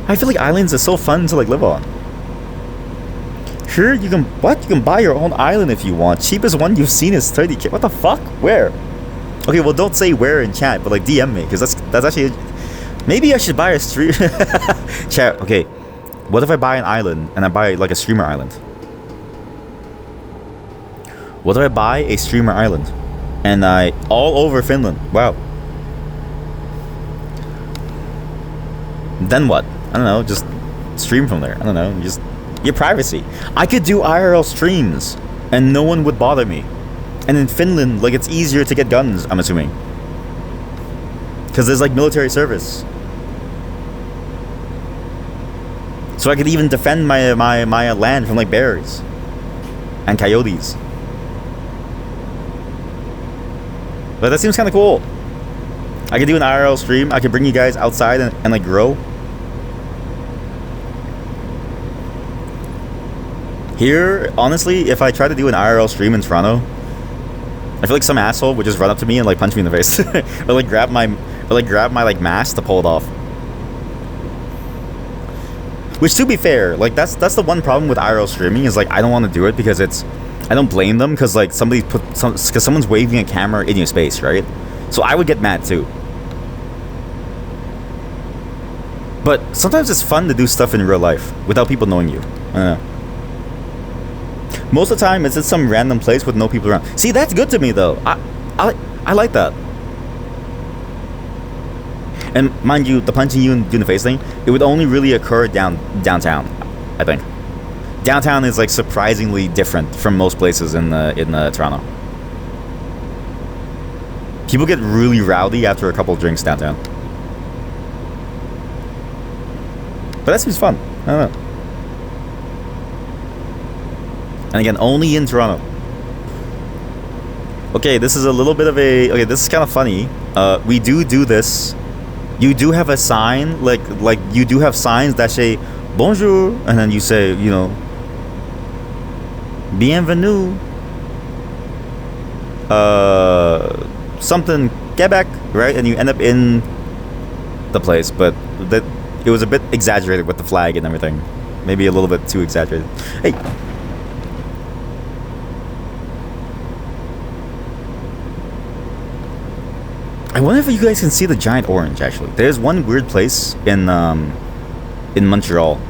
I feel like islands are so fun to like live on. Sure, you can buy your own island if you want. Cheapest one you've seen is 30K. What the fuck? Where? Okay, well don't say where in chat, but like DM me, because that's actually. Maybe I should buy a stream. Chat. Okay, what if I buy an island and I buy like a streamer island? What if I buy a streamer island and I all over Finland? Wow. Then what? I don't know, just stream from there. I don't know, just your privacy. I could do IRL streams and no one would bother me. And in Finland, like it's easier to get guns, I'm assuming. Because there's like military service. So I could even defend my land from like bears and coyotes. But that seems kind of cool. I could do an IRL stream. I could bring you guys outside and like grow. Here, honestly, if I try to do an IRL stream in Toronto, I feel like some asshole would just run up to me and like punch me in the face, or like grab my like mask to pull it off. Which, to be fair, like that's the one problem with IRL streaming is like I don't want to do it because I don't blame them because like because someone's waving a camera in your space, right? So I would get mad too. But sometimes it's fun to do stuff in real life without people knowing you. I don't know. Most of the time, it's in some random place with no people around. See, that's good to me, though. I like that. And mind you, the punching you and doing the face thing, it would only really occur downtown, I think. Downtown is like surprisingly different from most places in Toronto. People get really rowdy after a couple drinks downtown. But that seems fun. I don't know. And again, only in Toronto. Okay, this is a little bit of a... Okay, this is kind of funny. We do this. You do have a sign, like you do have signs that say bonjour, and then you say, you know, bienvenue. Something Quebec, right? And you end up in the place, but that it was a bit exaggerated with the flag and everything. Maybe a little bit too exaggerated. Hey. I wonder if you guys can see the giant orange, actually. There's one weird place in Montreal.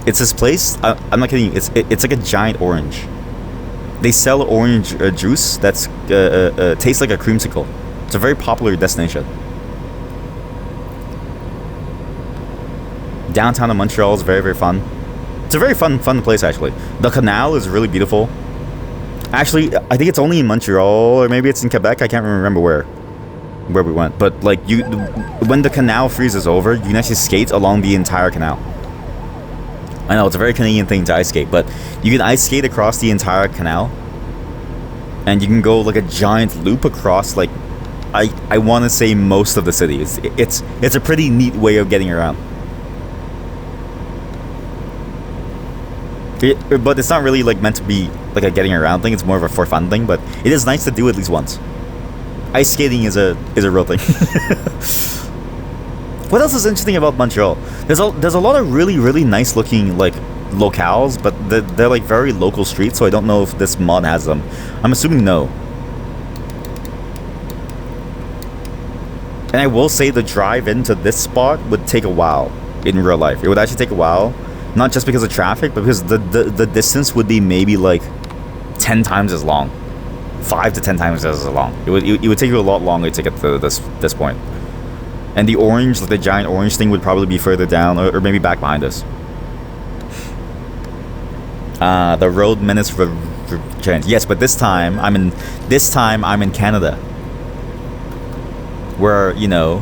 It's this place, I'm not kidding you, it's like a giant orange. They sell orange juice that's tastes like a creamsicle. It's a very popular destination. Downtown of Montreal is very, very fun. It's a very fun place, actually. The canal is really beautiful. Actually, I think it's only in Montreal, or maybe it's in Quebec. I can't remember where we went. But like when the canal freezes over, you can actually skate along the entire canal. I know it's a very Canadian thing to ice skate, but you can ice skate across the entire canal, and you can go like a giant loop across. Like I want to say most of the city. It's a pretty neat way of getting around. But it's not really like meant to be like a getting around thing. It's more of a for fun thing. But it is nice to do at least once. Ice skating is a real thing. What else is interesting about Montreal? There's a lot of really, really nice looking like locales, but they're like very local streets, so I don't know if this mod has them. I'm assuming no. And I will say the drive into this spot would take a while in real life. It would actually take a while, not just because of traffic, but because the distance would be maybe like 10 times as long. 5 to 10 times as long. It would take you a lot longer to get to this point. And the orange, like the giant orange thing, would probably be further down, or maybe back behind us. The road menace for chance. Yes, but this time I'm in Canada, where you know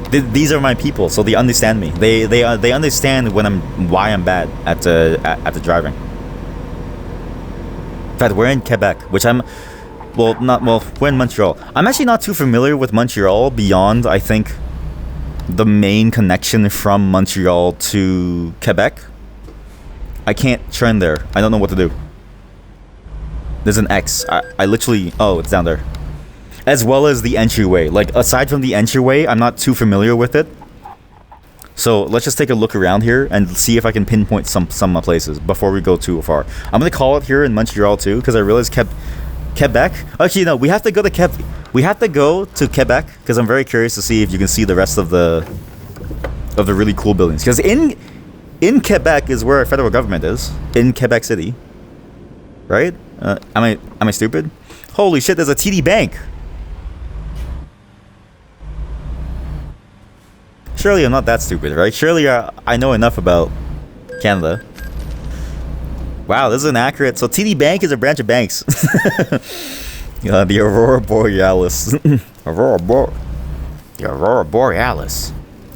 these are my people, so they understand me. They understand why I'm bad at the driving. In fact, we're in Quebec, which we're in Montreal. I'm actually not too familiar with Montreal beyond, I think, the main connection from Montreal to Quebec. I can't turn there. I don't know what to do. There's an X. I literally... Oh, it's down there. As well as the entryway. Like, aside from the entryway, I'm not too familiar with it. So let's just take a look around here and see if I can pinpoint some places before we go too far. I'm gonna call it here in Montreal too, because I realized Quebec. Actually, no, we have to go to Quebec because I'm very curious to see if you can see the rest of the really cool buildings. Because in Quebec is where our federal government is, in Quebec City, right? Am I stupid? Holy shit! There's a TD Bank. Surely I'm not that stupid, right? Surely I know enough about Canada. Wow, this is inaccurate. So TD Bank is a branch of banks. The Aurora Borealis. The Aurora Borealis.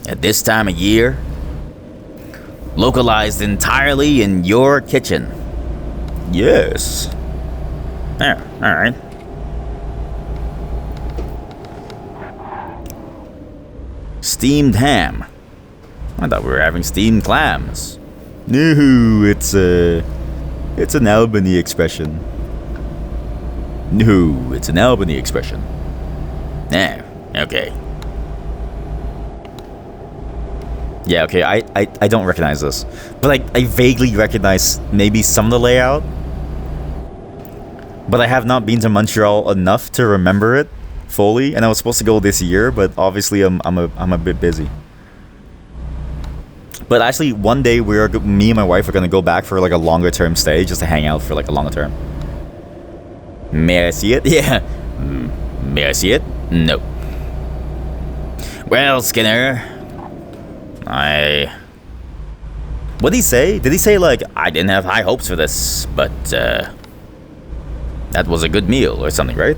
At this time of year, localized entirely in your kitchen. Yes. Yeah, all right. Steamed ham. I thought we were having steamed clams. No, it's an Albany expression. No, it's an Albany expression. Yeah, okay. Yeah, okay, I don't recognize this. But I vaguely recognize maybe some of the layout. But I have not been to Montreal enough to remember it fully, and I was supposed to go this year, but obviously I'm a bit busy. But actually, one day me and my wife are gonna go back for like a longer term stay, just to hang out for like a longer term. May I see it? Yeah. May I see it? No. Well, Skinner, what did he say? Did he say like, I didn't have high hopes for this, but that was a good meal or something, right?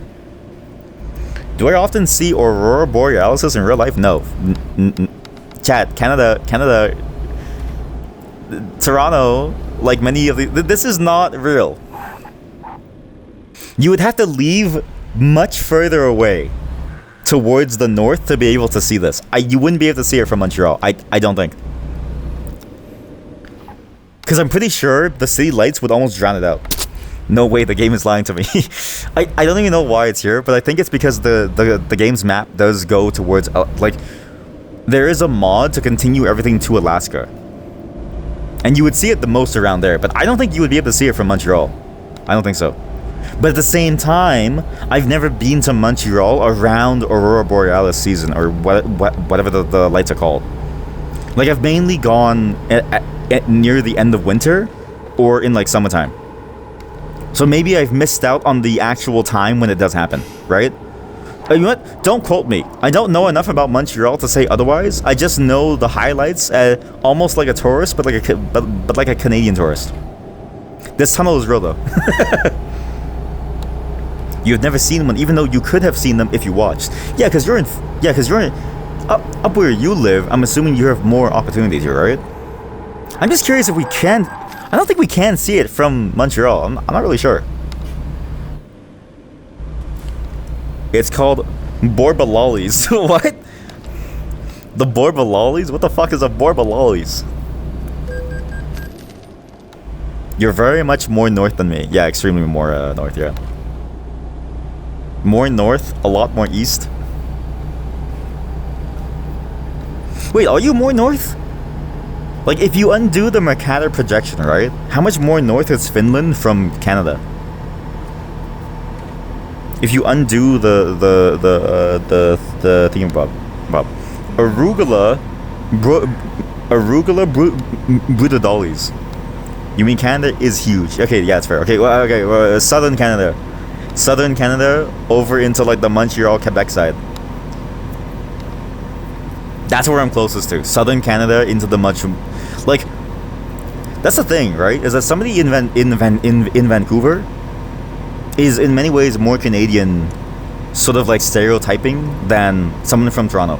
Do I often see aurora borealis in real life? No. Chat, Canada, Toronto, like many of the... This is not real. You would have to leave much further away towards the north to be able to see this. You wouldn't be able to see it from Montreal. I don't think. Because I'm pretty sure the city lights would almost drown it out. No way, the game is lying to me. I don't even know why it's here, but I think it's because the game's map does go towards... like, there is a mod to continue everything to Alaska. And you would see it the most around there, but I don't think you would be able to see it from Montreal. I don't think so. But at the same time, I've never been to Montreal around Aurora Borealis season, or whatever the lights are called. Like, I've mainly gone at near the end of winter, or in, like, summertime. So maybe I've missed out on the actual time when it does happen, right? You know what? Don't quote me. I don't know enough about Montreal to say otherwise. I just know the highlights, almost like a tourist, but like a Canadian tourist. This tunnel is real, though. You've never seen one, even though you could have seen them if you watched. Yeah, because you're in... Up where you live, I'm assuming you have more opportunities here, right? I'm just curious if we can... I don't think we can see it from Montreal. I'm not really sure. It's called Borbalolis. What? The Borbalolis? What the fuck is a Borbalolis? You're very much more north than me. Yeah, extremely more north, yeah. More north, a lot more east. Wait, are you more north? Like, if you undo the Mercator projection, right? How much more north is Finland from Canada? If you undo the thingamabob, arugula brutodolis. You mean Canada is huge? Okay, yeah, it's fair. Okay, well, southern Canada over into like the Montreal, Quebec side. That's where I'm closest to. Southern Canada into the like. That's the thing, right? Is that somebody in Vancouver is in many ways more Canadian, sort of like stereotyping than someone from Toronto.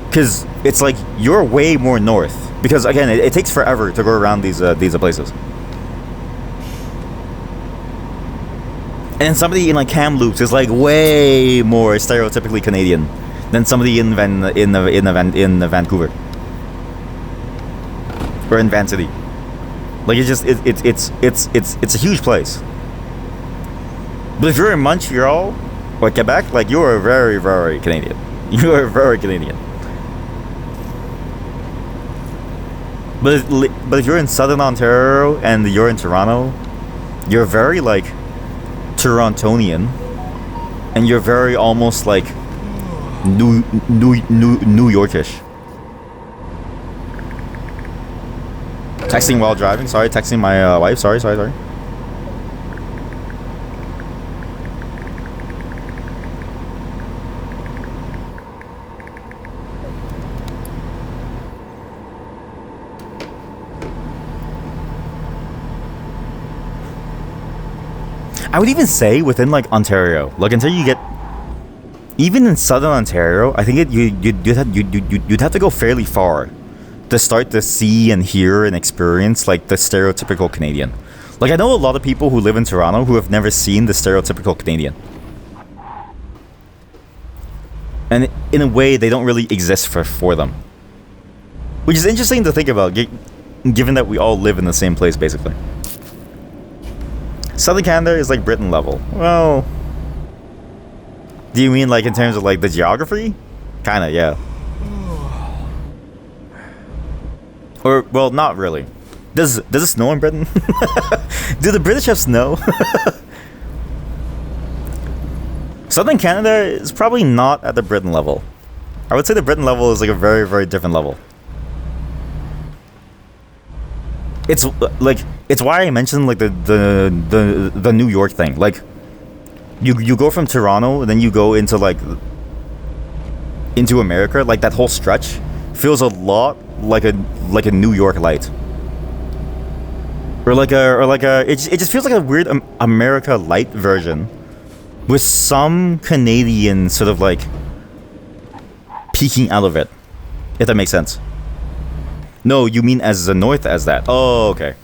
Because it's like you're way more north. Because again, it takes forever to go around these places. And somebody in like Kamloops is like way more stereotypically Canadian than somebody in Vancouver or in Van City. Like it's a huge place. But if you're in Montreal or Quebec, like you are very, very Canadian. You are very Canadian. But if you're in Southern Ontario and you're in Toronto, you're very like Torontonian, and you're very almost like New Yorkish. Texting while driving. Sorry, texting my wife. Sorry. I would even say within like Ontario, like until you get, even in Southern Ontario, I think you'd have to go fairly far to start to see and hear and experience like the stereotypical Canadian. Like I know a lot of people who live in Toronto who have never seen the stereotypical Canadian, and in a way they don't really exist for them, which is interesting to think about, given that we all live in the same place basically. Southern Canada is like Britain level. Well, do you mean like in terms of like the geography? Kinda, yeah. Or, well, not really. Does it snow in Britain? Do the British have snow? Southern Canada is probably not at the Britain level. I would say the Britain level is like a very, very different level. It's like, it's why I mentioned like the New York thing. Like you go from Toronto and then you go into like into America, like that whole stretch feels a lot like a New York light. Or like a it just feels like a weird America light version with some Canadian sort of like peeking out of it, if that makes sense. No, you mean as the north as that. Oh, okay.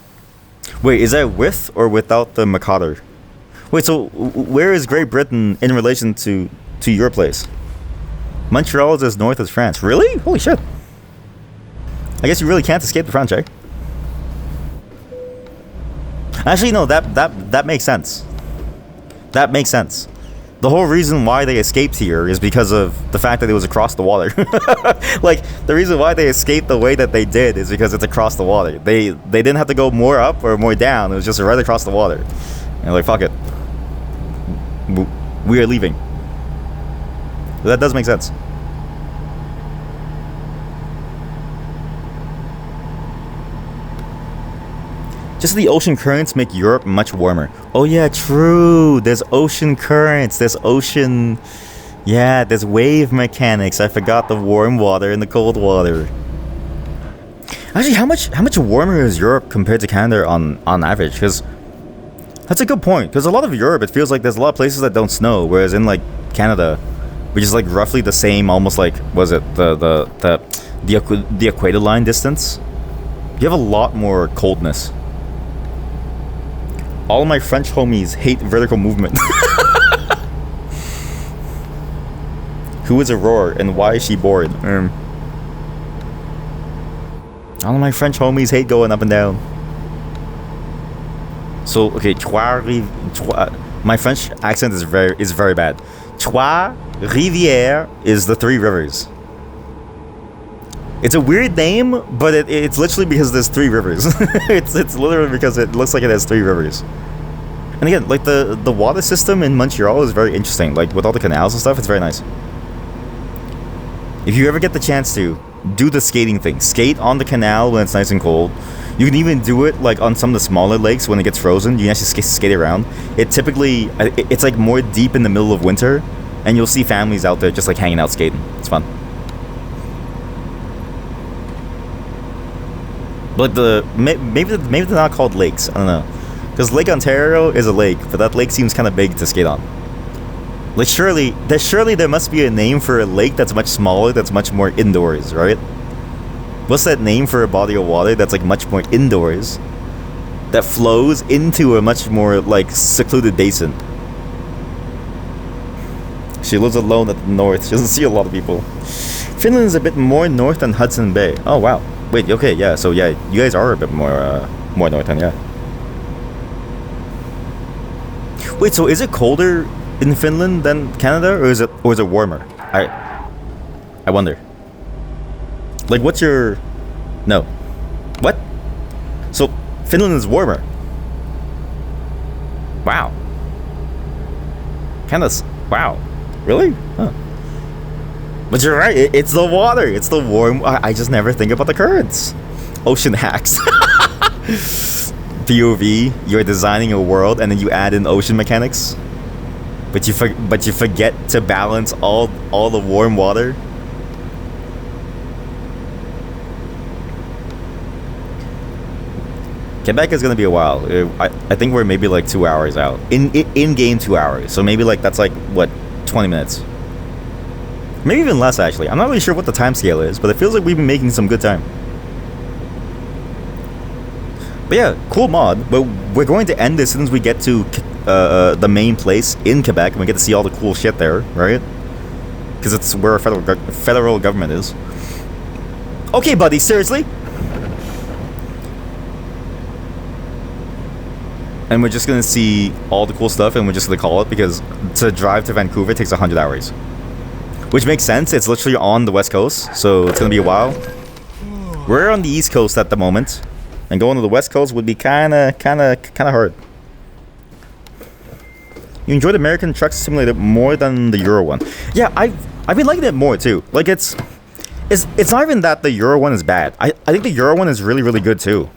Wait, is that with or without the Mercator? Wait, so where is Great Britain in relation to your place? Montreal is as north as France. Really? Holy shit. I guess you really can't escape the French, eh? Actually, no, that makes sense. That makes sense. The whole reason why they escaped here is because of the fact that it was across the water. Like, the reason why they escaped the way that they did is because it's across the water. They didn't have to go more up or more down. It was just right across the water. And like, fuck it. We are leaving. That does make sense. Just the ocean currents make Europe much warmer. Oh yeah, true. There's ocean currents. There's ocean... Yeah, there's wave mechanics. I forgot the warm water and the cold water. Actually, how much warmer is Europe compared to Canada on average? Because that's a good point. Because a lot of Europe, it feels like there's a lot of places that don't snow, whereas in like Canada, which is like roughly the same, almost like, was it the equator line distance? You have a lot more coldness. All my French homies hate vertical movement. Who is Aurora and why is she bored? All my French homies hate going up and down. So okay, my French accent is very bad. Trois rivières is the three rivers. It's a weird name, but it's literally because there's three rivers. it's literally because it looks like it has three rivers. And again, like the water system in Montreal is very interesting. Like with all the canals and stuff, it's very nice. If you ever get the chance to, do the skating thing. Skate on the canal when it's nice and cold. You can even do it like on some of the smaller lakes when it gets frozen. You can actually skate around. It's like more deep in the middle of winter, and you'll see families out there just like hanging out skating. It's fun. But maybe they're not called lakes. I don't know, because Lake Ontario is a lake, but that lake seems kind of big to skate on. Like surely there must be a name for a lake that's much smaller, that's much more indoors, right? What's that name for a body of water that's like much more indoors, that flows into a much more like secluded basin? She lives alone at the north. She doesn't see a lot of people. Finland is a bit more north than Hudson Bay. Oh wow. Wait, okay, yeah, so yeah, you guys are a bit more north than, yeah. Wait, so is it colder in Finland than Canada, or is it warmer? I wonder. Like, what's your... No. What? So, Finland is warmer. Wow. Canada's... Wow. Really? Huh. But you're right, it's the water. It's the warm... I just never think about the currents. Ocean hacks. POV, you're designing a world and then you add in ocean mechanics. But you forget to balance all the warm water. Quebec is gonna be a while. I think we're maybe like 2 hours out. In game 2 hours. So maybe like that's like what, 20 minutes. Maybe even less actually. I'm not really sure what the time scale is, but it feels like we've been making some good time. But yeah, cool mod. But we're going to end this as soon as we get to the main place in Quebec, and we get to see all the cool shit there, right? Because it's where our federal government is. Okay, buddy, seriously? And we're just gonna see all the cool stuff, and we're just gonna call it, because to drive to Vancouver takes 100 hours. Which makes sense, it's literally on the west coast, so it's gonna be a while. We're on the east coast at the moment, and going to the west coast would be kinda hard. You enjoyed American Truck Simulator more than the Euro one. Yeah, I've been liking it more too. Like it's not even that the Euro one is bad. I think the Euro one is really, really good too.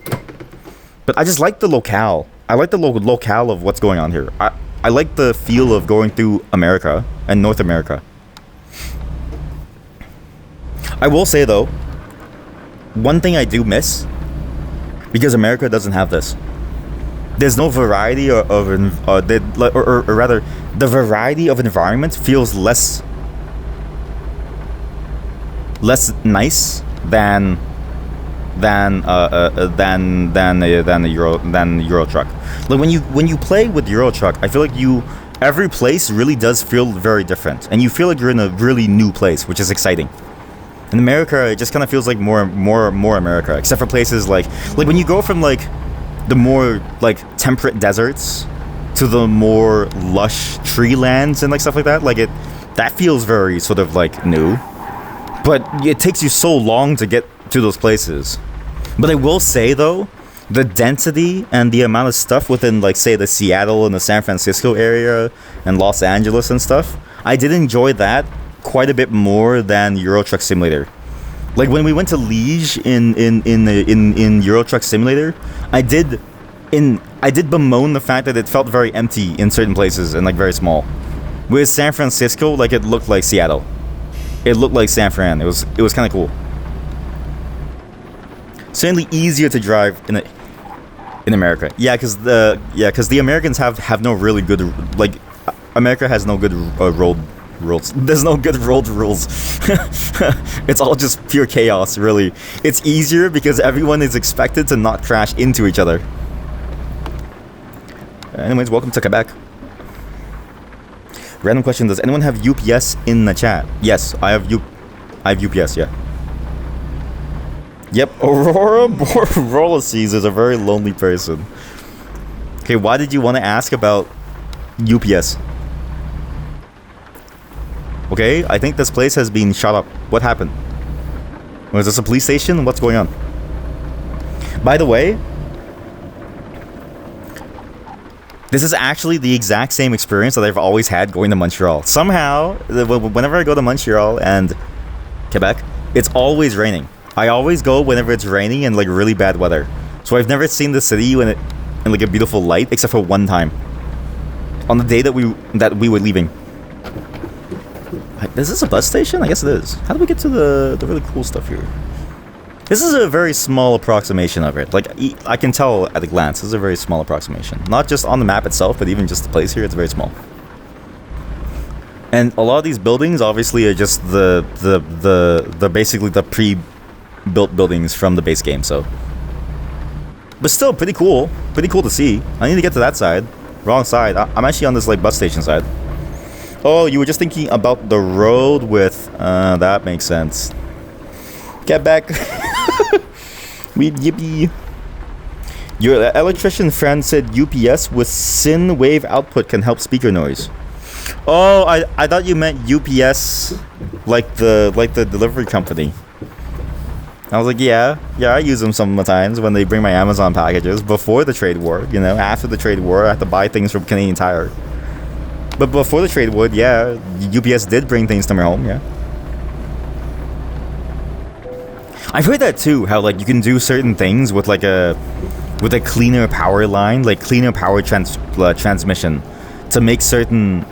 But I just like the locale. I like the locale of what's going on here. I like the feel of going through America and North America. I will say though, one thing I do miss, because America doesn't have this. there's no variety or rather, the variety of environment feels less nice than Euro Truck. Like when you play with Euro Truck, I feel like every place really does feel very different, and you feel like you're in a really new place, which is exciting. In America, it just kind of feels like more America, except for places like when you go from like the more like temperate deserts to the more lush tree lands and like stuff like that. Like that feels very sort of like new, but it takes you so long to get to those places. But I will say though, the density and the amount of stuff within like say the Seattle and the San Francisco area and Los Angeles and stuff, I did enjoy that quite a bit more than Euro Truck Simulator. Like when we went to Liège in Euro Truck Simulator, I did bemoan the fact that it felt very empty in certain places and like very small. With San Francisco, like it looked like Seattle. It looked like San Fran. It was kind of cool. Certainly easier to drive in America. Yeah, because the Americans have no really good, like, America has no good road rules. There's no good road rules. It's all just pure chaos, really. It's easier because everyone is expected to not crash into each other. Anyways, welcome to Quebec. Random question: does anyone have UPS in the chat? Yes, I have UPS. Yeah. Yep, Aurora Borolaces is a very lonely person. Okay, why did you want to ask about UPS? Okay, I think this place has been shot up. What happened? Was this a police station? What's going on? By the way, this is actually the exact same experience that I've always had going to Montreal. Somehow, whenever I go to Montreal and Quebec, it's always raining. I always go whenever it's raining and like really bad weather. So I've never seen the city in like a beautiful light, except for one time, on the day that we were leaving. Is this a bus station? I guess it is. How do we get to the really cool stuff here? This is a very small approximation of it. Like, I can tell at a glance, this is a very small approximation. Not just on the map itself, but even just the place here, it's very small. And a lot of these buildings, obviously, are just the basically the pre-built buildings from the base game, so. But still, pretty cool. Pretty cool to see. I need to get to that side. Wrong side. I'm actually on this, like, bus station side. Oh, you were just thinking about the road width. That makes sense. Get back. Yippee. Your electrician friend said UPS with sine wave output can help speaker noise. Oh, I thought you meant UPS like the delivery company. I was like, yeah, I use them sometimes when they bring my Amazon packages before the trade war. You know, after the trade war, I have to buy things from Canadian Tire. But before the trade war, yeah, UPS did bring things to my home, yeah. I've heard that too, how like you can do certain things with like a cleaner power line, like cleaner power transmission, to make certain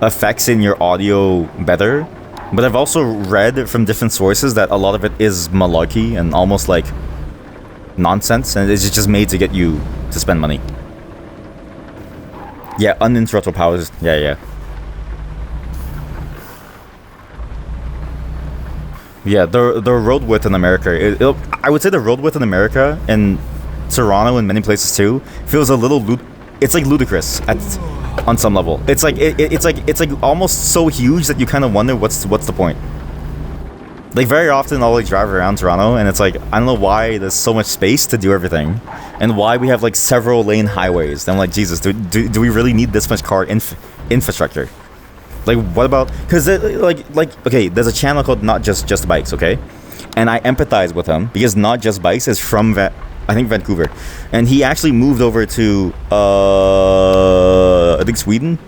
effects in your audio better. But I've also read from different sources that a lot of it is malarkey and almost like nonsense, and it's just made to get you to spend money. Yeah, uninterruptible powers. Yeah. Yeah, the road width in America, I would say the road width in America and Toronto and many places too feels a little it's like ludicrous on some level. It's like it's like almost so huge that you kind of wonder what's the point. Like very often I'll like drive around Toronto and it's like I don't know why there's so much space to do everything, and why we have like several lane highways. And I'm like, Jesus, do we really need this much car infrastructure? Like, what about... Because, like, okay, there's a channel called Not Just Bikes, okay? And I empathize with him, because Not Just Bikes is from, I think, Vancouver. And he actually moved over to, I think Sweden?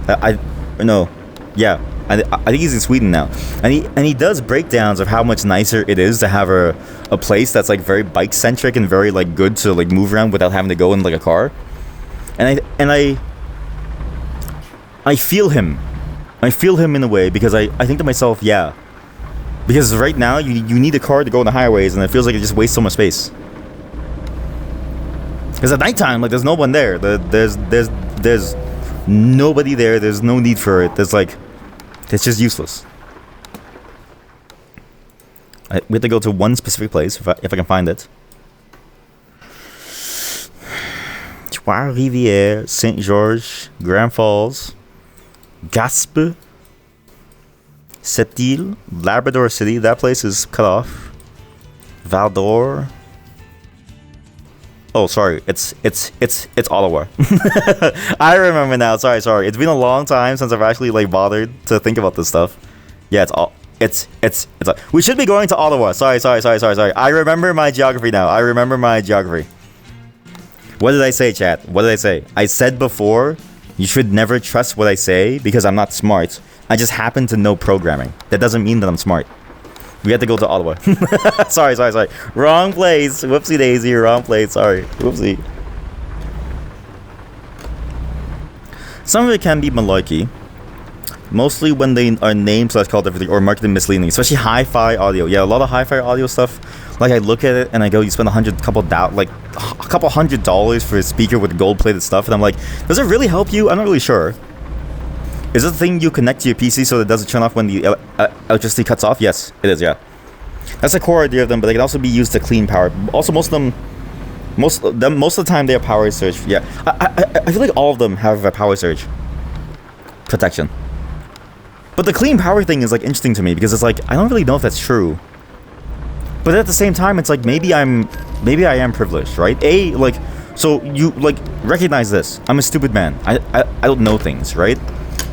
I think he's in Sweden now. And he does breakdowns of how much nicer it is to have a place that's, like, very bike-centric and very, like, good to, like, move around without having to go in, like, a car. And I feel him. I feel him in a way, because I think to myself, yeah. Because right now, you need a car to go on the highways, and it feels like it just wastes so much space. Because at nighttime, like, there's no one there. There's nobody there. There's no need for it. There's like, it's just useless. We have to go to one specific place if I can find it. Trois-Rivières, Saint Georges, Grand Falls, Gaspé, Sept-Îles, Labrador City. That place is cut off. Val d'Or. Oh, sorry. It's Ottawa. I remember now. Sorry. It's been a long time since I've actually like bothered to think about this stuff. Yeah, it's we should be going to Ottawa. Sorry. I remember my geography now. What did I say, chat? What did I say? I said before, you should never trust what I say because I'm not smart. I just happen to know programming. That doesn't mean that I'm smart. We have to go to Ottawa. Sorry. Wrong place. Whoopsie daisy, wrong place. Sorry. Whoopsie. Some of it can be malarkey. Mostly when they are named / called everything or marketed misleading. Especially hi-fi audio. Yeah, a lot of hi-fi audio stuff. Like, I look at it and I go, you spend a couple $100 for a speaker with gold-plated stuff. And I'm like, does it really help you? I'm not really sure. Is it the thing you connect to your PC so that it doesn't turn off when the electricity cuts off? Yes, it is, yeah. That's the core idea of them, but they can also be used to clean power. Also, most of the time they have power surge. Yeah, I feel like all of them have a power surge protection. But the clean power thing is like interesting to me because it's like, I don't really know if that's true. But at the same time, it's like maybe I am privileged, right? So you like recognize this. I'm a stupid man. I don't know things, right?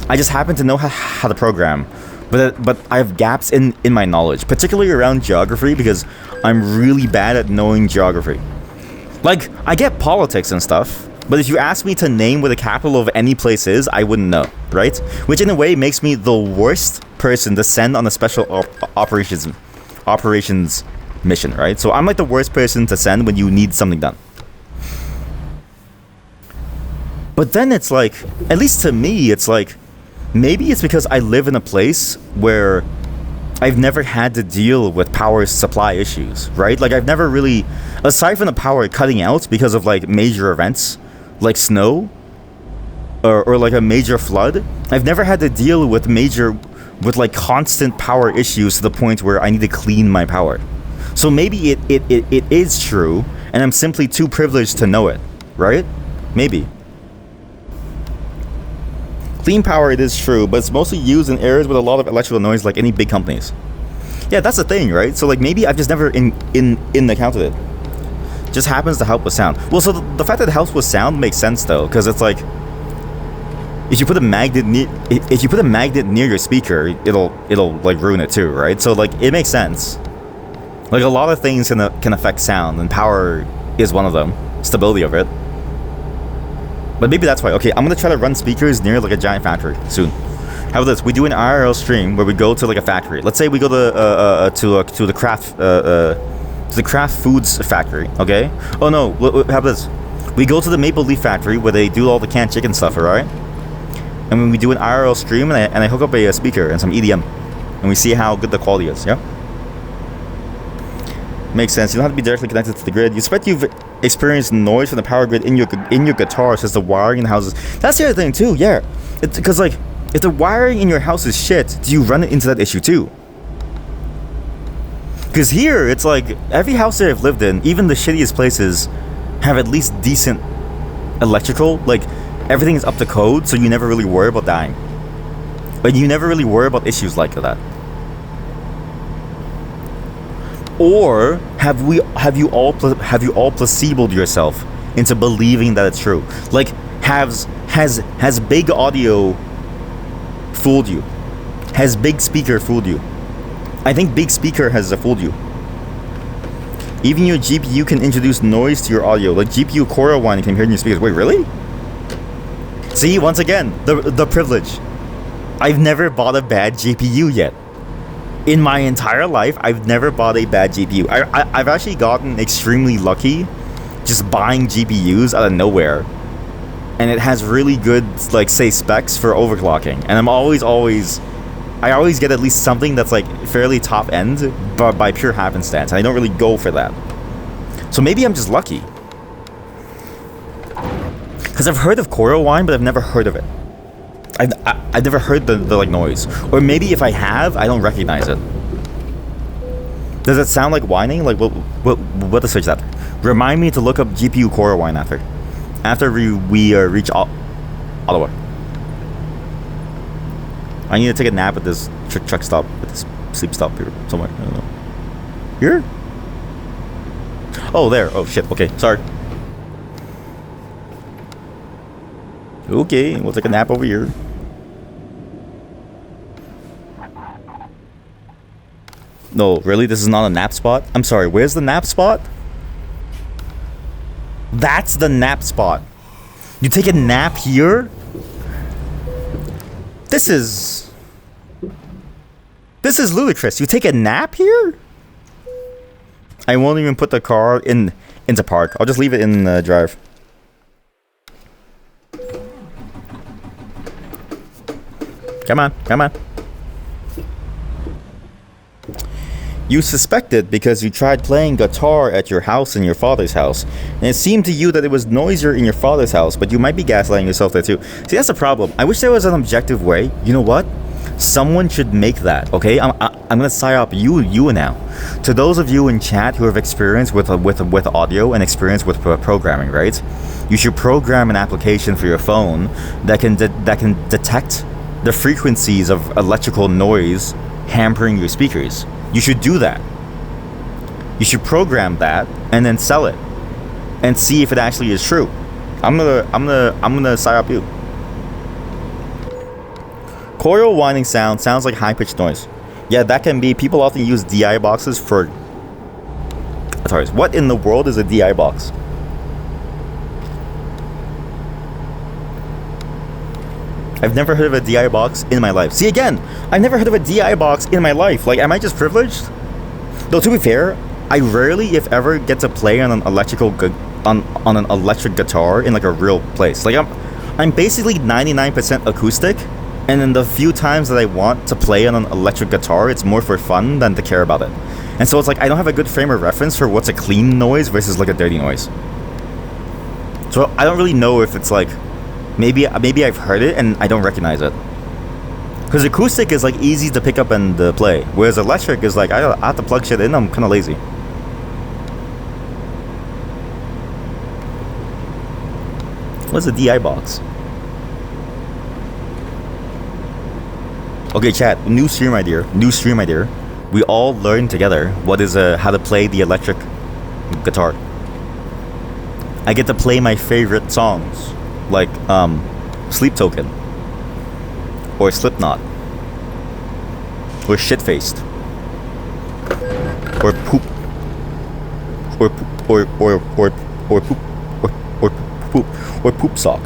I just happen to know how to program, but I have gaps in my knowledge, particularly around geography because I'm really bad at knowing geography. Like, I get politics and stuff, but if you ask me to name where the capital of any place is, I wouldn't know, right? Which in a way makes me the worst person to send on a special operations mission, right? So I'm like the worst person to send when you need something done. But then it's like, at least to me, it's like, maybe it's because I live in a place where I've never had to deal with power supply issues, right? Like, I've never really, aside from the power cutting out because of like major events, like snow, or like a major flood, I've never had to deal with like constant power issues to the point where I need to clean my power. So maybe it is true, and I'm simply too privileged to know it, right? Maybe. Clean power, it is true, but it's mostly used in areas with a lot of electrical noise, like any big companies. Yeah, that's the thing, right? So like maybe I've just never encountered it. Just happens to help with sound. Well, so the fact that it helps with sound makes sense though, because it's like if you put a magnet near your speaker, it'll like ruin it too, right? So like it makes sense. Like a lot of things can affect sound, and power is one of them. Stability of it. But maybe that's why. Okay, I'm gonna try to run speakers near like a giant factory soon. How about this? We do an IRL stream where we go to like a factory. Let's say we go to the craft foods factory. Okay. Oh no. How about this? We go to the Maple Leaf factory where they do all the canned chicken stuff. Alright. And when we do an IRL stream and I hook up a speaker and some EDM, and we see how good the quality is. Yeah. Makes sense. You don't have to be directly connected to the grid. You expect you've experienced noise from the power grid in your guitar, says the wiring in the houses. That's the other thing too. Yeah, because like if the wiring in your house is shit, do you run into that issue too? Because here it's like every house that I've lived in, even the shittiest places, have at least decent electrical. Like everything is up to code, so you never really worry about dying. But you never really worry about issues like that. Or have you all placeboed yourself into believing that it's true? Like has big audio fooled you? Has big speaker fooled you? I think big speaker has fooled you. Even your GPU can introduce noise to your audio, like GPU Core One you can hear in your speakers. Wait, really? See, once again, the privilege. I've never bought a bad GPU yet. In my entire life, I've never bought a bad GPU. I've actually gotten extremely lucky just buying GPUs out of nowhere. And it has really good, like, say, specs for overclocking. And I always get at least something that's, like, fairly top end, but by pure happenstance. And I don't really go for that. So maybe I'm just lucky. Because I've heard of coral whine, but I've never heard of it. I've never heard the like noise. Or maybe if I have, I don't recognize it. Does it sound like whining? Like what to search that? Remind me to look up GPU coral whine after we reach Ottawa. I need to take a nap at this truck stop, at this sleep stop here somewhere. I don't know. Here? Oh, there. Oh shit. Okay, sorry. Okay, we'll take a nap over here. No, really? This is not a nap spot? I'm sorry, where's the nap spot? That's the nap spot. You take a nap here? This is ludicrous. You take a nap here? I won't even put the car into park. I'll just leave it in the drive. Come on, come on. You suspected because you tried playing guitar at your house and your father's house, and it seemed to you that it was noisier in your father's house, but you might be gaslighting yourself there too. See, that's the problem. I wish there was an objective way. You know what? Someone should make that, okay? I'm gonna psyop you now. To those of you in chat who have experience with audio and experience with programming, right? You should program an application for your phone that can detect the frequencies of electrical noise hampering your speakers. You should do that. You should program that and then sell it and see if it actually is true. I'm gonna psyop you. Coral whining sounds like high-pitched noise. Yeah, that can be. People often use DI boxes for. Sorry, what in the world is a DI box? I've never heard of a DI box in my life. See, again, I've never heard of a DI box in my life. Like, am I just privileged? Though, to be fair, I rarely, if ever, get to play on an on an electric guitar in like a real place. Like, I'm basically 99% acoustic, and then the few times that I want to play on an electric guitar, it's more for fun than to care about it. And so it's like I don't have a good frame of reference for what's a clean noise versus like a dirty noise. So I don't really know if it's like. Maybe I've heard it and I don't recognize it. Because acoustic is like easy to pick up and play, whereas electric is like I have to plug shit in. I'm kind of lazy. What's a DI box? Okay, chat. New stream idea. We all learn together what is how to play the electric guitar. I get to play my favorite songs. Like, Sleep Token, or Slipknot, or Shit-Faced, or Poop, or Poop Sock.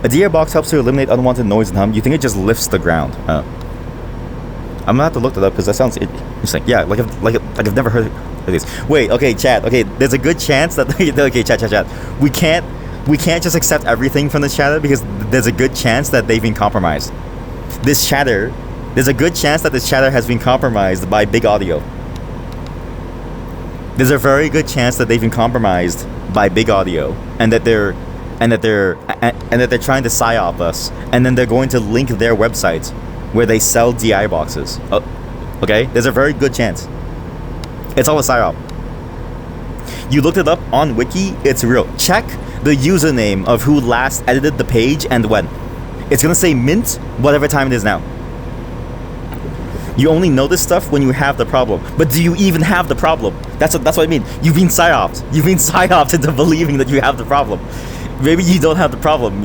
A DI box helps to eliminate unwanted noise and hum. You think it just lifts the ground? I'm gonna have to look that up because that sounds interesting. Yeah, like I've never heard of this. Wait, okay, chat. Okay, there's a good chance that okay, chat. We can't just accept everything from the chatter because there's a good chance that they've been compromised. There's a good chance that this chatter has been compromised by Big Audio. There's a very good chance that they've been compromised by Big Audio, and that they're trying to psyop us, and then they're going to link their website where they sell DI boxes. Okay, there's a very good chance. It's all a psyop. You looked it up on Wiki. It's real. Check the username of who last edited the page and when. It's gonna say mint whatever time it is now. You only know this stuff when you have the problem. But do you even have the problem? That's what I mean. You've been psyoped. You've been psyoped into believing that you have the problem. Maybe you don't have the problem.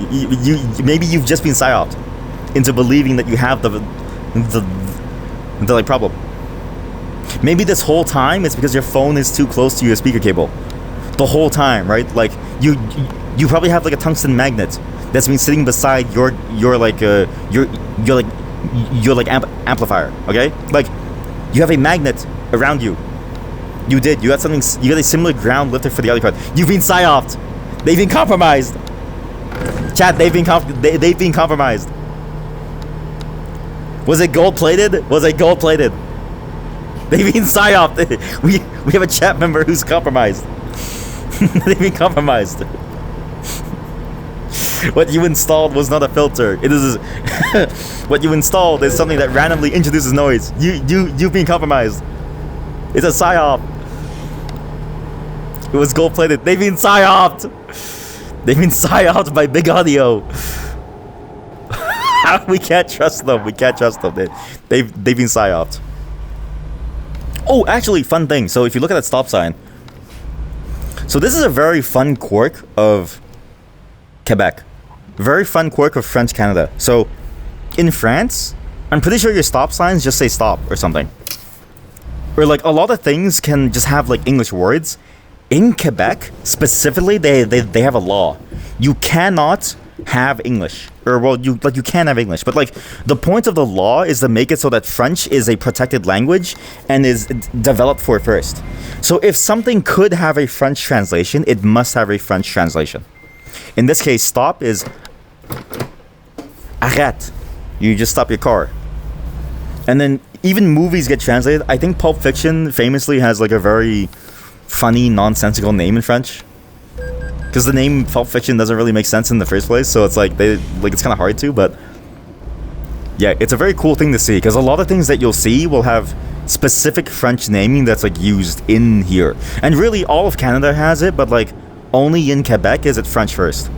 Maybe you've just been psyoped into believing that you have the like problem. Maybe this whole time it's because your phone is too close to your speaker cable. The whole time, right? Like you probably have like a tungsten magnet that's been sitting beside your amplifier. Okay, like you have a magnet around you. You got something. You got a similar ground lifter for the audio card. You've been psyoped. They've been compromised. Chat. They've been compromised. Was it gold plated? They've been psyoped. We have a chat member who's compromised. They've been compromised. What you installed was not a filter. It is what you installed is something that randomly introduces noise. You've been compromised. It's a psyop. It was gold-plated. They've been psyoped. They've been psyoped by Big Audio. We can't trust them. We can't trust them. They've been psyoped. Oh, actually, fun thing. So if you look at that stop sign, so this is a very fun quirk of Quebec. Very fun quirk of French Canada. So in France, I'm pretty sure your stop signs just say stop or something. Or like a lot of things can just have like English words. In Quebec, specifically, they have a law. You cannot have English. Or well, you can have English, but like the point of the law is to make it so that French is a protected language and is developed for it first. So if something could have a French translation, it must have a French translation. In this case, stop is arrête. You just stop your car. And then even movies get translated. I think Pulp Fiction famously has like a very funny, nonsensical name in French. Because the name Pulp Fiction doesn't really make sense in the first place, so it's like it's kind of hard to, but yeah, it's a very cool thing to see, because a lot of things that you'll see will have specific French naming that's like used in here. And really all of Canada has it, but like only in Quebec is it French first.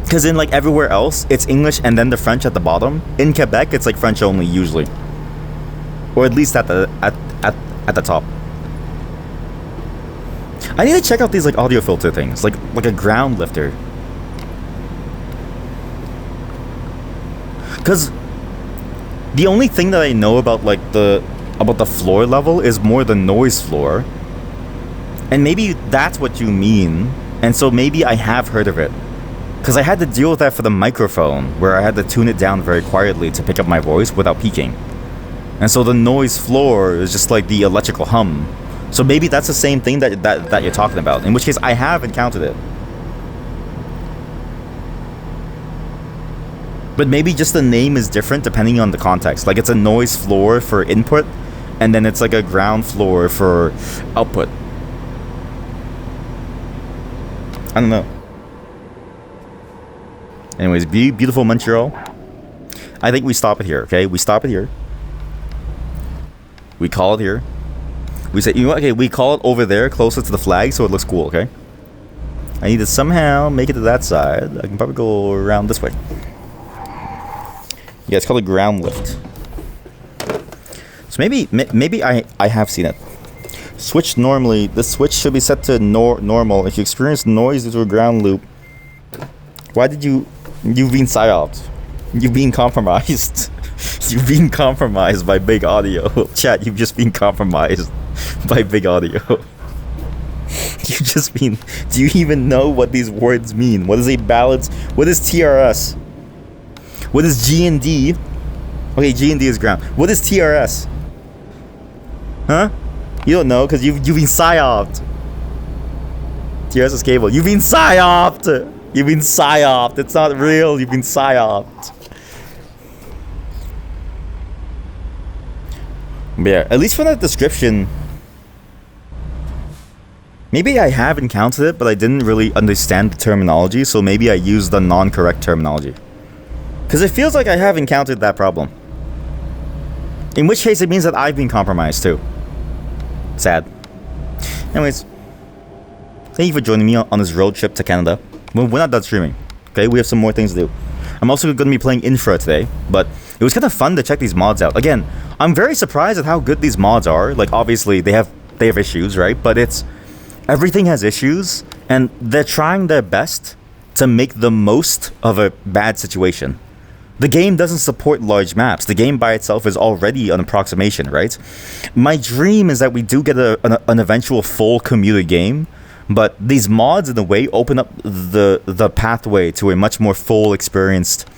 Because in like everywhere else, it's English and then the French at the bottom. In Quebec, it's like French only usually. Or at least at the top. I need to check out these like audio filter things, like a ground lifter. Cause the only thing that I know about like the floor level is more the noise floor. And maybe that's what you mean. And so maybe I have heard of it. Cause I had to deal with that for the microphone, where I had to tune it down very quietly to pick up my voice without peaking. And so the noise floor is just like the electrical hum. So maybe that's the same thing that you're talking about. In which case, I have encountered it. But maybe just the name is different depending on the context. Like it's a noise floor for input, and then it's like a ground floor for output. I don't know. Anyways, beautiful Montreal. I think we stop it here, okay? We stop it here. We call it here. We say, you know what? Okay, we call it over there, closer to the flag, so it looks cool, okay? I need to somehow make it to that side. I can probably go around this way. Yeah, it's called a ground lift. So maybe I have seen it. Switch normally. The switch should be set to normal. If you experience noise due to a ground loop, why did you've been psyoped? You've been compromised. You've been compromised by Big Audio. Chat, you've just been compromised by Big Audio. You've just been... Do you even know what these words mean? What is a balance? What is TRS? What is G&D? Okay, G&D is ground. What is TRS? Huh? You don't know because you've been psyoped. TRS is cable. You've been psyoped! You've been psyoped. It's not real. You've been psyoped. But yeah, at least from that description, maybe I have encountered it, but I didn't really understand the terminology, so maybe I used the non-correct terminology. Because it feels like I have encountered that problem. In which case, it means that I've been compromised too. Sad. Anyways, thank you for joining me on this road trip to Canada. We're not done streaming, okay? We have some more things to do. I'm also going to be playing Infra today, but it was kind of fun to check these mods out. Again, I'm very surprised at how good these mods are. Like, obviously, they have issues, right? But everything has issues, and they're trying their best to make the most of a bad situation. The game doesn't support large maps. The game by itself is already an approximation, right? My dream is that we do get an eventual full commuter game, but these mods, in a way, open up the pathway to a much more full experienced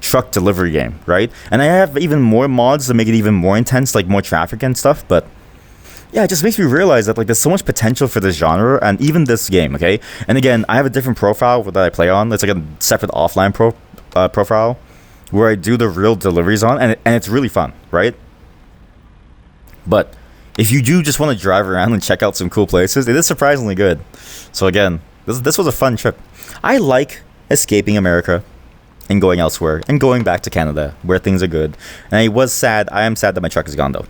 truck delivery game, right? And I have even more mods to make it even more intense, like more traffic and stuff, but yeah, it just makes me realize that like there's so much potential for this genre and even this game, okay? And again, I have a different profile that I play on. It's like a separate offline profile where I do the real deliveries on, and it's really fun, right? But if you do just want to drive around and check out some cool places, it is surprisingly good. So again, This was a fun trip. I like escaping America and going elsewhere and going back to Canada where things are good. And I am sad that my truck is gone though.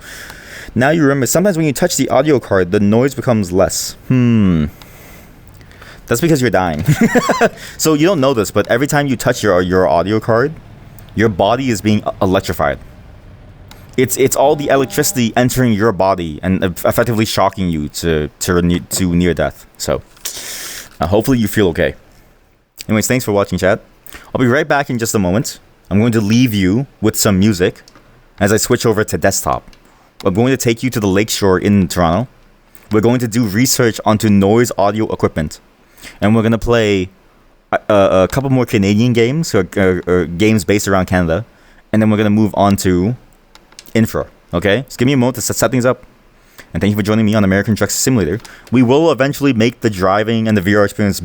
Now you remember, sometimes when you touch the audio card, the noise becomes less. That's because you're dying. So you don't know this, but every time you touch your audio card, your body is being electrified. It's all the electricity entering your body and effectively shocking you to near death. So hopefully you feel okay. Anyways, thanks for watching, chat. I'll be right back in just a moment. I'm going to leave you with some music as I switch over to desktop. I'm going to take you to the lakeshore in Toronto. We're going to do research onto noise audio equipment. And we're going to play a couple more Canadian games, or games based around Canada. And then we're going to move on to infra. Okay? Just give me a moment to set things up. And thank you for joining me on American Truck Simulator. We will eventually make the driving and the VR experience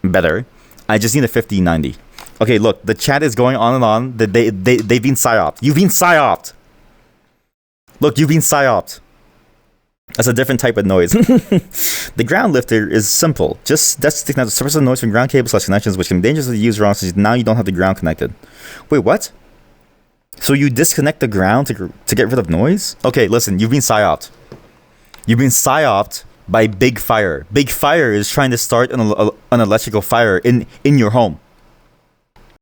better. I just need a 1590. Okay, look, the chat is going on and on. They've been psyoped. You've been psyoped. Look, you've been psyoped. That's a different type of noise. The ground lifter is simple. Just disconnect the surface of noise from ground cables / connections, which can be dangerous to the user on, since now you don't have the ground connected. Wait, what? So you disconnect the ground to get rid of noise? Okay, listen, you've been psyoped. You've been psyoped by Big Fire. Big Fire is trying to start an electrical fire in your home.